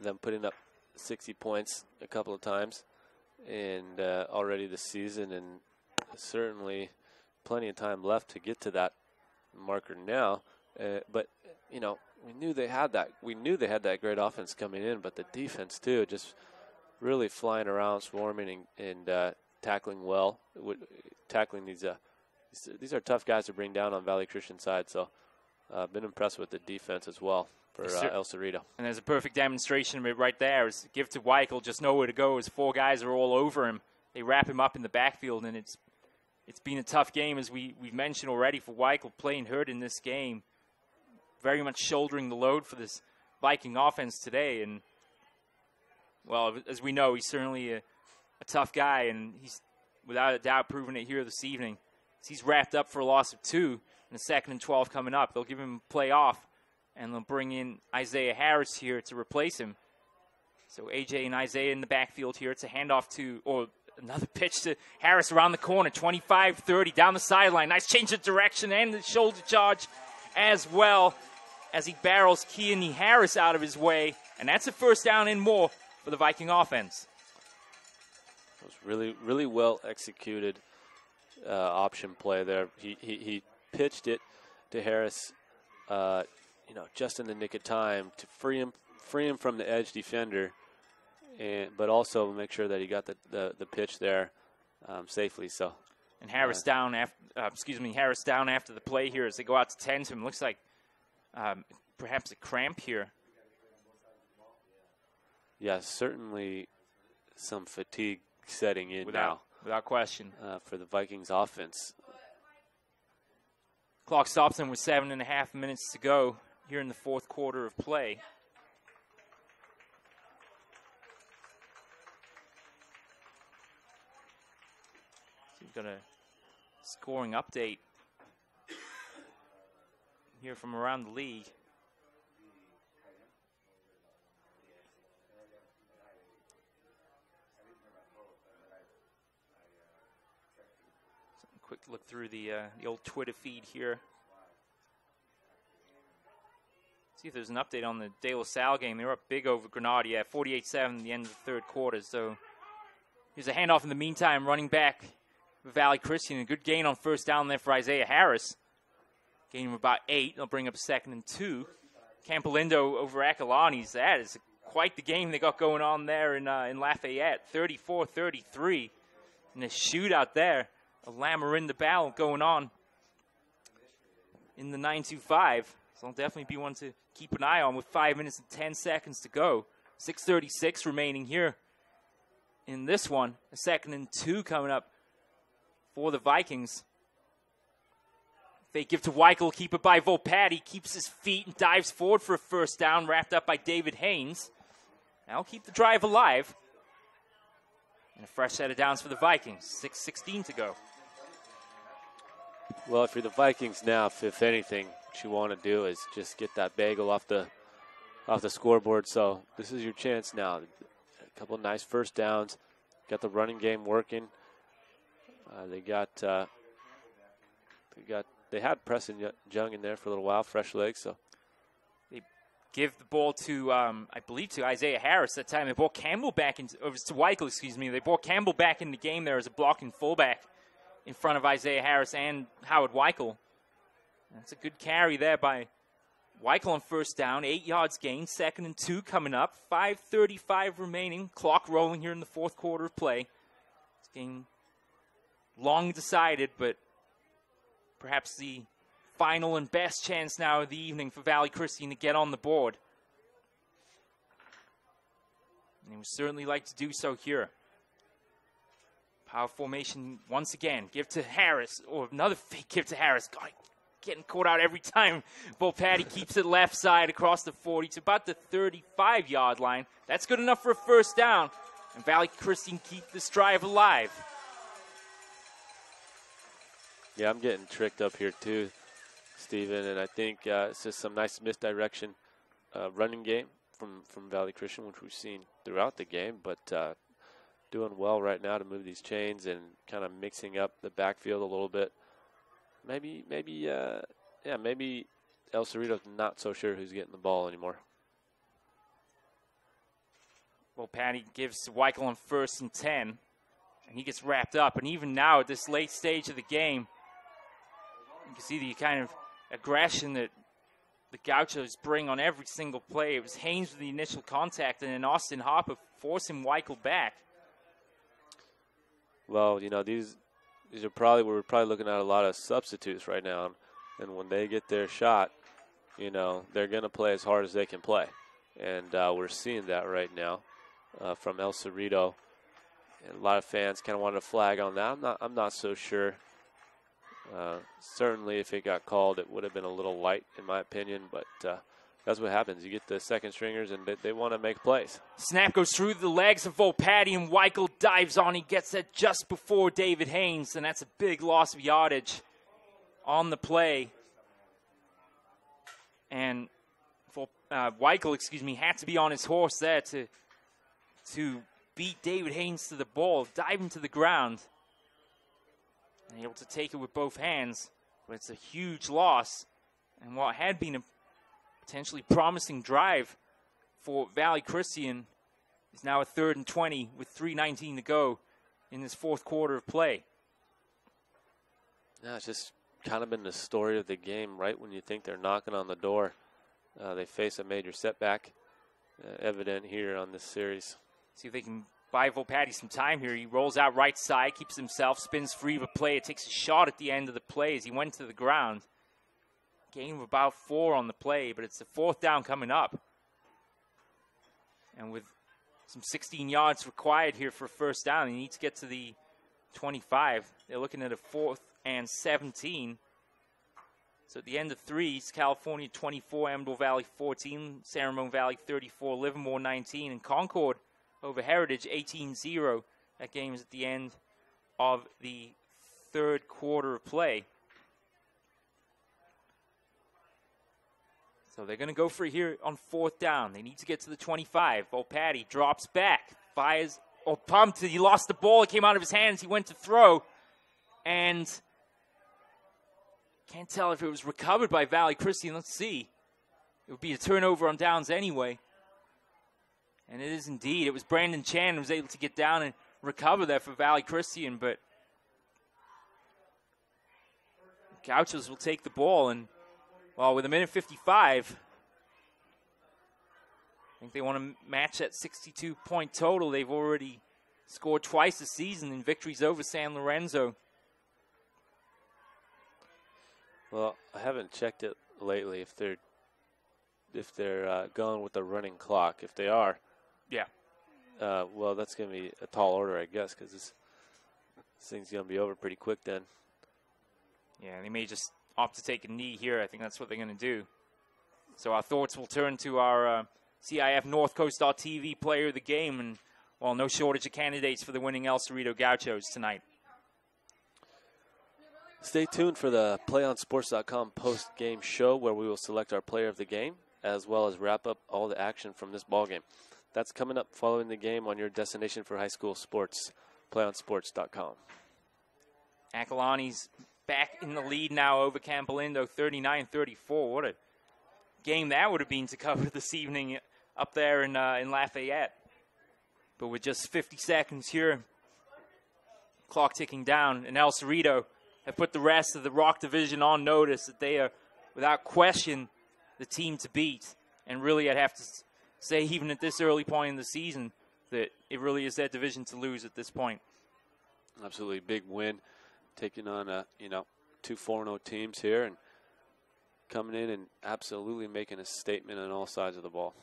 them putting up 60 points a couple of times and already this season, and certainly plenty of time left to get to that marker now. But, we knew they had that. We knew they had that great offense coming in, but the defense, too, just really flying around, swarming, and tackling well. Tackling these are tough guys to bring down on Valley Christian side. So I've been impressed with the defense as well for El Cerrito. And there's a perfect demonstration of it right there. Is give to Weichel, just nowhere to go as 4 guys are all over him. They wrap him up in the backfield, and it's been a tough game, as we've mentioned already, for Weichel, playing hurt in this game. Very much shouldering the load for this Viking offense today. And, well, as we know, he's certainly a tough guy, and he's without a doubt proven it here this evening. He's wrapped up for a loss of 2 in the 2nd and 12 coming up. They'll give him a play off, and they'll bring in Isaiah Harris here to replace him. So AJ and Isaiah in the backfield here. It's a handoff or another pitch to Harris around the corner, 25-30 down the sideline. Nice change of direction and the shoulder charge as well as he barrels Keone Harris out of his way. And that's a first down and more for the Viking offense. It was really, really well executed option play there. He pitched it to Harris, just in the nick of time to free him from the edge defender, but also make sure that he got the pitch there safely. So, and Harris down after the play here as they go out to tend to him. Looks like perhaps a cramp here. Yeah, certainly some fatigue setting in now. Without question. For the Vikings offense. Clock stops them with 7.5 minutes to go here in the fourth quarter of play. We've got a scoring update here from around the league. Quick look through the old Twitter feed here. See if there's an update on the De La Salle game. They were up big over Granada, 48-7 at the end of the third quarter. So here's a handoff in the meantime, running back for Valley Christian. A good gain on first down there for Isaiah Harris. Gain of about 8. They'll bring up 2nd and 2. Campolindo over Acalanes. That is quite the game they got going on there in Lafayette. 34-33 in a shootout there. A Lamarinda battle going on in the 925. So it'll definitely be one to keep an eye on with 5 minutes and 10 seconds to go. 6:36 remaining here in this one. A 2nd and 2 coming up for the Vikings. Fake give to Weichel, keep it by Volpatti. Keeps his feet and dives forward for a first down, wrapped up by David Haynes. That'll keep the drive alive. And a fresh set of downs for the Vikings. 6:16 to go. Well, if you're the Vikings now, if anything, what you want to do is just get that bagel off the scoreboard. So this is your chance now. A couple of nice first downs. Got the running game working. They had Preston Young in there for a little while, fresh legs. So they give the ball to I believe to Isaiah Harris that time. They brought Campbell back into to Weichel, excuse me. They brought Campbell back in the game there as a blocking fullback in front of Isaiah Harris and Howard Weichel. That's a good carry there by Weichel on first down. 8 yards gained. 2nd and 2 coming up. 5:35 remaining. Clock rolling here in the fourth quarter of play. This game long decided, but perhaps the final and best chance now of the evening for Valley Christian to get on the board. And they would certainly like to do so here. Power formation once again. Give to Harris, or another fake give to Harris. God, getting caught out every time. Volpatti keeps it left side across the 40 to about the 35-yard line. That's good enough for a first down. And Valley Christian keep this drive alive. yeah, I'm getting tricked up here too, Steven, and I think it's just some nice misdirection running game from Valley Christian, which we've seen throughout the game, but doing well right now to move these chains and kind of mixing up the backfield a little bit. Maybe El Cerrito's not so sure who's getting the ball anymore. Well, Patty gives to Weichel on 1st and 10, and he gets wrapped up. And even now at this late stage of the game, you can see the kind of aggression that the Gauchos bring on every single play. It was Haynes with the initial contact, and then Austin Harper forcing Weichel back. Well, you know, these are we're probably looking at a lot of substitutes right now, and when they get their shot, you know, they're going to play as hard as they can play, and we're seeing that right now from El Cerrito. And a lot of fans kind of wanted a flag on that. I'm not so sure. Certainly, if it got called, it would have been a little light, in my opinion, but that's what happens. You get the second stringers, and they want to make plays. Snap goes through the legs of Volpatti, and Weichel dives on. He gets it just before David Haynes, and that's a big loss of yardage on the play. And Weichel, had to be on his horse there to beat David Haynes to the ball, dive him to the ground, and able to take it with both hands. But it's a huge loss, and what had been a potentially promising drive for Valley Christian is now a 3rd and 20 with 3:19 to go in this fourth quarter of play. Yeah, it's just kind of been the story of the game. Right when you think they're knocking on the door, they face a major setback, evident here on this series. See if they can buy Volpatti some time here. He rolls out right side, keeps himself, spins free of a play. It takes a shot at the end of the play as he went to the ground. Gain of about 4 on the play, but it's the 4th down coming up. And with some 16 yards required here for a first down, he needs to get to the 25. They're looking at a 4th and 17. So at the end of 3, East California 24, Amador Valley 14, San Ramon Valley 34, Livermore 19, and Concord over Heritage 18-0. That game is at the end of the third quarter of play. So they're going to go for it here on 4th down. They need to get to the 25. Patty drops back, fires, pumped. He lost the ball. It came out of his hands. He went to throw, and can't tell if it was recovered by Valley Christian. Let's see. It would be a turnover on downs anyway. And it is indeed. It was Brandon Chan who was able to get down and recover that for Valley Christian, but Gauchos will take the ball, and well, with 1:55, I think they want to match that 62-point total. They've already scored twice this season in victories over San Lorenzo. Well, I haven't checked it lately if they're going with the running clock. If they are, yeah. Well, that's going to be a tall order, I guess, because this thing's going to be over pretty quick then. Yeah, they may just opt to take a knee here. I think that's what they're going to do. So our thoughts will turn to our CIF NorthCoast.tv player of the game, and, well, no shortage of candidates for the winning El Cerrito Gauchos tonight. Stay tuned for the PlayOnSports.com post-game show where we will select our player of the game as well as wrap up all the action from this ballgame. That's coming up following the game on your destination for high school sports, PlayOnSports.com. Akalani's back in the lead now over Campolindo, 39-34. What a game that would have been to cover this evening up there in Lafayette. But with just 50 seconds here, clock ticking down, and El Cerrito have put the rest of the Rock Division on notice that they are, without question, the team to beat. And really, I'd have to say, even at this early point in the season, that it really is their division to lose at this point. Absolutely big win, taking on two 4-0 teams here and coming in and absolutely making a statement on all sides of the ball.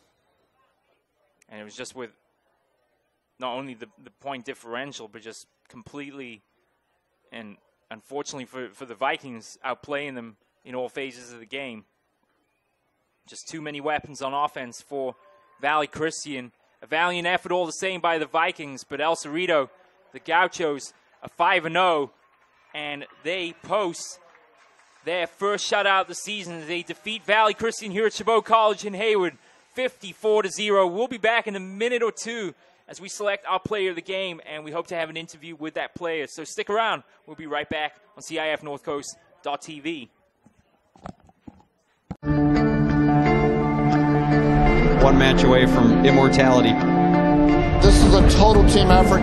And it was just with not only the point differential, but just completely, and unfortunately for the Vikings, outplaying them in all phases of the game. Just too many weapons on offense for Valley Christian. A valiant effort all the same by the Vikings, but El Cerrito, the Gauchos, are 5-0, and they post their first shutout of the season as they defeat Valley Christian here at Chabot College in Hayward, 54-0. We'll be back in a minute or two as we select our player of the game, and we hope to have an interview with that player. So stick around. We'll be right back on CIF NorthCoast.tv. One match away from immortality. This is a total team effort.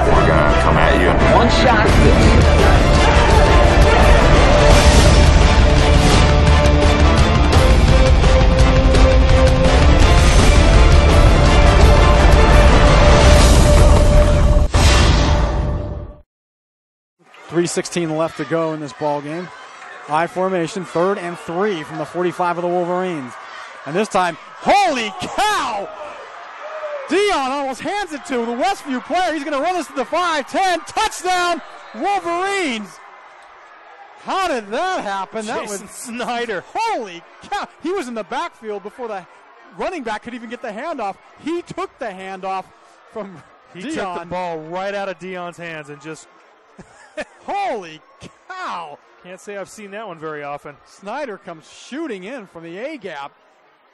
We're gonna come at you. One shot. 3:16 left to go in this ball game. I formation, 3rd and 3 from the 45 of the Wolverines. And this time, holy cow! Dion almost hands it to the Westview player. He's going to run this to the 5-10. Touchdown, Wolverines! How did that happen? That was Snyder. Holy cow! He was in the backfield before the running back could even get the handoff. He took the handoff from Dion. He took the ball right out of Dion's hands and just... Holy cow! Can't say I've seen that one very often. Snyder comes shooting in from the A-gap.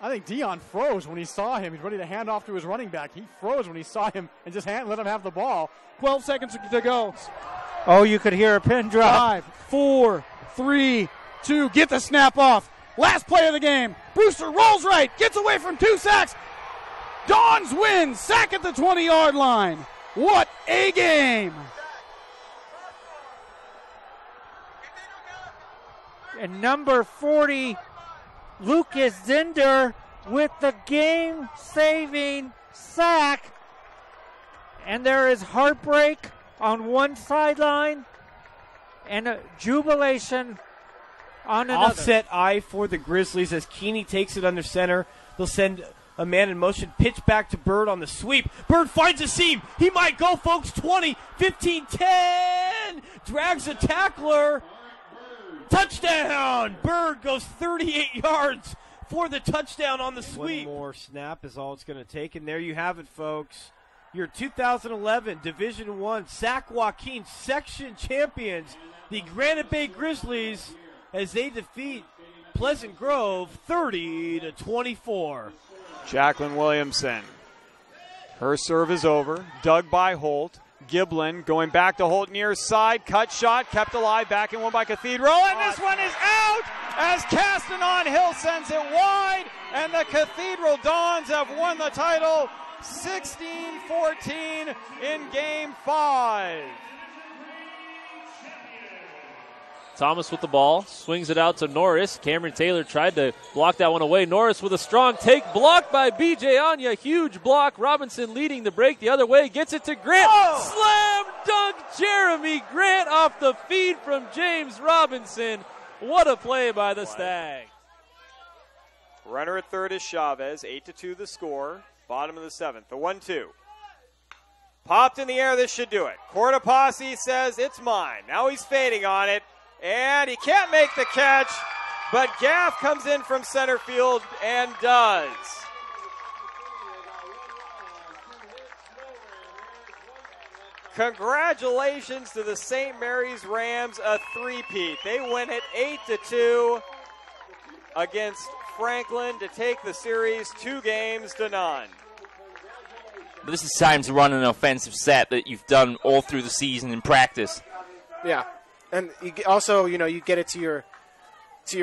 I think Dion froze when he saw him. He's ready to hand off to his running back. He froze when he saw him and just let him have the ball. 12 seconds to go. Oh, you could hear a pin drop. 5, 4, 3, 2. Get the snap off. Last play of the game. Brewster rolls right. Gets away from 2 sacks. Dons win. Sack at the 20-yard line. What a game. And number 40, Lucas Zinder with the game-saving sack. And there is heartbreak on one sideline and a jubilation on another. Offset eye for the Grizzlies as Keeney takes it under center. They'll send a man in motion. Pitch back to Bird on the sweep. Bird finds a seam. He might go, folks. 20, 15, 10. Drags a tackler. Touchdown! Bird goes 38 yards for the touchdown on the sweep. One more snap is all it's going to take. And there you have it, folks. your 2011 Division I Sac Joaquin section champions, the Granite Bay Grizzlies, as they defeat Pleasant Grove 30-24. Jacqueline Williamson. Her serve is over. Dug by Holt. Giblin going back to Holt near side. Cut shot. Kept alive. Back and won by Cathedral. And this one is out as Castanon Hill sends it wide. And the Cathedral Dons have won the title 16-14 in Game 5. Thomas with the ball, swings it out to Norris. Cameron Taylor tried to block that one away. Norris with a strong take, blocked by B.J. Anya. Huge block. Robinson leading the break the other way, gets it to Grant. Slam dunk Jeremy Grant off the feed from James Robinson. What a play by the Stag. Runner at third is Chavez. 8-2 the score. Bottom of the seventh. The 1-2. Popped in the air. This should do it. Cortopassi says it's mine. Now he's fading on it. And he can't make the catch, but Gaff comes in from center field and does. Congratulations to the St. Mary's Rams, a three-peat. They win it 8-2 against Franklin to take the series 2-0. But this is time to run an offensive set that you've done all through the season in practice. Yeah. And you also, you get it to your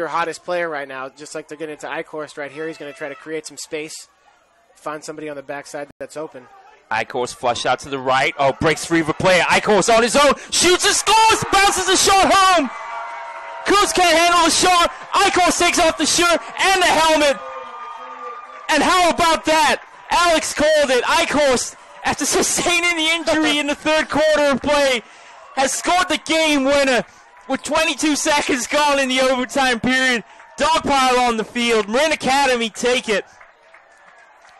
hottest player right now, just like they're getting into Eichhorst right here. He's going to try to create some space, find somebody on the backside that's open. Eichhorst flush out to the right. Oh, breaks free of a player. Eichhorst on his own, shoots and scores, bounces a shot home. Kuz can't handle the shot. Eichhorst takes off the shirt and the helmet. And how about that? Alex called it. Eichhorst, after sustaining the injury in the third quarter of play, has scored the game winner with 22 seconds gone in the overtime period. Dogpile on the field. Marin Academy take it.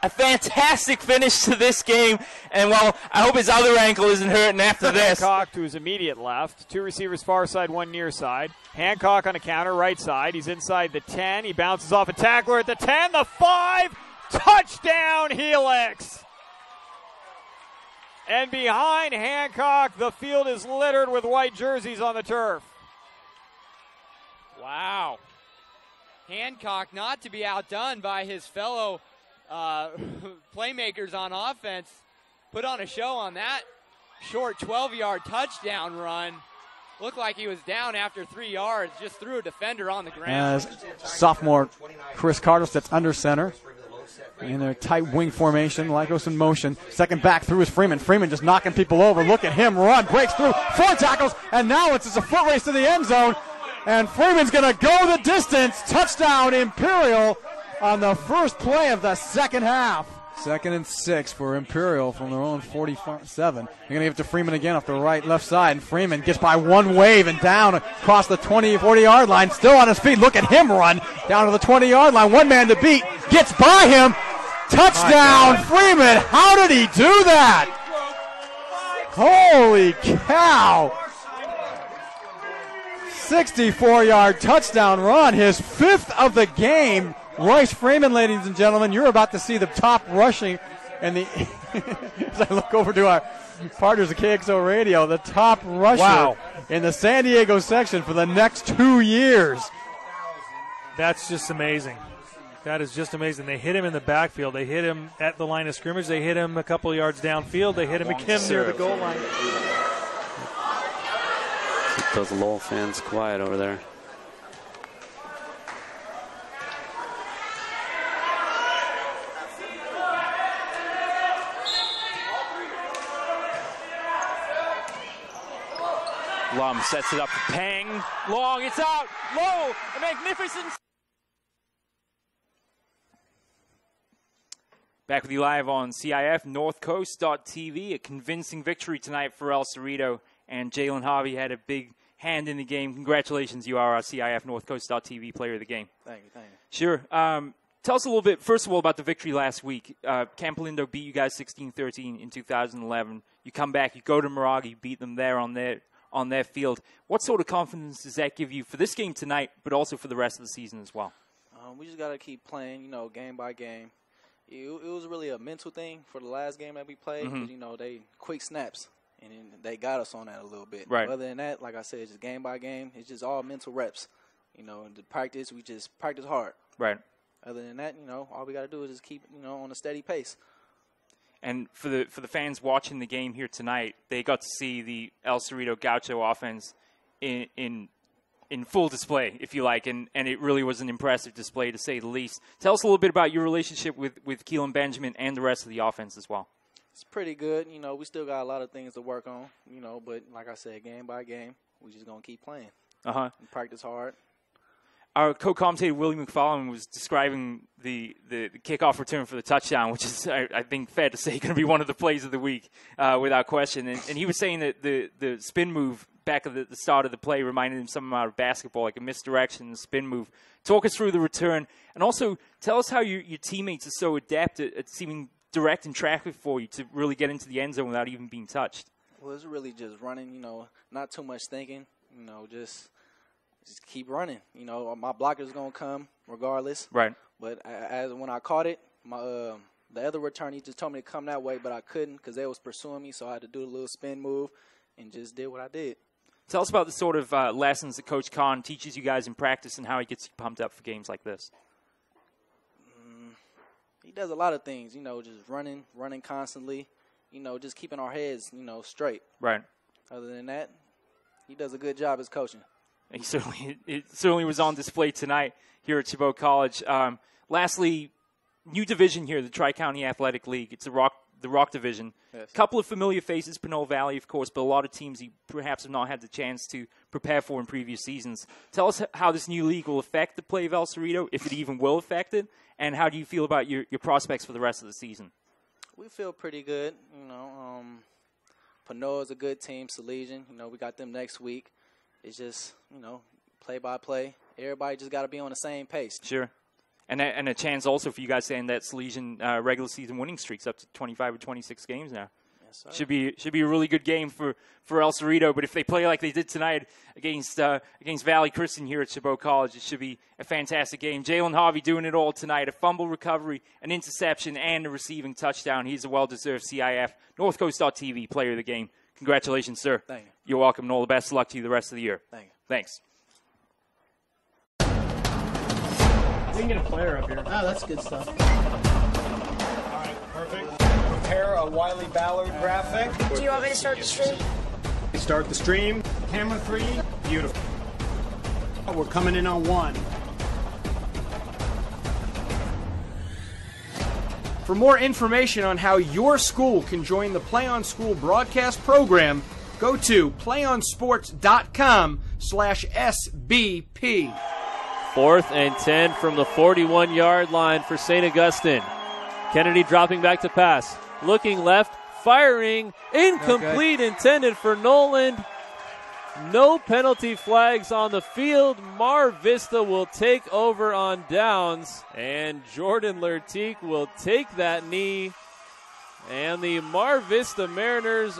A fantastic finish to this game. And, well, I hope his other ankle isn't hurting after this. Hancock to his immediate left. Two receivers far side, one near side. Hancock on a counter, right side. He's inside the 10. He bounces off a tackler at the 10. The 5. Touchdown, Helix. And behind Hancock, the field is littered with white jerseys on the turf. Wow. Hancock not to be outdone by his fellow playmakers on offense. Put on a show on that short 12-yard touchdown run. Looked like he was down after 3 yards, just threw a defender on the ground. As sophomore Chris Carter steps under center. In their tight wing formation, Lycos in motion. Second back through is Freeman. Freeman just knocking people over. Look at him run, breaks through, 4 tackles, and now it's just a foot race to the end zone. And Freeman's going to go the distance. Touchdown, Imperial, on the first play of the second half. 2nd and 6 for Imperial from their own 47. They're going to give it to Freeman again off the left side. And Freeman gets by one wave and down across the 40-yard line. Still on his feet. Look at him run down to the 20-yard line. One man to beat. Gets by him. Touchdown, Freeman. How did he do that? Holy cow. 64-yard touchdown run. His 5th of the game. Royce Freeman, ladies and gentlemen, you're about to see the top rushing and the as I look over to our partners at KXO Radio, the top rusher in the San Diego section for the next 2 years. That's just amazing. That is just amazing. They hit him in the backfield. They hit him at the line of scrimmage. They hit him a couple of yards downfield. They hit him again near the goal line. Keep those Lowell fans quiet over there. Lum sets it up for Pang. Long, it's out. Low, a magnificent. Back with you live on CIF, northcoast.tv. A convincing victory tonight for El Cerrito, and Jalen Harvey had a big hand in the game. Congratulations, you are our CIF, northcoast.tv player of the game. Thank you. Sure. Tell us a little bit, first of all, about the victory last week. Campolindo beat you guys 16-13 in 2011. You come back, you go to Moraga, you beat them there on their field. What sort of confidence does that give you for this game tonight, but also for the rest of the season as well? We just got to keep playing, game by game. It was really a mental thing for the last game that we played. Mm-hmm. 'Cause, you know, they quick snaps, and then they got us on that a little bit. Right. Other than that, like I said, it's just game by game. It's just all mental reps. You know, the practice, we just practice hard. Right. Other than that, you know, all we got to do is just keep, you know, on a steady pace. And for the fans watching the game here tonight, they got to see the El Cerrito Gaucho offense in full display, if you like, and it really was an impressive display, to say the least. Tell us a little bit about your relationship with Keelan Benjamin and the rest of the offense as well. It's pretty good. You know, we still got a lot of things to work on, you know, but like I said, game by game, we just going to keep playing. Uh-huh. And practice hard. Our co-commentator, Willie McFarland, was describing the kickoff return for the touchdown, which is, I think, fair to say, going to be one of the plays of the week without question. And he was saying that the spin move back at the start of the play reminded him something out of basketball, like a misdirection, spin move. Talk us through the return, and also tell us how your teammates are so adept at seeming direct in traffic for you to really get into the end zone without even being touched. Well, it's really just running, you know, not too much thinking, you know, just keep running. You know, my blocker's going to come regardless. Right. But when I caught it, the other return, he just told me to come that way, but I couldn't because they was pursuing me, so I had to do a little spin move and just did what I did. Tell us about the sort of lessons that Coach Kahn teaches you guys in practice and how he gets you pumped up for games like this. He does a lot of things, you know, just running constantly, you know, just keeping our heads, you know, straight. Right. Other than that, he does a good job as coaching. It certainly was on display tonight here at Chabot College. Lastly, new division here, the Tri-County Athletic League. It's the Rock Division. Yes. A couple of familiar faces, Pinole Valley, of course, but a lot of teams you perhaps have not had the chance to prepare for in previous seasons. Tell us how this new league will affect the play of El Cerrito, if it even will affect it, and how do you feel about your prospects for the rest of the season? We feel pretty good. You know, Pinole is a good team, Salesian. You know, we got them next week. It's just, you know, play by play. Everybody just got to be on the same pace. Sure. And a chance also for you guys saying that Salesian regular season winning streak's up to 25 or 26 games now. Yes, sir. Should be a really good game for El Cerrito. But if they play like they did tonight against Valley Christian here at Chabot College, it should be a fantastic game. Jalen Harvey doing it all tonight. A fumble recovery, an interception, and a receiving touchdown. He's a well-deserved CIF Northcoast.TV player of the game. Congratulations, sir. Thank you. You're welcome, and all the best of luck to you the rest of the year. Thank you. Thanks. We can get a player up here. Oh, that's good stuff. All right, perfect. Prepare a Wiley Ballard graphic. Do you want me to start the stream? Start the stream. Camera 3. Beautiful. We're coming in on 1. For more information on how your school can join the PlayOn School broadcast program, go to playonsports.com/SBP. 4th and 10 from the 41-yard line for St. Augustine. Kennedy dropping back to pass. Looking left, firing, incomplete, intended for Noland. No penalty flags on the field. Mar Vista will take over on downs, and Jordan Lertique will take that knee. And the Mar Vista Mariners.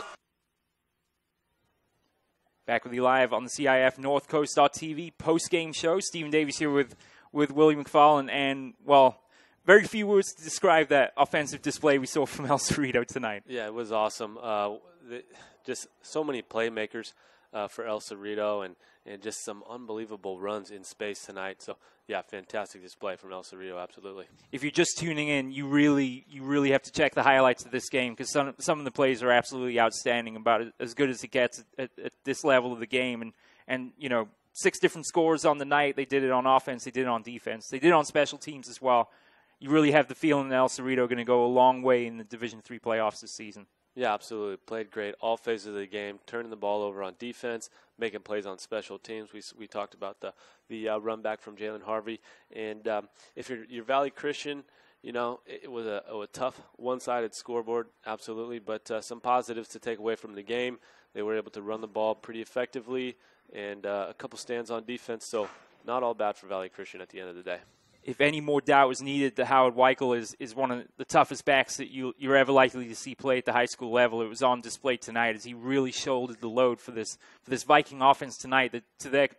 Back with you live on the CIF Northcoast.TV post-game show. Stephen Davies here with Willie McFarland. And, well, very few words to describe that offensive display we saw from El Cerrito tonight. Yeah, it was awesome. Just so many playmakers for El Cerrito and just some unbelievable runs in space tonight. So, yeah, fantastic display from El Cerrito, absolutely. If you're just tuning in, you really have to check the highlights of this game because some of the plays are absolutely outstanding, about as good as it gets at this level of the game. And you know, 6 different scores on the night. They did it on offense. They did it on defense. They did it on special teams as well. You really have the feeling that El Cerrito are going to go a long way in the Division III playoffs this season. Yeah, absolutely. Played great all phases of the game, turning the ball over on defense, making plays on special teams. We talked about the run back from Jalen Harvey. And if you're Valley Christian, you know, it was a tough one-sided scoreboard, absolutely, but some positives to take away from the game. They were able to run the ball pretty effectively and a couple stands on defense, so not all bad for Valley Christian at the end of the day. If any more doubt was needed, that Howard Weichel is one of the toughest backs that you're ever likely to see play at the high school level. It was on display tonight as he really shouldered the load for this Viking offense tonight. That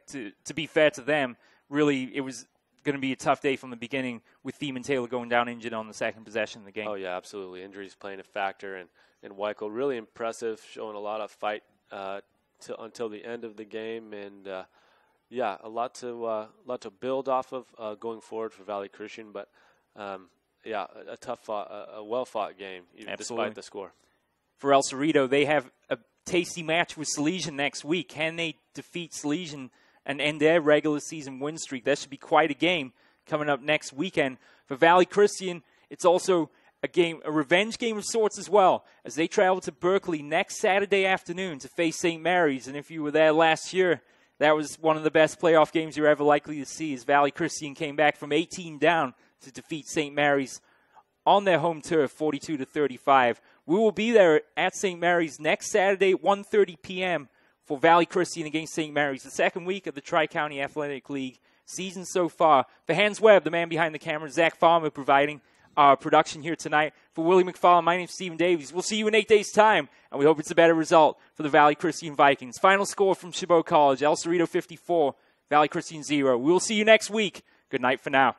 to be fair to them, really it was going to be a tough day from the beginning with Thiemann Taylor going down injured on the second possession of the game. Oh, yeah, absolutely. Injuries playing a factor. And Weichel, really impressive, showing a lot of fight until the end of the game. And, a lot to build off of going forward for Valley Christian. But, a tough, a well-fought game, even despite the score. For El Cerrito, they have a tasty match with Salesian next week. Can they defeat Salesian and end their regular season win streak? That should be quite a game coming up next weekend. For Valley Christian, it's also a revenge game of sorts as well, as they travel to Berkeley next Saturday afternoon to face St. Mary's. And if you were there last year, that was one of the best playoff games you're ever likely to see, as Valley Christian came back from 18 down to defeat St. Mary's on their home turf, 42-35. We will be there at St. Mary's next Saturday at 1:30 p.m. for Valley Christian against St. Mary's, the second week of the Tri-County Athletic League season so far. For Hans Webb, the man behind the camera, Zach Farmer providing our production here tonight. For Willie McFarland, my name is Stephen Davies. We'll see you in 8 days' time, and we hope it's a better result for the Valley Christian Vikings. Final score from Chabot College, El Cerrito 54, Valley Christian 0. We will see you next week. Good night for now.